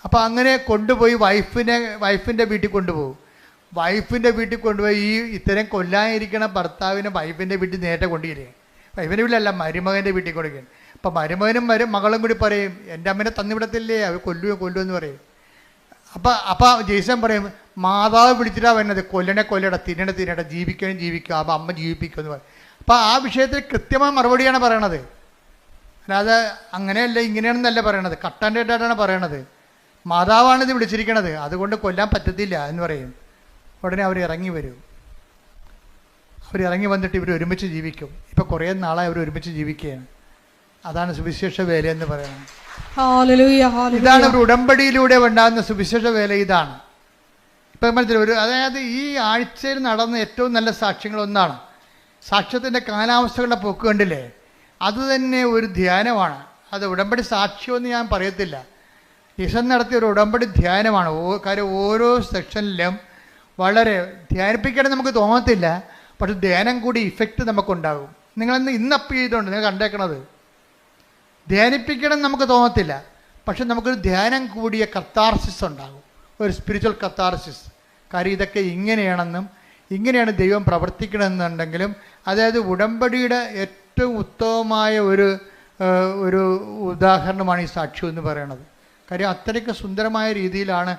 അപ്പോൾ അങ്ങനെ കൊണ്ടുപോയി വൈഫിൻ്റെ വീട്ടിൽ കൊണ്ടുപോകും. വൈഫിൻ്റെ വീട്ടിൽ കൊണ്ടുപോയി ഈ ഇത്തരം കൊല്ലാനിരിക്കണ ഭർത്താവിനെ വൈഫിൻ്റെ വീട്ടിൽ നേരത്തെ കൊണ്ടുവരിക. വൈഫിൻ്റെ വീട്ടിലല്ല, മരുമകൻ്റെ വീട്ടിൽ കൊടുക്കുകയാണ്. അപ്പം മരുമകനും മകളും കൂടി പറയും, എൻ്റെ അമ്മേനെ തന്നിവിടത്തില്ലേ, അവർ കൊല്ലുമെന്ന് പറയും. അപ്പം ജെയ്സൺ പറയും, മാതാവ് പിടിച്ചിട്ടാണ് വരുന്നത്, കൊല്ലണ തിന്നണ ജീവിക്കുക. അപ്പം അമ്മ ജീവിപ്പിക്കുമെന്ന് പറയും. അപ്പം ആ വിഷയത്തിൽ കൃത്യമായ മറുപടിയാണ് പറയണത്. അല്ലാതെ അങ്ങനെയല്ല ഇങ്ങനെയാണെന്നല്ല പറയണത്, കട്ടാൻഡേറ്റായിട്ടാണ് പറയണത്. മാതാവാണ് ഇത് വിളിച്ചിരിക്കണത്, അതുകൊണ്ട് കൊല്ലാൻ പറ്റത്തില്ല എന്ന് പറയും. ഉടനെ അവർ ഇറങ്ങി വരും. അവരിറങ്ങി വന്നിട്ട് ഇവർ ഒരുമിച്ച് ജീവിക്കും. ഇപ്പോൾ കുറേ നാളായി അവർ ഒരുമിച്ച് ജീവിക്കുകയാണ്. അതാണ് സുവിശേഷ വേല എന്ന് പറയുന്നത്. ഇതാണ് ഒരു ഉടമ്പടിയിലൂടെ ഉണ്ടാകുന്ന സുവിശേഷ വേല. ഇതാണ് ഇപ്പം മനസ്സിലായി. അതായത് ഈ ആഴ്ചയിൽ നടന്ന ഏറ്റവും നല്ല സാക്ഷ്യങ്ങളൊന്നാണ് സാക്ഷ്യത്തിൻ്റെ കാലാവസ്ഥകളുടെ പൊക്ക് കണ്ടില്ലേ, അത് തന്നെ ഒരു ധ്യാനമാണ്. അത് ഉടമ്പടി സാക്ഷ്യമെന്ന് ഞാൻ പറയത്തില്ല, ഈശൻ നടത്തിയ ഒരു ഉടമ്പടി ധ്യാനമാണ്. കാര്യം ഓരോ സെക്ഷനിലും വളരെ ധ്യാനിപ്പിക്കണം നമുക്ക് തോന്നത്തില്ല, പക്ഷെ ധ്യാനം കൂടി ഇഫക്റ്റ് നമുക്കുണ്ടാകും. ഇന്ന് അപ്പ് ചെയ്തുകൊണ്ട് നിങ്ങൾ കണ്ടേക്കണത് ധ്യാനിപ്പിക്കണം നമുക്ക് തോന്നത്തില്ല, പക്ഷെ നമുക്കൊരു ധ്യാനം കൂടിയ കത്താർസിസ് ഉണ്ടാകും, ഒരു സ്പിരിച്വൽ കത്താർസിസ്. കാര്യം ഇതൊക്കെ ഇങ്ങനെയാണെന്നും ഇങ്ങനെയാണ് ദൈവം പ്രവർത്തിക്കണമെന്നുണ്ടെങ്കിലും, അതായത് ഉടമ്പടിയുടെ ഏറ്റവും ഉത്തമമായ ഒരു ഉദാഹരണമാണ് ഈ സാക്ഷ്യം എന്ന് പറയുന്നത്. കാര്യം അത്രയ്ക്ക് സുന്ദരമായ രീതിയിലാണ്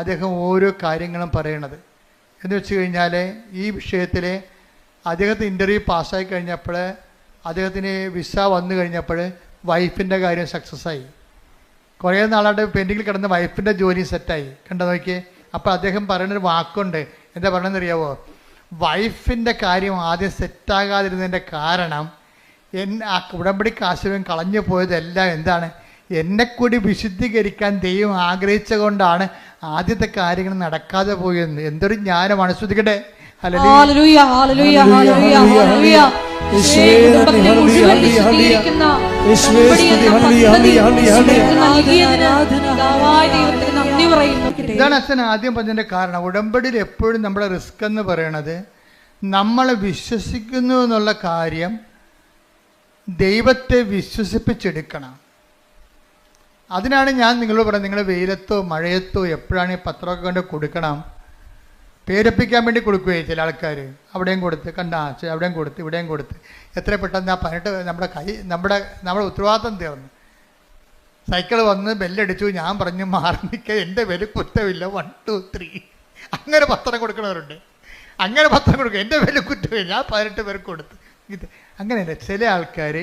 അദ്ദേഹം ഓരോ കാര്യങ്ങളും പറയണത്. എന്ന് വെച്ച് കഴിഞ്ഞാൽ ഈ വിഷയത്തിൽ അദ്ദേഹത്തിന് ഇൻ്റർവ്യൂ പാസ്സായി കഴിഞ്ഞപ്പോൾ, അദ്ദേഹത്തിന് വിസ വന്നു കഴിഞ്ഞപ്പോൾ വൈഫിൻ്റെ കാര്യം സക്സസ്സായി. കുറേ നാളായിട്ട് പെൻഡിങ്ങിൽ കിടന്ന് വൈഫിൻ്റെ ജോലി സെറ്റായി. കണ്ടു നോക്കിയേ. അപ്പോൾ അദ്ദേഹം പറയുന്നൊരു വാക്കുണ്ട്, എന്താ പറയണമെന്ന് അറിയാവോ? വൈഫിൻ്റെ കാര്യം ആദ്യം സെറ്റാകാതിരുന്നതിൻ്റെ കാരണം ആ ഉടമ്പടി കാശും കളഞ്ഞു പോയതെല്ലാം എന്താണ്, എന്നെ കൂടി വിശുദ്ധീകരിക്കാൻ ദൈവം ആഗ്രഹിച്ച കൊണ്ടാണ് ആദ്യത്തെ കാര്യങ്ങൾ നടക്കാതെ പോയെന്ന്. എന്തൊരു ജ്ഞാനമാണ്. ശ്രദ്ധിക്കട്ടെ. ഇതാണ് അച്ഛൻ ആദ്യം പറഞ്ഞതിന്റെ കാരണം. ഉടമ്പടിയിൽ എപ്പോഴും നമ്മുടെ റിസ്ക് എന്ന് പറയണത്, നമ്മളെ വിശ്വസിക്കുന്നു എന്നുള്ള കാര്യം ദൈവത്തെ വിശ്വസിപ്പിച്ചെടുക്കണം. അതിനാണ് ഞാൻ നിങ്ങളോട് പറയുന്നത്, നിങ്ങൾ വെയിലത്തോ മഴയത്തോ എപ്പോഴാണ് ഈ പത്രമൊക്കെ കൊണ്ട് കൊടുക്കണം. പേരപ്പിക്കാൻ വേണ്ടി കൊടുക്കുകയും ചില ആൾക്കാർ അവിടെയും കൊടുത്ത്, അവിടെയും കൊടുത്ത് ഇവിടെയും കൊടുത്ത്, എത്ര പെട്ടെന്ന് ആ 18 നമ്മുടെ ഉത്തരവാദിത്തം തീർന്നു. സൈക്കിൾ വന്ന് ബെല്ലടിച്ചു, ഞാൻ പറഞ്ഞു മാറി നിൽക്കുക, എൻ്റെ വില കുറ്റമില്ല, 1 2 3 അങ്ങനെ പത്രം കൊടുക്കണവരുണ്ട്. അങ്ങനെ പത്രം കൊടുക്കുക, എൻ്റെ വില കുറ്റമില്ല, ഞാൻ 18 പേർക്ക് കൊടുത്ത്. ഇത് അങ്ങനെയല്ല. ചില ആൾക്കാർ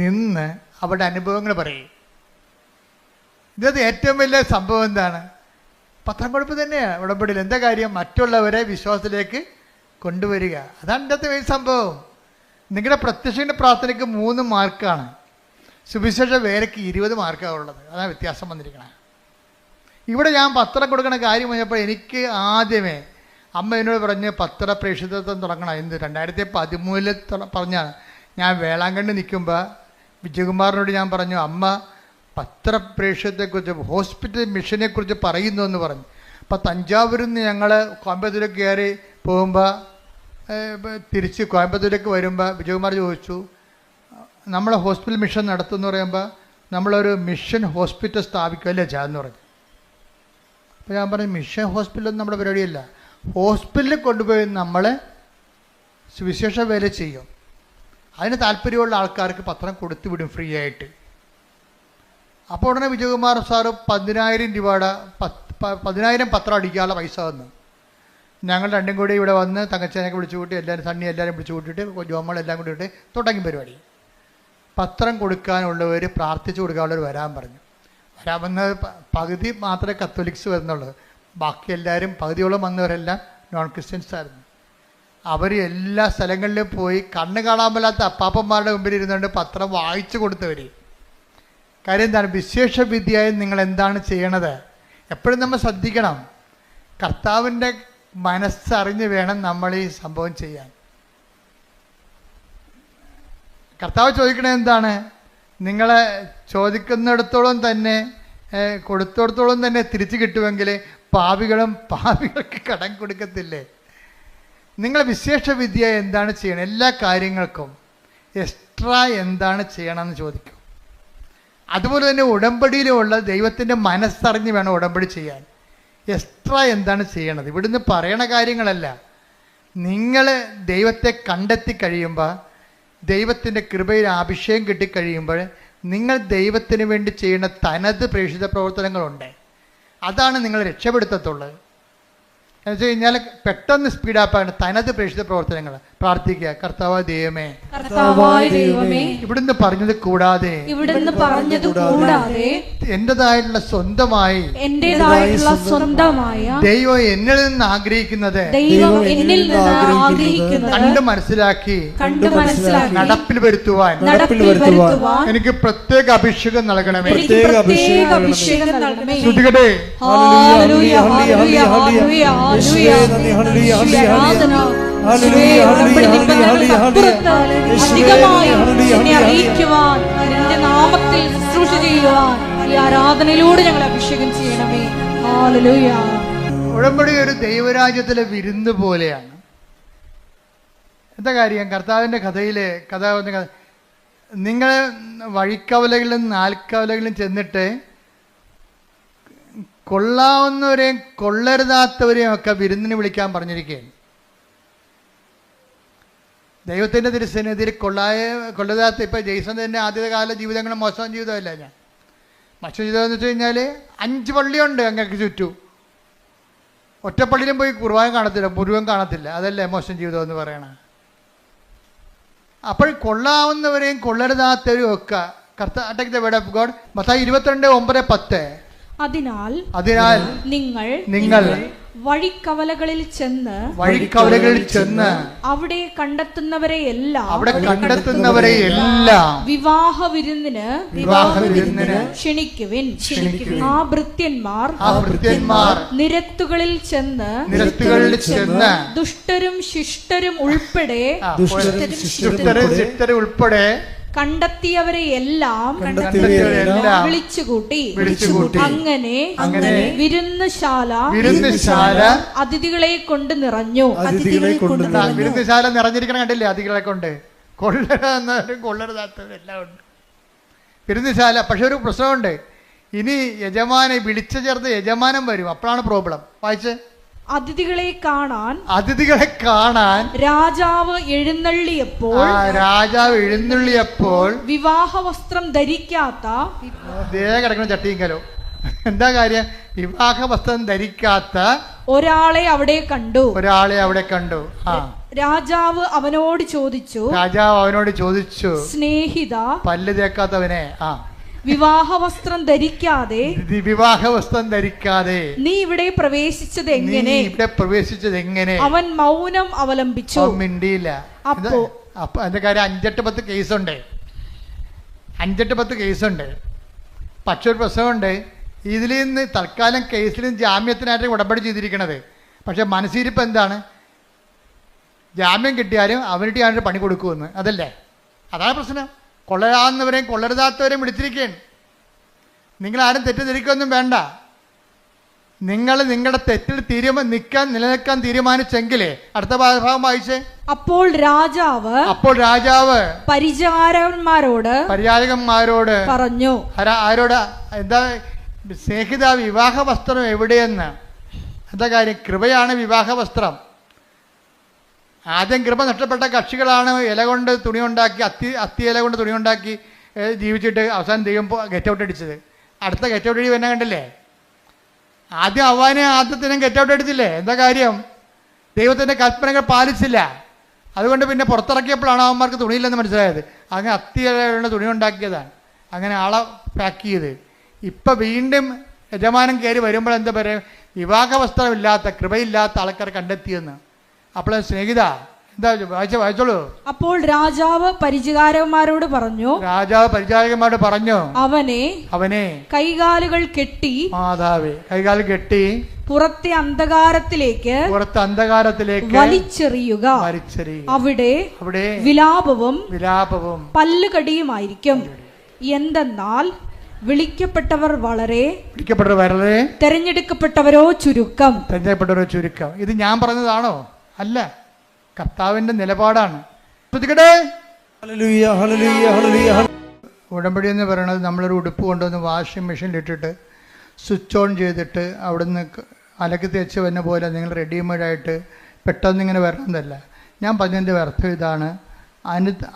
നിന്ന് അവരുടെ അനുഭവങ്ങൾ പറയും. ഇതത് ഏറ്റവും വലിയ സംഭവം എന്താണ്? പത്രം കൊടുപ്പ് തന്നെയാണ് ഉടമ്പടിയിൽ. എന്താ കാര്യം? മറ്റുള്ളവരെ വിശ്വാസത്തിലേക്ക് കൊണ്ടുവരിക. അതാണ് ഇന്നത്തെ വലിയ സംഭവം. നിങ്ങളുടെ പ്രത്യക്ഷൻ്റെ പ്രാർത്ഥനയ്ക്ക് 3 മാർക്കാണ്, സുവിശേഷ വേലയ്ക്ക് 20 മാർക്കാണ് ഉള്ളത്. അതാണ് വ്യത്യാസം വന്നിരിക്കുന്നത്. ഇവിടെ ഞാൻ പത്രം കൊടുക്കണ കാര്യം പറഞ്ഞപ്പോൾ എനിക്ക് ആദ്യമേ അമ്മ എന്നോട് പറഞ്ഞ് പത്ര പ്രേക്ഷിതത്വം തുടങ്ങണം എന്ന് 2013 പറഞ്ഞാണ്. ഞാൻ വേളാങ്കണ്ണി നിൽക്കുമ്പോൾ വിജയകുമാറിനോട് ഞാൻ പറഞ്ഞു, അമ്മ പത്രപ്രേക്ഷത്തെക്കുറിച്ച് ഹോസ്പിറ്റൽ മിഷനെക്കുറിച്ച് പറയുന്നു എന്ന് പറഞ്ഞു. അപ്പോൾ തഞ്ചാവൂരിൽ നിന്ന് ഞങ്ങൾ കോയമ്പത്തൂരിലേക്ക് കയറി പോകുമ്പോൾ തിരിച്ച് കോയമ്പത്തൂരിലേക്ക് വരുമ്പോൾ വിജയകുമാർ ചോദിച്ചു, നമ്മൾ ഹോസ്പിറ്റൽ മിഷൻ നടത്തുമെന്ന് പറയുമ്പോൾ നമ്മളൊരു മിഷൻ ഹോസ്പിറ്റൽ സ്ഥാപിക്കുമല്ലേ ചെയ്യാന്ന് പറഞ്ഞു. അപ്പോൾ ഞാൻ പറഞ്ഞു, മിഷൻ ഹോസ്പിറ്റലൊന്നും നമ്മുടെ പരിപാടിയല്ല. ഹോസ്പിറ്റലിൽ കൊണ്ടുപോയി നമ്മൾ സുവിശേഷ വേല ചെയ്യും. അതിന് താല്പര്യമുള്ള ആൾക്കാർക്ക് പത്രം കൊടുത്തു വിടും ഫ്രീ ആയിട്ട്. അപ്പോൾ ഉടനെ വിജയകുമാർ സാറ് 10,000 രൂപയുടെ 10,000 പത്രം അടിക്കാനുള്ള പൈസ വന്നു. ഞങ്ങൾ രണ്ടും കൂടി ഇവിടെ വന്ന് തങ്കച്ചേനൊക്കെ വിളിച്ചു കൂട്ടി, എല്ലാവരും സണ്ണി എല്ലാവരും വിളിച്ചു കൂട്ടിയിട്ട് ജോമളെല്ലാം കൂടി ഇട്ട് തുടങ്ങി പരിപാടി. പത്രം കൊടുക്കാനുള്ളവർ, പ്രാർത്ഥിച്ചു കൊടുക്കാനുള്ളവർ വരാൻ പറഞ്ഞു. വരാമെന്ന് പകുതി മാത്രമേ കത്തോലിക്സ് വരുന്നുള്ളൂ. ബാക്കി എല്ലാവരും പകുതിയോളം വന്നവരെല്ലാം നോൺ ക്രിസ്ത്യൻസ് ആയിരുന്നു. അവർ എല്ലാ സ്ഥലങ്ങളിലും പോയി കണ്ണ് കാണാൻ മേലാത്ത അപ്പാപ്പന്മാരുടെ മുമ്പിൽ ഇരുന്നുകൊണ്ട് പത്രം വായിച്ചു കൊടുത്തവർ. കാര്യം എന്താണ്? വിശേഷ വിദ്യയായി നിങ്ങൾ എന്താണ് ചെയ്യണത്? എപ്പോഴും നമ്മൾ ശ്രദ്ധിക്കണം. കർത്താവിൻ്റെ മനസ്സറിഞ്ഞ് വേണം നമ്മൾ ഈ സംഭവം ചെയ്യാൻ. കർത്താവ് ചോദിക്കണത് എന്താണ്? നിങ്ങളെ ചോദിക്കുന്നിടത്തോളം തന്നെ കൊടുത്തിടത്തോളം തന്നെ തിരിച്ചു കിട്ടുമെങ്കിൽ പാപികൾക്ക് കടം കൊടുക്കത്തില്ലേ? നിങ്ങൾ വിശേഷ വിദ്യ എന്താണ് ചെയ്യണം? എല്ലാ കാര്യങ്ങൾക്കും എക്സ്ട്രാ എന്താണ് ചെയ്യണമെന്ന് ചോദിക്കും. അതുപോലെ തന്നെ ഉടമ്പടിയിലുള്ള ദൈവത്തിൻ്റെ മനസ്സറിഞ്ഞ് വേണം ഉടമ്പടി ചെയ്യാൻ. എക്സ്ട്രാ എന്താണ് ചെയ്യണത്? ഇവിടുന്ന് പറയണ കാര്യങ്ങളല്ല. നിങ്ങൾ ദൈവത്തെ കണ്ടെത്തി കഴിയുമ്പോൾ, ദൈവത്തിൻ്റെ കൃപയിൽ അഭിഷേകം കിട്ടിക്കഴിയുമ്പോൾ, നിങ്ങൾ ദൈവത്തിന് വേണ്ടി ചെയ്യുന്ന തനത് പ്രേക്ഷിത പ്രവർത്തനങ്ങളുണ്ട്. അതാണ് നിങ്ങൾ രക്ഷപ്പെടുത്തത്തുള്ളത്. എന്ന് വെച്ച് കഴിഞ്ഞാൽ പെട്ടെന്ന് സ്പീഡാപ്പാണ് തനത് പ്രേക്ഷിത പ്രവർത്തനങ്ങൾ. പ്രാർത്ഥിക്കുക. കർത്താവായ ദൈവമേ, കർത്താവായ ദൈവമേ, ഇവിടുന്ന് പറഞ്ഞത് കൂടാതെ ഇവിടുന്ന് പറഞ്ഞത് കൂടാതെ എന്റേതായിട്ടുള്ള സ്വന്തമായി സ്വന്തമായ ദൈവം എന്നിൽ നിന്ന് ആഗ്രഹിക്കുന്നത് ദൈവം എന്നിൽ നിന്ന് ആഗ്രഹിക്കുന്നത് കണ്ട് മനസ്സിലാക്കി നടപ്പിൽ വരുത്തുവാൻ എനിക്ക് പ്രത്യേക അഭിഷേകം നൽകണമേ. അഭിഷേകം നൽകണമേ. ശ്രുതികട്ടെ. ഹല്ലേലൂയ, ഹല്ലേലൂയ, ഹല്ലേലൂയ, അധികമായി എന്നെ അറിയിക്കുവാൻ, നിന്റെ നാമത്തിൽ ശുശ്രൂഷ ചെയ്യുവാൻ ഈ ആരാധനയിലൂടെ ഞങ്ങൾ അഭിഷേകം ചെയ്യണമേ. ഹല്ലേലൂയ. ഉടമ്പടി ഒരു ദൈവരാജ്യത്തിലെ വിരുന്ന് പോലെയാണ്. എന്താ കാര്യം? കർത്താവിൻ്റെ കഥയിലെ കഥ നിങ്ങൾ വഴിക്കവലകളിലും നാൽക്കവലകളിലും ചെന്നിട്ട് കൊള്ളാവുന്നവരെയും കൊള്ളരുതാത്തവരെയും ഒക്കെ വിരുന്നിന് വിളിക്കാൻ പറഞ്ഞിരിക്കുകയാണ്. ദൈവത്തിൻ്റെ തിരുസന്നിധിയിൽ കൊള്ളരുതാത്ത, ഇപ്പോൾ ജെയ്സൺ തന്നെ ആദ്യകാല ജീവിതങ്ങൾ മോശം ജീവിതമല്ല. മോശം ജീവിതം എന്ന് വെച്ച് കഴിഞ്ഞാൽ 5 പള്ളിയുണ്ട് അങ്ങക്ക് ചുറ്റും. ഒറ്റപ്പള്ളിയിലും പോയി കുർബാന കാണത്തില്ല, മുഴുവൻ കാണത്തില്ല. അതല്ലേ മോശം ജീവിതം എന്ന് പറയണത്. അപ്പോൾ കൊള്ളാവുന്നവരെയും കൊള്ളരുതാത്തവരെയും ഒക്കെ take the word of God. Mathai 22:9-10. അതിനാൽ നിങ്ങൾ വഴിക്കവലകളിൽ ചെന്ന് അവിടെ കണ്ടെത്തുന്നവരെ എല്ലാം വിവാഹ വിരുന്നിന് ക്ഷണിക്കുവിൻ. ആ ഭൃത്യന്മാർ നിരത്തുകളിൽ ചെന്ന് ദുഷ്ടരും ശിഷ്ടരും ഉൾപ്പെടെ കണ്ടെത്തിയവരെ എല്ലാം വിളിച്ചുകൂട്ടി. അങ്ങനെ വിരുന്നുശാല അതിഥികളെ കൊണ്ട് നിറഞ്ഞു. വിരുന്നുശാല നിറഞ്ഞിരിക്കണം, കണ്ടില്ലേ? അതിഥികളെ കൊണ്ട് കൊള്ളരുതാത്തവരെല്ലാം ഉണ്ട് വിരുന്നുശാല. പക്ഷെ ഒരു പ്രശ്നമുണ്ട്. ഇനി യജമാനെ വിളിച്ചു ചേർത്ത് യജമാനം വരും. അപ്പോഴാണ് പ്രോബ്ലം. വായിച്ചേ. അതിഥികളെ കാണാൻ രാജാവ് എഴുന്നള്ളിയപ്പോൾ വിവാഹ വസ്ത്രം ധരിക്കാത്ത കിടക്കുന്ന ചട്ടിങ്കലോ. എന്താ കാര്യം? വിവാഹ വസ്ത്രം ധരിക്കാത്ത ഒരാളെ അവിടെ കണ്ടു. രാജാവ് അവനോട് ചോദിച്ചു, സ്നേഹിത, പല്ല് തേക്കാത്തവനെ, വിവാഹ വസ്ത്രം ധരിക്കാതെ നീ ഇവിടെ പ്രവേശിച്ചത് എങ്ങനെ? അവൻ മൗനം അവലംബിച്ചു, മിണ്ടിയില്ല. അപ്പൊ അതിന്റെ കാര്യം 5-8-10 കേസുണ്ട്. 5-8-10 കേസുണ്ട്. പക്ഷെ ഒരു പ്രശ്നമുണ്ട്. ഇതിൽ നിന്ന് തൽക്കാലം കേസിലും ജാമ്യത്തിനായിട്ട് ഉടമ്പടി ചെയ്തിരിക്കണത്. പക്ഷെ മനസ്സിരിപ്പ് എന്താണ്? ജാമ്യം കിട്ടിയാലും അവരുടെ ആയിട്ട് പണി കൊടുക്കുമെന്ന്. അതല്ലേ? അതാണ് പ്രശ്നം. കൊള്ളരാവുന്നവരെയും കൊള്ളരുതാത്തവരെയും വിളിച്ചിരിക്കുകയാണ്. നിങ്ങളാരും തെറ്റിദ്ധരിക്കൊന്നും വേണ്ട. നിങ്ങൾ നിങ്ങളുടെ തെറ്റിൽ നിലനിൽക്കാൻ തീരുമാനിച്ചെങ്കിലേ അടുത്ത ഭാഗം വായിച്ചേ. അപ്പോൾ രാജാവ് പരിചാരകന്മാരോട് പറഞ്ഞു. ആരോട്? എന്താ? സ്നേഹിത, വിവാഹ വസ്ത്രം എവിടെയെന്ന്. എന്താ കാര്യം? കൃപയാണ് വിവാഹ വസ്ത്രം. ആദ്യം കൃപ നഷ്ടപ്പെട്ട കക്ഷികളാണ് ഇല കൊണ്ട് തുണി ഉണ്ടാക്കി, അത്തി ഇല കൊണ്ട് തുണി ഉണ്ടാക്കി ജീവിച്ചിട്ട് അവസാനം ദൈവം ഗെറ്റ് ഔട്ട് അടിച്ചത്. അടുത്ത ഗെറ്റ് ഔട്ട് അടി തന്നെ കണ്ടില്ലേ? ആദ്യം ആദ്യത്തിനും ഗെറ്റ് ഔട്ട് അടിച്ചില്ലേ? എന്താ കാര്യം? ദൈവത്തിൻ്റെ കൽപ്പനകൾ പാലിച്ചില്ല. അതുകൊണ്ട് പിന്നെ പുറത്തിറക്കിയപ്പോഴാണ് അവന്മാർക്ക് തുണിയില്ലെന്ന് മനസ്സിലായത്. അങ്ങനെ അത്തി ഇല കൊണ്ട് തുണി ഉണ്ടാക്കിയതാണ്. അങ്ങനെ ആളെ പാക്ക് ചെയ്ത് ഇപ്പം വീണ്ടും യജമാനം കയറി വരുമ്പോൾ എന്താ പറയുക? വിവാഹ വസ്ത്രമില്ലാത്ത, കൃപയില്ലാത്ത ആൾക്കാരെ കണ്ടെത്തിയെന്ന്. അപ്പോൾ സ്നേഹിത എന്താ വായിച്ചോളൂ. അപ്പോൾ രാജാവ് പരിചാരകന്മാരോട് പറഞ്ഞു, അവനെ കൈകാലുകൾ കെട്ടി പുറത്തെ അന്ധകാരത്തിലേക്ക് വലിച്ചെറിയുക. അവിടെ വിലാപവും പല്ലുകടിയുമായിരിക്കും. എന്തെന്നാൽ വിളിക്കപ്പെട്ടവർ വളരെ, തെരഞ്ഞെടുക്കപ്പെട്ടവരോ ചുരുക്കം. ഇത് ഞാൻ പറഞ്ഞതാണോ? അല്ല, കർത്താവിന്റെ നിലപാടാണ്. ഉടമ്പടി എന്ന് പറയുന്നത് നമ്മളൊരു ഉടുപ്പ് കൊണ്ടുവന്ന് വാഷിംഗ് മെഷീനിലിട്ടിട്ട് സ്വിച്ച് ഓൺ ചെയ്തിട്ട് അവിടുന്ന് അലക്കി തേച്ച് വന്ന പോലെ നിങ്ങൾ റെഡിമെയ്ഡായിട്ട് പെട്ടെന്നിങ്ങനെ വരണമെന്നല്ല. ഞാൻ പറഞ്ഞതിൻ്റെ അർത്ഥം ഇതാണ്.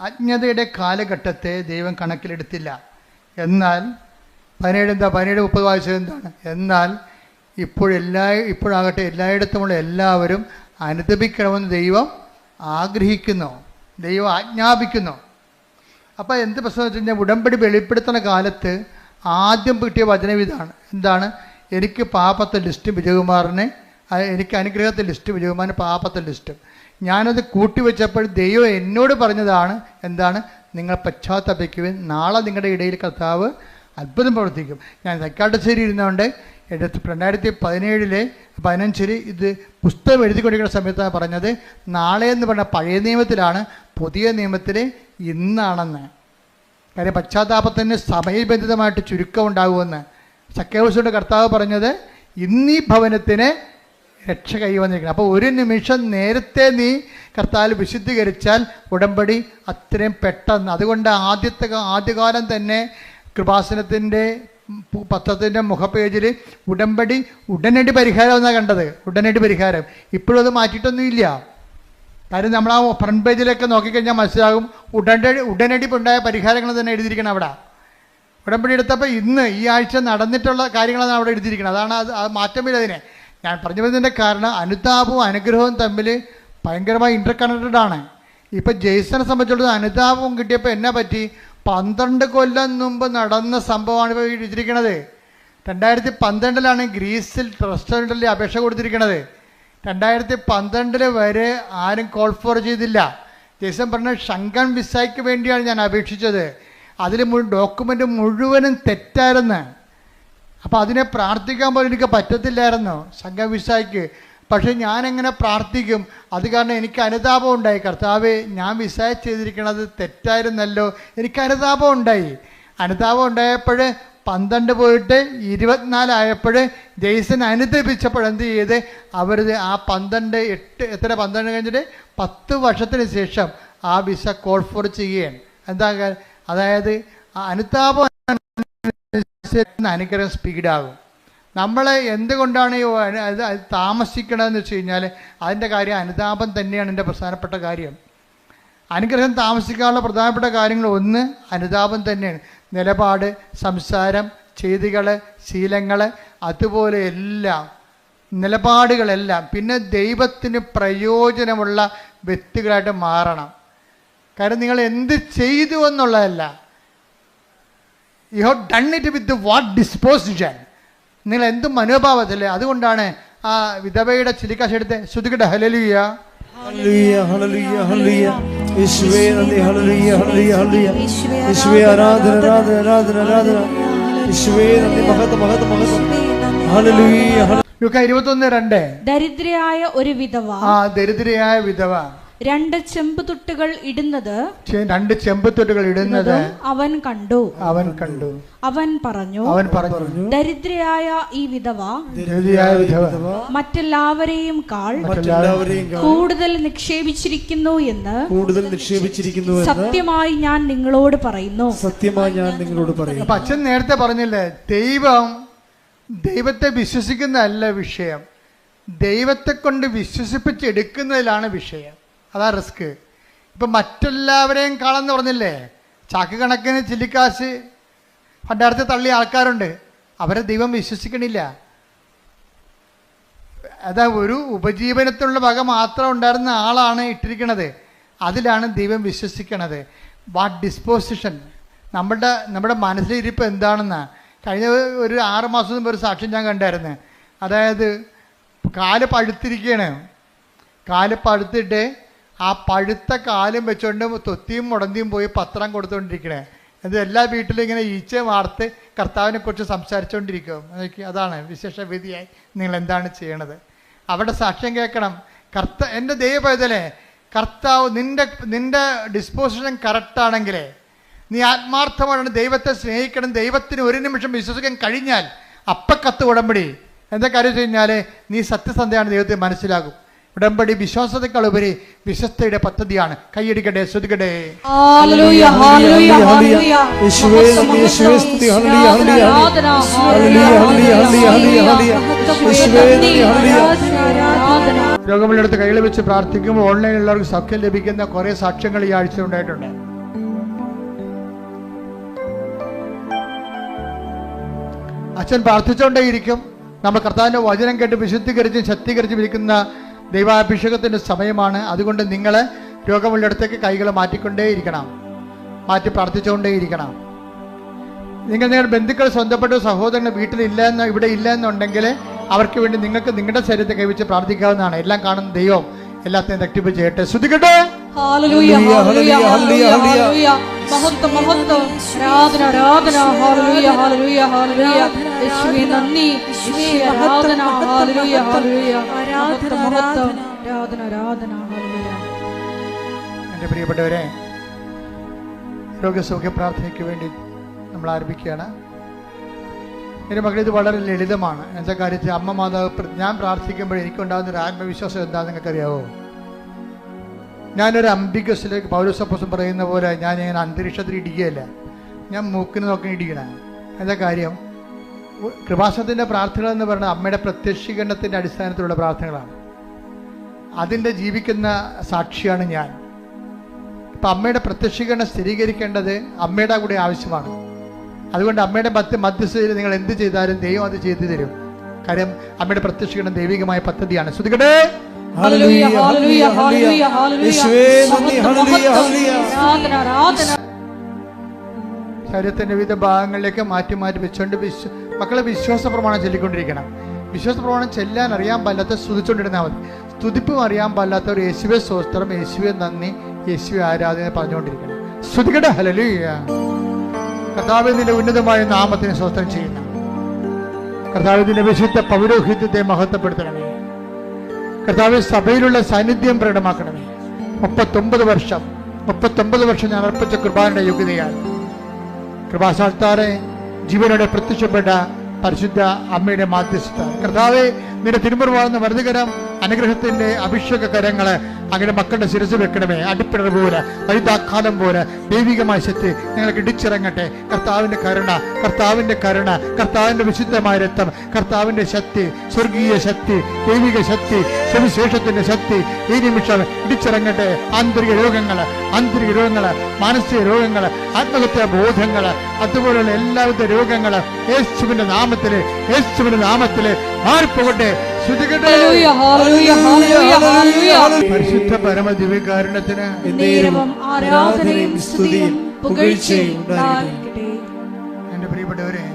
അജ്ഞതയുടെ കാലഘട്ടത്തെ ദൈവം കണക്കിലെടുത്തില്ല. എന്നാൽ 17:30 വായിച്ചത് എന്താണ്? എന്നാൽ ഇപ്പോഴാകട്ടെ എല്ലായിടത്തുമുള്ള എല്ലാവരും അനുദപിക്കണമെന്ന് ദൈവം ആഗ്രഹിക്കുന്നു, ദൈവം ആജ്ഞാപിക്കുന്നു. അപ്പോൾ എന്ത് പ്രശ്നം വെച്ച് കഴിഞ്ഞാൽ ഉടമ്പടി വെളിപ്പെടുത്തുന്ന കാലത്ത് ആദ്യം കിട്ടിയ വചനം ഇതാണ്. എന്താണ്? എനിക്ക് പാപത്തെ ലിസ്റ്റും വിജയകുമാറിന്, എനിക്ക് അനുഗ്രഹത്തെ ലിസ്റ്റും വിജയകുമാറിന് പാപത്തെ ലിസ്റ്റും. ഞാനത് കൂട്ടിവെച്ചപ്പോൾ ദൈവം എന്നോട് പറഞ്ഞതാണ് എന്താണ്? നിങ്ങൾ പശ്ചാത്തപിക്കുവിൻ, നാളെ നിങ്ങളുടെ ഇടയിൽ കർത്താവ് അത്ഭുതം പ്രവർത്തിക്കും. ഞാൻ തൈക്കാട്ടുശ്ശേരി ഇരുന്നുകൊണ്ട് 2015 ഇത് പുസ്തകം എഴുതിക്കൊണ്ടിരിക്കുന്ന സമയത്താണ് പറഞ്ഞത്, നാളെ എന്ന് പറഞ്ഞ പഴയ നിയമത്തിലാണ്, പുതിയ നിയമത്തിൽ ഇന്നാണെന്ന്. കാര്യം പശ്ചാത്താപത്തിന് സമയബന്ധിതമായിട്ട് ചുരുക്കം ഉണ്ടാകുമെന്ന്. സക്കേവൂസിന്റെ കർത്താവ് പറഞ്ഞത് ഇന്നീ ഭവനത്തിന് രക്ഷ കൈവന്നിരിക്കണം. അപ്പോൾ ഒരു നിമിഷം നേരത്തെ നീ കർത്താവിൽ വിശുദ്ധീകരിച്ചാൽ ഉടമ്പടി അത്രയും പെട്ടെന്ന്. അതുകൊണ്ട് ആദ്യകാലം തന്നെ കൃപാസനത്തിൻ്റെ പത്രത്തിൻ്റെ മുഖപേജിൽ ഉടമ്പടി ഉടനടി പരിഹാരം എന്നാണ് കണ്ടത്. ഉടനടി പരിഹാരം. ഇപ്പോഴും അത് മാറ്റിയിട്ടൊന്നുമില്ല. കാര്യം നമ്മൾ ആ ഫ്രണ്ട് പേജിലൊക്കെ നോക്കിക്കഴിഞ്ഞാൽ മനസ്സിലാകും ഉടനടി ഉണ്ടായ പരിഹാരങ്ങൾ തന്നെ എഴുതിയിരിക്കണം അവിടെ. ഉടമ്പടി എടുത്തപ്പോൾ ഇന്ന് ഈ ആഴ്ച നടന്നിട്ടുള്ള കാര്യങ്ങളാണ് അവിടെ എഴുതിയിരിക്കുന്നത്. അതാണ് അത് മാറ്റമില്ല. അതിനെ ഞാൻ പറഞ്ഞു വരുന്നതിൻ്റെ കാരണം അനുതാപവും അനുഗ്രഹവും തമ്മിൽ ഭയങ്കരമായി ഇൻ്റർ കണക്റ്റഡ് ആണ്. ഇപ്പം ജെയ്സനെ സംബന്ധിച്ചിടത്തോളം അനുതാപവും കിട്ടിയപ്പോൾ എന്നാ പറ്റി? 12 കൊല്ലം മുമ്പ് നടന്ന സംഭവമാണ് ഇപ്പോൾ എഴുതിയിരിക്കുന്നത്. 2012 ഗ്രീസിൽ റെസ്റ്റോറൻറ്റിൽ അപേക്ഷ കൊടുത്തിരിക്കുന്നത്. 2012 വരെ ആരും കോൾ ഫോർ ചെയ്തില്ല. ജെയ്സൺ പറഞ്ഞ ഷങ്കൻ വിസയ്ക്ക് വേണ്ടിയാണ് ഞാൻ അപേക്ഷിച്ചത്. അതിൽ ഡോക്യുമെൻ്റ് മുഴുവനും തെറ്റായിരുന്നു. അപ്പോൾ അതിനെ പ്രാർത്ഥിക്കാൻ പോലും എനിക്ക് പറ്റത്തില്ലായിരുന്നു ഷങ്കൻ വിസയ്ക്ക്. പക്ഷേ ഞാനെങ്ങനെ പ്രാർത്ഥിക്കും? അത് കാരണം എനിക്ക് അനുതാപം ഉണ്ടായി. കർത്താവേ, ഞാൻ വിസ ചെയ്തിരിക്കുന്നത് തെറ്റായിരുന്നല്ലോ. എനിക്ക് അനുതാപം ഉണ്ടായി. അനുതാപം ഉണ്ടായപ്പോൾ 12 പോയിട്ട് 24 ആയപ്പോൾ ജെയ്സൺ അനുദപിച്ചപ്പോൾ എന്ത് ചെയ്ത് അവർ ആ 12 കഴിഞ്ഞിട്ട് 10 വർഷത്തിന് ശേഷം ആ വിസ കോൾ ഫോർ ചെയ്യുകയാണ്. എന്താ? അതായത് ആ അനുതാപം അനുഗ്രഹം സ്പീഡാകും. നമ്മൾ എന്തുകൊണ്ടാണ് താമസിക്കണമെന്ന് വെച്ച് കഴിഞ്ഞാൽ അതിൻ്റെ കാര്യം അനുതാപം തന്നെയാണ് എൻ്റെ പ്രധാനപ്പെട്ട കാര്യം. അനുഗ്രഹം താമസിക്കാനുള്ള പ്രധാനപ്പെട്ട കാര്യങ്ങൾ ഒന്ന് അനുതാപം തന്നെയാണ്. നിലപാട്, സംസാരം, ചെയ്തികൾ, ശീലങ്ങൾ, അതുപോലെ എല്ലാം നിലപാടുകളെല്ലാം. പിന്നെ ദൈവത്തിന് പ്രയോജനമുള്ള വ്യക്തികളായിട്ട് മാറണം. കാരണം നിങ്ങൾ എന്ത് ചെയ്തു എന്നുള്ളതല്ല, you have done it with what disposition. നിങ്ങൾ എന്ത് മനോഭാവത്തില്ലേ? അതുകൊണ്ടാണ് ആ വിധവയുടെ ചിലിക്കാശ് എടുത്ത് ശ്രുതികട്ടെ ഹല്ലേലൂയ ഹല്ലേലൂയ ഹല്ലേലൂയ ഹല്ലേലൂയ. യേശുവേ നന്ദി. ഹല്ലേലൂയ ഹല്ലേലൂയ ഹല്ലേലൂയ. യേശുവേ ആരാധന ആരാധന ആരാധന ആരാധന. യേശുവേ നന്ദി. മഹത്വം മഹത്വം മഹത്വം. ഹല്ലേലൂയ. ലൂക്കാ 21:2. ദരിദ്രയായ ഒരു വിധവ, ദരിദ്രയായ വിധവ 2 ചെമ്പുതൊട്ടുകൾ ഇടുന്നത് 2 ചെമ്പുതൊട്ടുകൾ ഇടുന്നത് അവൻ കണ്ടു. അവൻ പറഞ്ഞു, ദരിദ്രയായ ഈ വിധവ മറ്റെല്ലാവരെയും കൂടുതൽ നിക്ഷേപിച്ചിരിക്കുന്നു എന്ന് സത്യമായി ഞാൻ നിങ്ങളോട് പറയുന്നു. അപ്പൊ അച്ഛൻ നേരത്തെ പറഞ്ഞില്ലേ, ദൈവത്തെ വിശ്വസിക്കുന്നതല്ല വിഷയം, ദൈവത്തെ കൊണ്ട് വിശ്വസിപ്പിച്ചെടുക്കുന്നതിലാണ് വിഷയം. അതാ റിസ്ക്. ഇപ്പം മറ്റെല്ലാവരെയും കാണാമെന്ന് പറഞ്ഞില്ലേ, ചാക്ക് കണക്കിന് ചില്ലിക്കാശ് പണ്ടാരത്തെ തള്ളിയ ആൾക്കാരുണ്ട്. അവരെ ദൈവം വിശ്വസിക്കണില്ല. അതാ ഒരു ഉപജീവനത്തിനുള്ള വക മാത്രം ഉണ്ടായിരുന്ന ആളാണ് ഇട്ടിരിക്കുന്നത്. അതിലാണ് ദൈവം വിശ്വസിക്കണത്. വാട്ട് ഡിസ്പോസിഷൻ, നമ്മുടെ മനസ്സിലിരിപ്പ് എന്താണെന്ന് കഴിഞ്ഞ ഒരു 6 മാസം മുമ്പ് ഒരു സാക്ഷ്യം ഞാൻ കണ്ടായിരുന്നു. അതായത് കാല് പഴുത്തിരിക്കുകയാണ്. കാല് പഴുത്തിട്ട് ആ പഴുത്ത കാലും വെച്ചുകൊണ്ട് തൊത്തിയും മുടന്തിയും പോയി പത്രം കൊടുത്തുകൊണ്ടിരിക്കണേ. അത് എല്ലാ വീട്ടിലും ഇങ്ങനെ ഈച്ച വാർത്ത് കർത്താവിനെ കുറിച്ച് സംസാരിച്ചുകൊണ്ടിരിക്കും. അതാണ് വിശേഷവിധിയായി നിങ്ങൾ എന്താണ് ചെയ്യണത്? അവിടെ സാക്ഷ്യം കേൾക്കണം. എൻ്റെ ദൈവപൈതലേ, കർത്താവ് നിന്റെ ഡിസ്പോസിഷൻ കറക്റ്റാണെങ്കിലേ, നീ ആത്മാർത്ഥമാണ് ദൈവത്തെ സ്നേഹിക്കണം, ദൈവത്തിന് ഒരു നിമിഷം വിശ്വസിക്കാൻ കഴിഞ്ഞാൽ അപ്പക്കത്ത് ഉടമ്പടി. എന്താ കാര്യം വെച്ച് കഴിഞ്ഞാൽ നീ സത്യസന്ധയാണ്, ദൈവത്തെ മനസ്സിലാകും. ഉടമ്പടി വിശ്വാസത്തെക്കാളുപരി വിശ്വസ്തയുടെ പദ്ധതിയാണ്. കൈയടിക്കട്ടെ, ശ്രുതിക്കട്ടെ. രോഗമുള്ളടുത്ത് കൈകൾ വെച്ച് പ്രാർത്ഥിക്കുമ്പോൾ ഓൺലൈനിലുള്ളവർക്ക് സൗഖ്യം ലഭിക്കുന്ന കുറേ സാക്ഷ്യങ്ങൾ ഈ ആഴ്ച ഉണ്ടായിട്ടുണ്ട്. അച്ഛൻ പ്രാർത്ഥിച്ചുകൊണ്ടേയിരിക്കും. നമ്മൾ കർത്താവിൻ്റെ വചനം കേട്ട് വിശുദ്ധീകരിച്ചും ശക്തീകരിച്ചും ഇരിക്കുന്ന ദൈവാഭിഷേകത്തിൻ്റെ സമയമാണ്. അതുകൊണ്ട് നിങ്ങൾ രോഗമുള്ളിടത്തേക്ക് കൈകൾ മാറ്റിക്കൊണ്ടേയിരിക്കണം, മാറ്റി പ്രാർത്ഥിച്ചുകൊണ്ടേയിരിക്കണം. നിങ്ങളുടെ ബന്ധുക്കൾ, സ്വന്തപ്പെട്ട സഹോദരങ്ങൾ ഇവിടെ ഇല്ല എന്നുണ്ടെങ്കിൽ അവർക്ക് വേണ്ടി നിങ്ങൾക്ക് നിങ്ങളുടെ ശരീരത്തെ കൈവച്ച് പ്രാർത്ഥിക്കാവുന്നതാണ്. എല്ലാം കാണുന്ന ദൈവം എല്ലാത്തിനും തട്ടിപ്പ് ചെയ്യട്ടെ. ശ്രുതികട്ടെ. ഹല്ലേലൂയ, ഹല്ലേലൂയ, ഹല്ലേലൂയ, ഹല്ലേലൂയ. മഹത്വം, മഹത്വം, ആരാധന, ആരാധന. ഹല്ലേലൂയ, ഹല്ലേലൂയ, ഹല്ലേലൂയ. യേശുവേ നന്ദി, യേശുവേ ആരാധന. ഹല്ലേലൂയ, ഹല്ലേലൂയ. മഹത്വം, മഹത്വം, ആരാധന, ആരാധന. ഹല്ലേലൂയ. എൻ്റെ പ്രിയപ്പെട്ടവരെ, രോഗസൗഖ്യ പ്രാർത്ഥനയ്ക്ക് വേണ്ടി നമ്മൾ ആരംഭിക്കുകയാണ്. എൻ്റെ മക്കൾ, ഇത് വളരെ ലളിതമാണ്. എന്താ കാര്യത്തിൽ അമ്മ മാതാവ് ഞാൻ പ്രാർത്ഥിക്കുമ്പോൾ എനിക്കുണ്ടാകുന്ന ഒരു ആത്മവിശ്വാസം എന്താണെന്ന് നിങ്ങൾക്കറിയാവോ? ഞാനൊരു അംബികസിലേക്ക് പൗലോസപ്പോസ്തലൻ പറയുന്ന പോലെ ഞാൻ ഇങ്ങനെ അന്തരീക്ഷത്തിൽ ഇടിക്കുകയല്ല, ഞാൻ മൂക്കിന് നോക്കി ഇടിക്കണം. എന്താ കാര്യം? കൃപാസനത്തിൻ്റെ പ്രാർത്ഥനകൾ എന്ന് പറയുന്നത് അമ്മയുടെ പ്രത്യക്ഷീകരണത്തിൻ്റെ അടിസ്ഥാനത്തിലുള്ള പ്രാർത്ഥനകളാണ്. അതിൻ്റെ ജീവിക്കുന്ന സാക്ഷിയാണ് ഞാൻ. ഇപ്പം അമ്മയുടെ പ്രത്യക്ഷീകരണം സ്ഥിരീകരിക്കേണ്ടത് അമ്മയുടെ കൂടെ ആവശ്യമാണ്. അതുകൊണ്ട് അമ്മയുടെ മധ്യസ്ഥതയിൽ നിങ്ങൾ എന്ത് ചെയ്താലും ദൈവം അത് ചെയ്തു തരും. കാര്യം അമ്മയുടെ പ്രത്യക്ഷീകരണം ദൈവികമായ പദ്ധതിയാണ്. ശ്രുതികട്ടെ. ഹല്ലേലൂയ, ഹല്ലേലൂയ, ഹല്ലേലൂയ, ഹല്ലേലൂയ. ആരാധന, ആരാധന. ശരീരത്തിന്റെ വിവിധ ഭാഗങ്ങളിലേക്ക് മാറ്റി മാറ്റി വെച്ചുകൊണ്ട് മക്കളെ വിശ്വാസ പ്രമാണം ചൊല്ലിക്കൊണ്ടിരിക്കണം. വിശ്വാസ പ്രമാണം ചെല്ലാൻ അറിയാൻ പാടില്ലാത്ത സ്തുതിച്ചുകൊണ്ടിരുന്നാൽ മതി. സ്തുതിപ്പും അറിയാൻ പാടില്ലാത്തവർ യേശുവേ സ്തോത്രം, യേശുവേ നന്ദി, യേശുവേ ആരാധന പറഞ്ഞുകൊണ്ടിരിക്കണം. സ്തുതികട്ടെ. ഹല്ലേലൂയ. കർത്താവേ, നിന്റെ ഉന്നതമായ നാമത്തിന് സ്തോത്രം ചെയ്യുന്നു. കർത്താവേ, നിന്റെ വിശുദ്ധ പൗരോഹിത്യത്തെ മഹത്വപ്പെടുത്തണമേ. കർത്താവേ, സഭയിലുള്ള സാന്നിധ്യം പ്രകടമാക്കണമേ. 39 വർഷം ഞാൻ അർപ്പിച്ച കൃപാന്റെ യോഗ്യതയാൽ കൃപാസാൽത്താറെ ജീവനോടെ പ്രത്യക്ഷപ്പെട്ട പരിശുദ്ധ അമ്മയുടെ മാധ്യസ്ഥ കർത്താവേ, നിന്റെ തിരുമുറിവാകുന്ന വലതുകരം അനുഗ്രഹത്തിന്റെ അഭിഷേക കരങ്ങള് അങ്ങനെ മക്കളുടെ ശിരസ് വെക്കണമേ. അടിപ്പിടർ പോലെ, വൈതാക്കാലം പോലെ ദൈവികമായ ശക്തി നിങ്ങൾക്ക് ഇടിച്ചിറങ്ങട്ടെ. കർത്താവിന്റെ കരുണ, കർത്താവിന്റെ കരുണ, കർത്താവിന്റെ വിശുദ്ധമായ രക്തം, കർത്താവിന്റെ ശക്തി, സ്വർഗീയ ശക്തി, ദൈവിക ശക്തി, സുവിശേഷത്തിന്റെ ശക്തി ഈ നിമിഷം ഇടിച്ചിറങ്ങട്ടെ. ആന്തരിക രോഗങ്ങള്, മാനസിക രോഗങ്ങള്, ആത്മഹത്യാ ബോധങ്ങള്, അതുപോലുള്ള എല്ലാവിധ രോഗങ്ങള് യേശുവിന്റെ നാമത്തില് മാറിപ്പോകട്ടെ. പരിശുദ്ധ പരമ ദിവ്യകാരുണ്യത്തിന് ആരാധനയും സ്തുതിയും പുകഴ്ചയും ഉണ്ടായിരിക്കട്ടെ. എൻ്റെ പ്രിയപ്പെട്ടവരെ,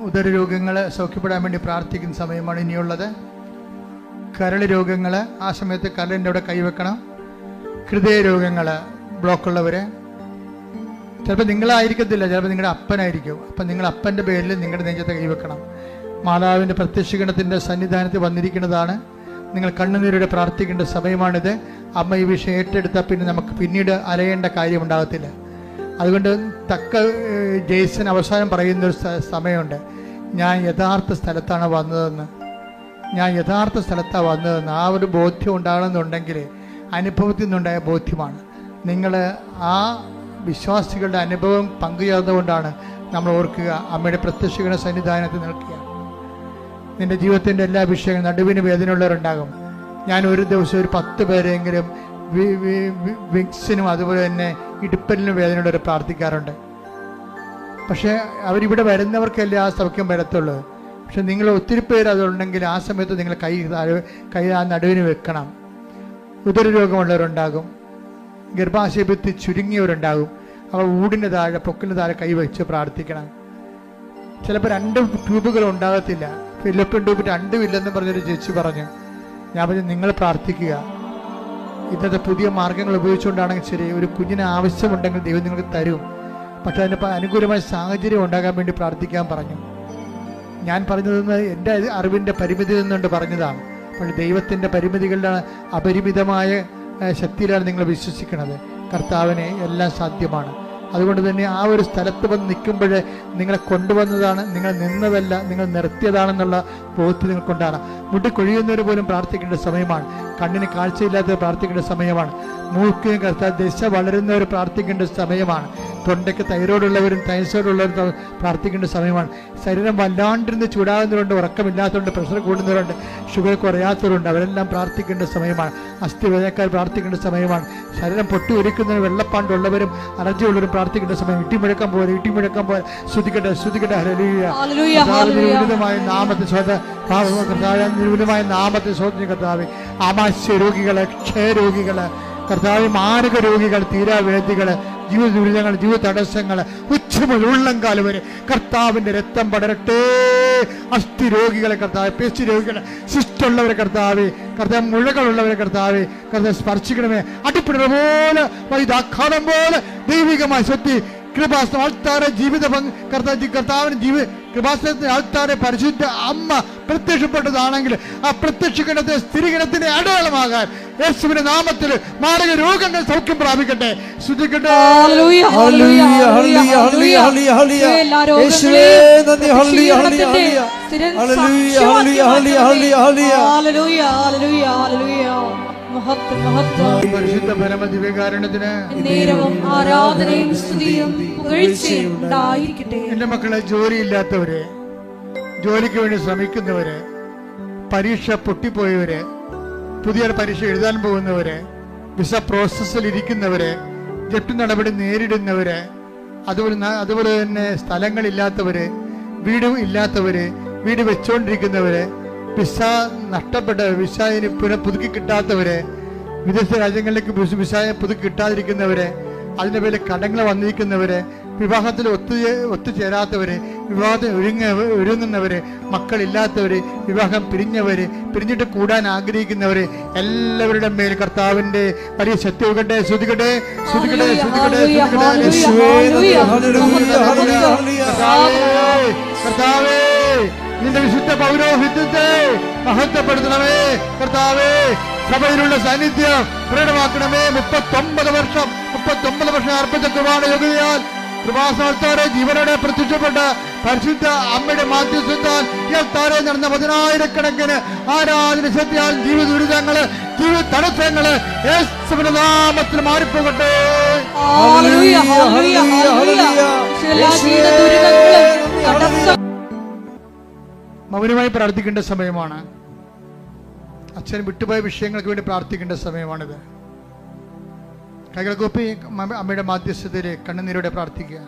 ഉദരരോഗങ്ങള് സൗഖ്യപ്പെടാൻ വേണ്ടി പ്രാർത്ഥിക്കുന്ന സമയമാണ് ഇനിയുള്ളത്. കരൾ രോഗങ്ങള്, ആ സമയത്ത് കരളിൻ്റെ അവിടെ കൈവെക്കണം. ഹൃദയ രോഗങ്ങള്, ബ്ലോക്കുള്ളവര്, ചിലപ്പോൾ നിങ്ങളായിരിക്കത്തില്ല, ചിലപ്പോൾ നിങ്ങളുടെ അപ്പനായിരിക്കും. അപ്പം നിങ്ങൾ അപ്പൻ്റെ പേരിൽ നിങ്ങളുടെ നെഞ്ചത്തെ കൈവെക്കണം. മാതാവിൻ്റെ പ്രത്യക്ഷീകരണത്തിൻ്റെ സന്നിധാനത്തിൽ വന്നിരിക്കുന്നതാണ്. നിങ്ങൾ കണ്ണുനീരോടെ പ്രാർത്ഥിക്കേണ്ട സമയമാണിത്. അമ്മ ഈ വിഷയം ഏറ്റെടുത്താൽ പിന്നെ നമുക്ക് പിന്നീട് അലയേണ്ട കാര്യമുണ്ടാകത്തില്ല. അതുകൊണ്ട് ജെയ്സൺ അവസാനം പറയുന്നൊരു സമയമുണ്ട്, ഞാൻ യഥാർത്ഥ സ്ഥലത്താണ് വന്നതെന്ന്. ആ ഒരു ബോധ്യം ഉണ്ടാകണമെന്നുണ്ടെങ്കിൽ അനുഭവത്തിൽ നിന്നുണ്ടായ ബോധ്യമാണ്. നിങ്ങൾ ആ വിശ്വാസികളുടെ അനുഭവം പങ്കുചേർന്നുകൊണ്ടാണ് നമ്മൾ ഓർക്കുക, അമ്മയുടെ പ്രത്യക്ഷീകരണ സന്നിധാനത്തിൽ നിൽക്കുക. നിന്റെ ജീവിതത്തിൻ്റെ എല്ലാ വിഷയങ്ങളും നടുവിന് വേദനയുള്ളവരുണ്ടാകും. ഞാൻ ഒരു ദിവസം ഒരു 10 പേരെങ്കിലും വിക്സിനും അതുപോലെ തന്നെ ഇടുപ്പലിനും വേദനയുള്ളവർ പ്രാർത്ഥിക്കാറുണ്ട്. പക്ഷേ അവരിവിടെ വരുന്നവർക്കല്ലേ ആ സൗഖ്യം വരത്തുള്ളൂ. പക്ഷെ നിങ്ങൾ ഒത്തിരി പേര് അതുണ്ടെങ്കിൽ ആ സമയത്ത് നിങ്ങൾ കൈ ആ നടുവിന് വെക്കണം. ഉദരരോഗമുള്ളവരുണ്ടാകും, ഗർഭാശയത്തിൽ ചുരുങ്ങിയവരുണ്ടാകും. അവർ ഊടിൻ്റെ താഴെ, പൊക്കിന് താഴെ കൈവച്ച് പ്രാർത്ഥിക്കണം. ചിലപ്പോൾ 2 ട്യൂബുകൾ ഉണ്ടാകത്തില്ല. ഫിലിപ്പിൻ ട്യൂബ് 2 ഇല്ലെന്ന് പറഞ്ഞൊരു ചേച്ചി പറഞ്ഞു. ഞാൻ പറഞ്ഞു, നിങ്ങൾ പ്രാർത്ഥിക്കുക. ഇന്നത്തെ പുതിയ മാർഗങ്ങൾ ഉപയോഗിച്ചുകൊണ്ടാണെങ്കിൽ ശരി, ഒരു കുഞ്ഞിന് ആവശ്യമുണ്ടെങ്കിൽ ദൈവം നിങ്ങൾക്ക് തരും. പക്ഷെ അതിന് അനുകൂലമായ സാഹചര്യം ഉണ്ടാകാൻ വേണ്ടി പ്രാർത്ഥിക്കാൻ പറഞ്ഞു. ഞാൻ പറഞ്ഞതെന്ന് എൻ്റെ അറിവിൻ്റെ പരിമിതി നിന്നുകൊണ്ട് പറഞ്ഞതാണ്. പക്ഷേ ദൈവത്തിൻ്റെ പരിമിതികളുടെ അപരിമിതമായ ശക്തിയിലാണ് നിങ്ങൾ വിശ്വസിക്കുന്നത്. കർത്താവിനെ എല്ലാം സാധ്യമാണ്. അതുകൊണ്ട് തന്നെ ആ ഒരു സ്ഥലത്ത് വന്ന് നിൽക്കുമ്പോൾ നിങ്ങളെ കൊണ്ടുവന്നതാണ്, നിങ്ങൾ നിന്നതല്ല, നിങ്ങൾ നിർത്തിയതാണെന്നുള്ള ബോധ്യം നിങ്ങൾക്കൊണ്ടാണ്. മുട്ടി കൊഴിയുന്നവർ പോലും പ്രാർത്ഥിക്കേണ്ട സമയമാണ്. കണ്ണിന് കാഴ്ചയില്ലാത്തവർ പ്രാർത്ഥിക്കേണ്ട സമയമാണ്. മൂക്കിന് ദശ വളരുന്നവർ പ്രാർത്ഥിക്കേണ്ട സമയമാണ്. തൊണ്ടയ്ക്ക് തൈറോയിഡുള്ളവരും തൈസോയിഡുള്ളവരും പ്രാർത്ഥിക്കേണ്ട സമയമാണ്. ശരീരം വല്ലാണ്ടിരുന്ന് ചൂടാകുന്നവരുണ്ട്, ഉറക്കമില്ലാത്തവരുണ്ട്, പ്രഷർ കൂടുന്നവരുണ്ട്, ഷുഗർ കുറയാത്തവരുണ്ട്, അവരെല്ലാം പ്രാർത്ഥിക്കേണ്ട സമയമാണ്. അസ്ഥിവേദനക്കാർ പ്രാർത്ഥിക്കേണ്ട സമയമാണ്. ശരീരം പൊട്ടി ഒലിക്കുന്നവരും വെള്ളപ്പാണ്ടുള്ളവരും അലർജി ഉള്ളവരും പ്രാർത്ഥിക്കേണ്ട സമയം. ഇട്ടിമുഴക്കം പോലെ ശ്രുതിക്കട്ടെ ശ്രുതിക്കട്ടെ. ഹല്ലേലൂയ നാമത്തെ നാമത്തെ സ്വന്തം കർത്താവേ. ആമാശയ രോഗികള്, ക്ഷയരോഗികള് കർത്താവേ, മാരക രോഗികൾ, തീരാവേദികള്, ജീവ ദുരിതങ്ങൾ, ജീവ തടസ്സങ്ങൾ, ഉച്ചമുതൽ ഉള്ളംകാലം വരെ കർത്താവിന്റെ രക്തം പടരട്ടെ. അസ്ഥി രോഗികളെ കർത്താവേ, പേശി രോഗികളെ, ശിഷ്ടമുള്ളവരെ കർത്താവേ, കർത്താവ് മുഴകളുള്ളവരെ കർത്താവേ, കർത്താവ് സ്പർശിക്കണമേ. അടിപ്പിടുന്ന പോലെ വൈദാഘാതം പോലെ ദൈവികമായി ശക്തി കൃപാസനം ആൾത്താരെ ജീവിത കർത്താവിന് കൃപാസനത്തിന്റെ ആൾത്താരെ പരിശുദ്ധ അമ്മ പ്രത്യക്ഷപ്പെട്ടതാണെങ്കിൽ ആ പ്രത്യക്ഷഗണത്തെ സ്ഥിരീകരണത്തിന്റെ അടയാളമാകാൻ യേശുവിന്റെ നാമത്തിൽ മാരക രോഗങ്ങൾ സൗഖ്യം പ്രാപിക്കട്ടെ. ശ്രുതിക്കട്ടെ. പരിശുദ്ധ പരമദിവ്യകാരുണ്യത്തിന് ആരാധനയും സ്തുതിയും പുകഴ്ചയും ഉണ്ടായിരിക്കട്ടെ. എന്റെ മക്കളെ, ജോലിയില്ലാത്തവര്, ജോലിക്ക് വേണ്ടി ശ്രമിക്കുന്നവര്, പരീക്ഷ പൊട്ടിപ്പോയവര്, പുതിയ പരീക്ഷ എഴുതാൻ പോകുന്നവര്, വിസ പ്രോസസ്സിൽ ഇരിക്കുന്നവര്, ജപ്തി നടപടി നേരിടുന്നവര്, അതുപോലെ തന്നെ സ്ഥലങ്ങളില്ലാത്തവര്, വീട് ഇല്ലാത്തവര്, വീട് വെച്ചുകൊണ്ടിരിക്കുന്നവര്, വിസ നഷ്ടപ്പെട്ടവർ, വിസ പുതുക്കി കിട്ടാത്തവര്, വിദേശ രാജ്യങ്ങളിലേക്ക് വിസ പുതുക്കി കിട്ടാതിരിക്കുന്നവര്, അതിൻ്റെ പേരിൽ കടങ്ങൾ വന്നിരിക്കുന്നവര്, വിവാഹത്തിൽ ഒത്തുചേരാത്തവര്, വിവാഹത്തിൽ ഒരുങ്ങുന്നവര്, മക്കളില്ലാത്തവര്, വിവാഹം പിരിഞ്ഞിട്ട് കൂടാൻ ആഗ്രഹിക്കുന്നവര്, എല്ലാവരുടെ മേൽ കർത്താവിന്റെ വലിയ ശക്തി ഒഴുകട്ടെ. ശ്രുതികട്ടെ ശ്രുതികട്ടെ ശ്രുതികട്ടെ കർത്താവേ, നിന്റെ വിശുദ്ധ പൗരോഹിത്യത്തെ മഹത്വപ്പെടുത്തണമേ കർത്താവേ. സഭയിലുള്ള സാന്നിധ്യം പ്രകടമാക്കണമേ. 39 വർഷം അർപ്പിച്ച കൃപാണ യോഗ്യതയാൽ കൃപാസനത്താരെ ജീവനോടെ പ്രത്യക്ഷപ്പെട്ട പരിശുദ്ധ അമ്മയുടെ മാധ്യസ്ഥത്താൽ ഈ അൾത്താരെ നടന്ന 10,000-കണക്കിന് ആരാധന ശക്തിയാൽ ജീവിത ദുരിതങ്ങള്, ജീവിത തടസ്സങ്ങള് യേശുവിന്റെ നാമത്തിൽ മാറിപ്പോകട്ടെ. മൗനമായി പ്രാർത്ഥിക്കേണ്ട സമയമാണ്. അച്ഛൻ വിട്ടുപോയ വിഷയങ്ങൾക്ക് വേണ്ടി പ്രാർത്ഥിക്കേണ്ട സമയമാണിത്. കൈകൾ കൂപ്പി അമ്മയുടെ മാധ്യസ്ഥതയിൽ കണ്ണുനീരോടെ പ്രാർത്ഥിക്കുക.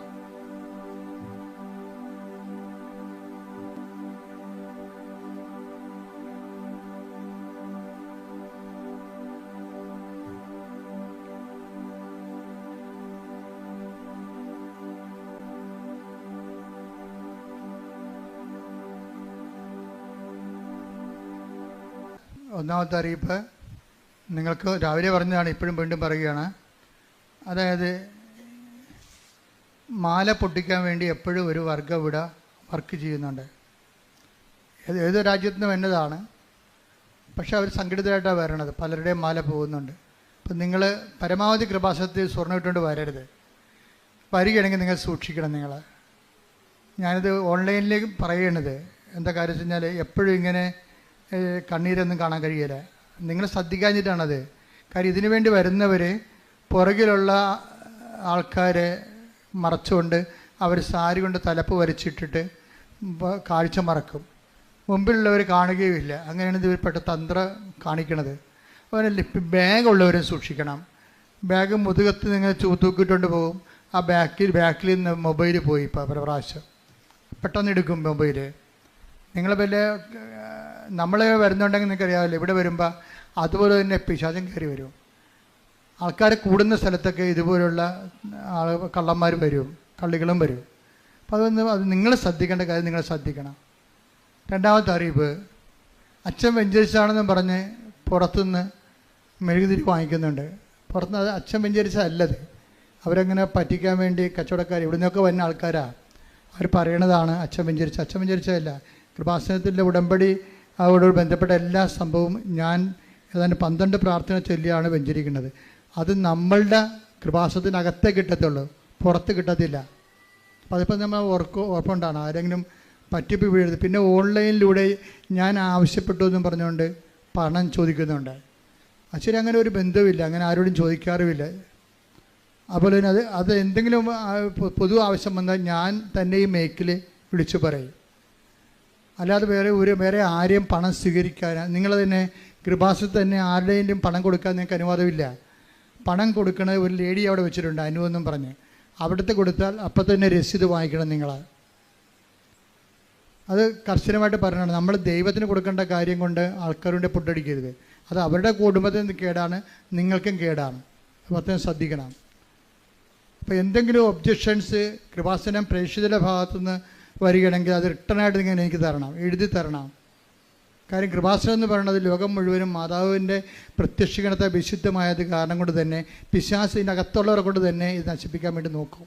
ഒന്നാമത്തെ അറിയിപ്പ് നിങ്ങൾക്ക് രാവിലെ പറഞ്ഞതാണ്, ഇപ്പോഴും വീണ്ടും പറയുകയാണ്. അതായത് മാല പൊട്ടിക്കാൻ വേണ്ടി എപ്പോഴും ഒരു വർഗ്ഗം ഇവിടെ വർക്ക് ചെയ്യുന്നുണ്ട്. ഏത് രാജ്യത്തു നിന്നും എന്നതാണ്, പക്ഷെ അവർ സംഘടിതരായിട്ടാണ് വരണത്. പലരുടെയും മാല പോകുന്നുണ്ട്. അപ്പം നിങ്ങൾ പരമാവധി കൃപാസനത്തിൽ സ്വർണ്ണം ഇട്ടുകൊണ്ട് വരരുത്. വരികയാണെങ്കിൽ നിങ്ങൾ സൂക്ഷിക്കണം. ഞാനിത് ഓൺലൈനിലേക്ക് പറയണത് എന്താ കാര്യം വെച്ച് കഴിഞ്ഞാൽ എപ്പോഴും ഇങ്ങനെ കണ്ണീരൊന്നും കാണാൻ കഴിയില്ല. നിങ്ങൾ ശ്രദ്ധിക്കാഞ്ഞിട്ടാണത്. കാര്യം ഇതിനു വേണ്ടി വരുന്നവർ പുറകിലുള്ള ആൾക്കാരെ മറച്ചുകൊണ്ട് അവർ സാരി കൊണ്ട് തലപ്പ് വരച്ചിട്ടിട്ട് കാഴ്ച മറക്കും. മുമ്പിലുള്ളവർ കാണുകയുമില്ല. അങ്ങനെയാണ് ഇതിൽപ്പെട്ട തന്ത്രം കാണിക്കണത്. അതുപോലെ ബാഗുള്ളവരും സൂക്ഷിക്കണം. ബാഗ് മുതുകത്ത് നിങ്ങൾ തൂക്കിയിട്ടുണ്ട് പോകും. ആ ബാക്കിൽ നിന്ന് മൊബൈൽ പോയി ഇപ്പോൾ പ്രാവശ്യം പെട്ടെന്ന് എടുക്കും മൊബൈൽ. നിങ്ങൾ വല്ല നമ്മൾ വരുന്നുണ്ടെങ്കിൽ നിങ്ങൾക്കറിയാമല്ലോ, ഇവിടെ വരുമ്പോൾ അതുപോലെ തന്നെ പിശാചം കയറി വരും. ആൾക്കാർ കൂടുന്ന സ്ഥലത്തൊക്കെ ഇതുപോലുള്ള കള്ളന്മാർ വരും, കള്ളികളും വരും. അപ്പോൾ അത് നിങ്ങൾ ശ്രദ്ധിക്കേണ്ട കാര്യം നിങ്ങൾ ശ്രദ്ധിക്കണം. രണ്ടാമത്തെ അറിയിപ്പ്, അച്ഛൻ വെഞ്ചരിച്ചാണെന്നും പറഞ്ഞ് പുറത്തുനിന്ന് മെഴുകുതിരി വാങ്ങിക്കുന്നുണ്ട്. പുറത്തുനിന്ന് അത് അച്ഛൻ വെഞ്ചരിച്ചതല്ലത്. അവരങ്ങനെ പറ്റിക്കാൻ വേണ്ടി കച്ചവടക്കാർ ഇവിടെ നിന്നൊക്കെ വരുന്ന ആൾക്കാരാണ്. അവർ പറയണതാണ് അച്ഛൻ വെഞ്ചരിച്ചതല്ല. കൃപാസനത്തിൻ്റെ ഉടമ്പടി അവരോട് ബന്ധപ്പെട്ട എല്ലാ സംഭവവും ഞാൻ ഏതാണ്ട് 12 പ്രാർത്ഥന ചൊല്ലിയാണ് വെഞ്ചരിക്കുന്നത്. അത് നമ്മളുടെ കൃപാസനത്തിനകത്തേ കിട്ടത്തുള്ളൂ, പുറത്ത് കിട്ടത്തില്ല. അപ്പോൾ അതിപ്പോൾ നമ്മൾ ഉറപ്പുണ്ടാണ് ആരെങ്കിലും പറ്റിപ്പ് വീഴരുത്. പിന്നെ ഓൺലൈനിലൂടെ ഞാൻ ആവശ്യപ്പെട്ടു എന്നും പറഞ്ഞുകൊണ്ട് പണം ചോദിക്കുന്നുണ്ട്. അച്ഛന് അങ്ങനെ ഒരു ബന്ധവുമില്ല, അങ്ങനെ ആരോടും ചോദിക്കാറുമില്ല. അതുപോലെ തന്നെ അത് എന്തെങ്കിലും പൊതു ആവശ്യം വന്നാൽ ഞാൻ തന്നെ ഈ മേക്കിൽ വിളിച്ചു പറയും. അല്ലാതെ വേറെ ആരെയും പണം സ്വീകരിക്കാൻ, നിങ്ങൾ തന്നെ കൃപാസനത്തിൽ തന്നെ ആരുടെയും പണം കൊടുക്കാൻ നിങ്ങൾക്ക് അനുവാദമില്ല. പണം കൊടുക്കണ ഒരു ലേഡി അവിടെ വെച്ചിട്ടുണ്ട്, അനുവെന്നും പറഞ്ഞ്. അവിടുത്തെ കൊടുത്താൽ അപ്പം തന്നെ രസീത് വാങ്ങിക്കണം നിങ്ങൾ. അത് കർശനമായിട്ട് പറഞ്ഞാണ്. നമ്മൾ ദൈവത്തിന് കൊടുക്കേണ്ട കാര്യം കൊണ്ട് ആൾക്കാരുടെ പുട്ടടിക്കരുത്. അത് അവരുടെ കുടുംബത്തിന് കേടാണ്, നിങ്ങൾക്കും കേടാണ്. പ്രത്യേകം ശ്രദ്ധിക്കണം. അപ്പോൾ എന്തെങ്കിലും ഒബ്ജക്ഷൻസ് കൃപാസനം പ്രേക്ഷിതരുടെ ഭാഗത്തുനിന്ന് വരികയാണെങ്കിൽ അത് റിട്ടേണായിട്ട് നിങ്ങൾ എനിക്ക് തരണം, എഴുതി തരണം. കാര്യം കൃപാസനം എന്ന് പറയുന്നത് ലോകം മുഴുവനും മാതാവിൻ്റെ പ്രത്യക്ഷീകരണത്തെ വിശുദ്ധമായത് കാരണം കൊണ്ട് തന്നെ പിശാചിൻ്റെ അകത്തുള്ളവരെ കൊണ്ട് തന്നെ ഇത് നശിപ്പിക്കാൻ വേണ്ടി നോക്കും.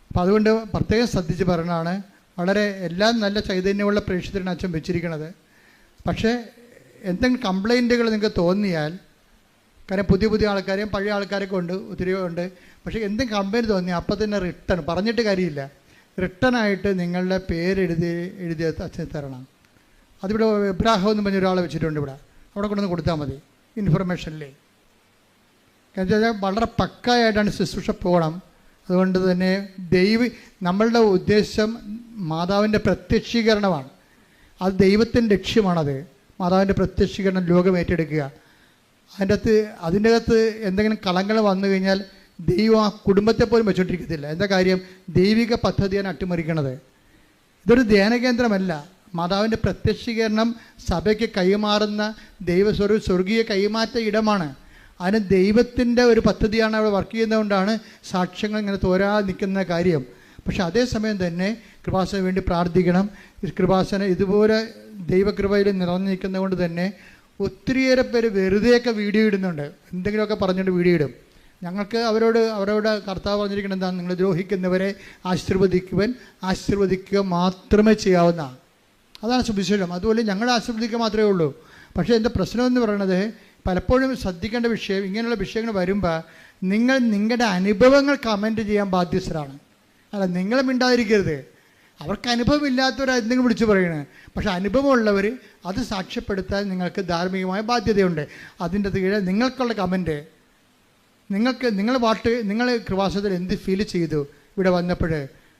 അപ്പം അതുകൊണ്ട് പ്രത്യേകം ശ്രദ്ധിച്ച് പറയണതാണ്. വളരെ എല്ലാം നല്ല ചൈതന്യമുള്ള പ്രേക്ഷിതരാണ് അച്ഛൻ വെച്ചിരിക്കുന്നത്. പക്ഷേ എന്തെങ്കിലും കംപ്ലൈൻറ്റുകൾ നിങ്ങൾക്ക് തോന്നിയാൽ, കാരണം പുതിയ ആൾക്കാരെയും പഴയ ആൾക്കാരൊക്കെ ഉണ്ട്, ഒത്തിരി ഉണ്ട്. പക്ഷേ എന്തെങ്കിലും കംപ്ലൈൻറ്റ് തോന്നിയാൽ അപ്പം തന്നെ റിട്ടേൺ, പറഞ്ഞിട്ട് കാര്യമില്ല, റിട്ടേണായിട്ട് നിങ്ങളുടെ എഴുതി അച്ഛൻ തരണം. അതിവിടെ എബ്രാഹം എന്ന് പറഞ്ഞ ഒരാളെ വെച്ചിട്ടുണ്ട് ഇവിടെ, അവിടെ കൊണ്ടൊന്ന് കൊടുത്താൽ മതി ഇൻഫർമേഷനിലേ. കാരണം വെച്ചാൽ വളരെ പക്കായായിട്ടാണ് ശുശ്രൂഷ പോകണം. അതുകൊണ്ട് തന്നെ നമ്മളുടെ ഉദ്ദേശം മാതാവിൻ്റെ പ്രത്യക്ഷീകരണമാണ്. അത് ദൈവത്തിൻ്റെ ലക്ഷ്യമാണത്. മാതാവിൻ്റെ പ്രത്യക്ഷീകരണം ലോകം ഏറ്റെടുക്കുക. അതിൻ്റെ അകത്ത് എന്തെങ്കിലും കളങ്ങൾ വന്നു കഴിഞ്ഞാൽ ദൈവം ആ കുടുംബത്തെ പോലും വെച്ചോണ്ടിരിക്കത്തില്ല. എന്താ കാര്യം? ദൈവിക പദ്ധതിയാണ് അട്ടിമറിക്കണത്. ഇതൊരു ധ്യാനകേന്ദ്രമല്ല. മാതാവിൻ്റെ പ്രത്യക്ഷീകരണം സഭയ്ക്ക് കൈമാറുന്ന സ്വർഗീയ കൈമാറ്റ ഇടമാണ്. അതിന് ദൈവത്തിൻ്റെ ഒരു പദ്ധതിയാണ് അവിടെ വർക്ക് ചെയ്യുന്നതുകൊണ്ടാണ് സാക്ഷ്യങ്ങൾ ഇങ്ങനെ തോരാതെ നിൽക്കുന്ന കാര്യം. പക്ഷെ അതേസമയം തന്നെ കൃപാസനത്തിന് വേണ്ടി പ്രാർത്ഥിക്കണം. കൃപാസനം ഇതുപോലെ ദൈവകൃപയിൽ നിറഞ്ഞിരിക്കുന്നത് കൊണ്ട് തന്നെ ഒത്തിരിയേറെ പേര് വെറുതെയൊക്കെ വീഡിയോ ഇടുന്നുണ്ട്, എന്തെങ്കിലുമൊക്കെ പറഞ്ഞുകൊണ്ട് വീഡിയോ ഇടും. ഞങ്ങൾക്ക് അവരോട് കർത്താവ് പറഞ്ഞിരിക്കുന്നത് എന്താണ്? നിങ്ങൾ ദ്രോഹിക്കുന്നവരെ ആശീർവദിക്കുക മാത്രമേ ചെയ്യാവുന്ന. അതാണ് സുവിശേഷം. അതുപോലെ ഞങ്ങളെ ആശീർവദിക്കുക മാത്രമേ ഉള്ളൂ. പക്ഷേ എൻ്റെ പ്രശ്നമെന്ന് പറയുന്നത്, പലപ്പോഴും ശ്രദ്ധിക്കേണ്ട വിഷയം, ഇങ്ങനെയുള്ള വിഷയങ്ങൾ വരുമ്പോൾ നിങ്ങളുടെ അനുഭവങ്ങൾ കമൻറ്റ് ചെയ്യാൻ ബാധ്യസ്ഥരാണ്. അല്ല, നിങ്ങൾ മിണ്ടാതിരിക്കരുത്. അവർക്ക് അനുഭവം ഇല്ലാത്തവർ എന്തെങ്കിലും വിളിച്ചു പറയണേ. പക്ഷെ അനുഭവമുള്ളവർ അത് സാക്ഷ്യപ്പെടുത്താൻ നിങ്ങൾക്ക് ധാർമ്മികമായ ബാധ്യതയുണ്ട്. അതിൻ്റെ കീഴിൽ നിങ്ങൾക്കുള്ള കമൻറ്റ്, നിങ്ങൾ കൃപാസനത്തിൽ എന്ത് ഫീൽ ചെയ്തു ഇവിടെ വന്നപ്പോൾ,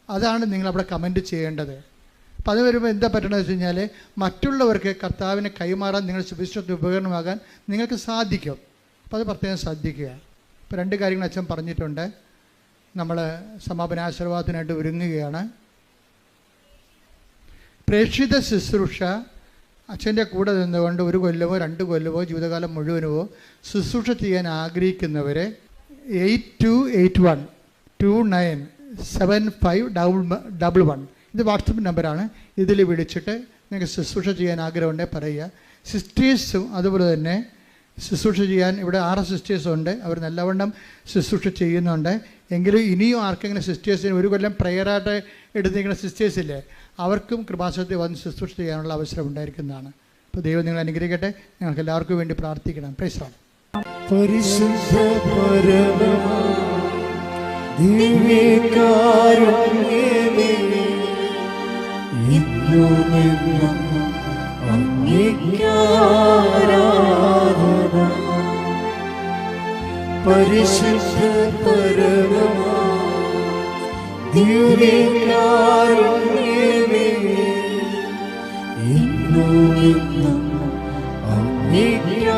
അതാണ് നിങ്ങളവിടെ കമൻറ്റ് ചെയ്യേണ്ടത്. അപ്പം അത് വരുമ്പോൾ എന്താ പറ്റണമെന്ന് വെച്ച് കഴിഞ്ഞാൽ, മറ്റുള്ളവർക്ക് കർത്താവിനെ കൈമാറാൻ നിങ്ങൾ സുവിശേഷത്തിന് ഉപകരണമാകാൻ നിങ്ങൾക്ക് സാധിക്കും. അപ്പോൾ അത് പ്രത്യേകം ശ്രദ്ധിക്കുക. ഇപ്പോൾ 2 കാര്യങ്ങൾ അച്ഛൻ പറഞ്ഞിട്ടുണ്ട്. നമ്മൾ സമാപനാശീർവാദത്തിനായിട്ട് ഒരുങ്ങുകയാണ്. പ്രേക്ഷിത ശുശ്രൂഷ അച്ഛൻ്റെ കൂടെ നിന്നുകൊണ്ട് 1 കൊല്ലമോ 2 കൊല്ലമോ ജീവിതകാലം മുഴുവനോ ശുശ്രൂഷ ചെയ്യാൻ ആഗ്രഹിക്കുന്നവരെ 8281297511 ഇത് വാട്സപ്പ് നമ്പറാണ്. ഇതിൽ വിളിച്ചിട്ട് നിങ്ങൾക്ക് ശുശ്രൂഷ ചെയ്യാൻ ആഗ്രഹമുണ്ടെങ്കിൽ പറയുക. സിസ്റ്റേഴ്സും അതുപോലെ തന്നെ ശുശ്രൂഷ ചെയ്യാൻ ഇവിടെ 6 സിസ്റ്റേഴ്സുണ്ട്. അവർ നല്ലവണ്ണം ശുശ്രൂഷ ചെയ്യുന്നുണ്ട്. എങ്കിലും ഇനിയും ആർക്കെങ്കിലും സിസ്റ്റേഴ്സിന് 1 കൊല്ലം പ്രയറായിട്ട് എടുത്തിരിക്കുന്ന സിസ്റ്റേഴ്സില്ലേ, അവർക്കും കൃപാസനത്തിൽ വന്ന് ശുശ്രൂഷ ചെയ്യാനുള്ള അവസരം ഉണ്ടായിരിക്കുന്നതാണ്. അപ്പോൾ ദൈവം നിങ്ങൾ അനുഗ്രഹിക്കട്ടെ. ഞങ്ങൾക്ക് എല്ലാവർക്കും വേണ്ടി പ്രാർത്ഥിക്കണം. Praise the Lord. പരിശുദ്ധ പരമമാ ദിവ്യകാരുണ്യമേ, ഇന്നുമെന്നും അങ്ങേക്കാരാധന. പരിശുദ്ധ പരമമാ ദിവ്യകാരുണ്യമേ, ഇന്നുമെന്നും അങ്ങേക്കാരാധന.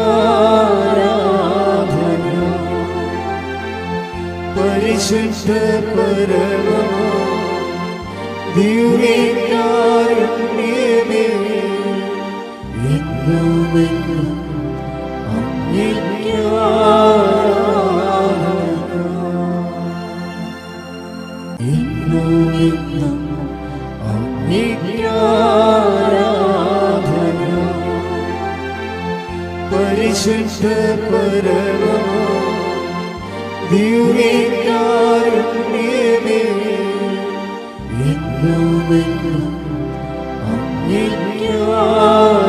പരിശുദ്ധ പരമമാ ദിവ്യകാരുണ്യമേ, ഇന്നുമെന്നും അങ്ങേക്കാരാധന. ഇന്നുമെന്നും അങ്ങേക്കാരാധന. പരിശുദ്ധ പരമമാ ദിവ്യകാരുണ്യമേ, ഇന്നുമെന്നും അങ്ങേക്കാരാധന.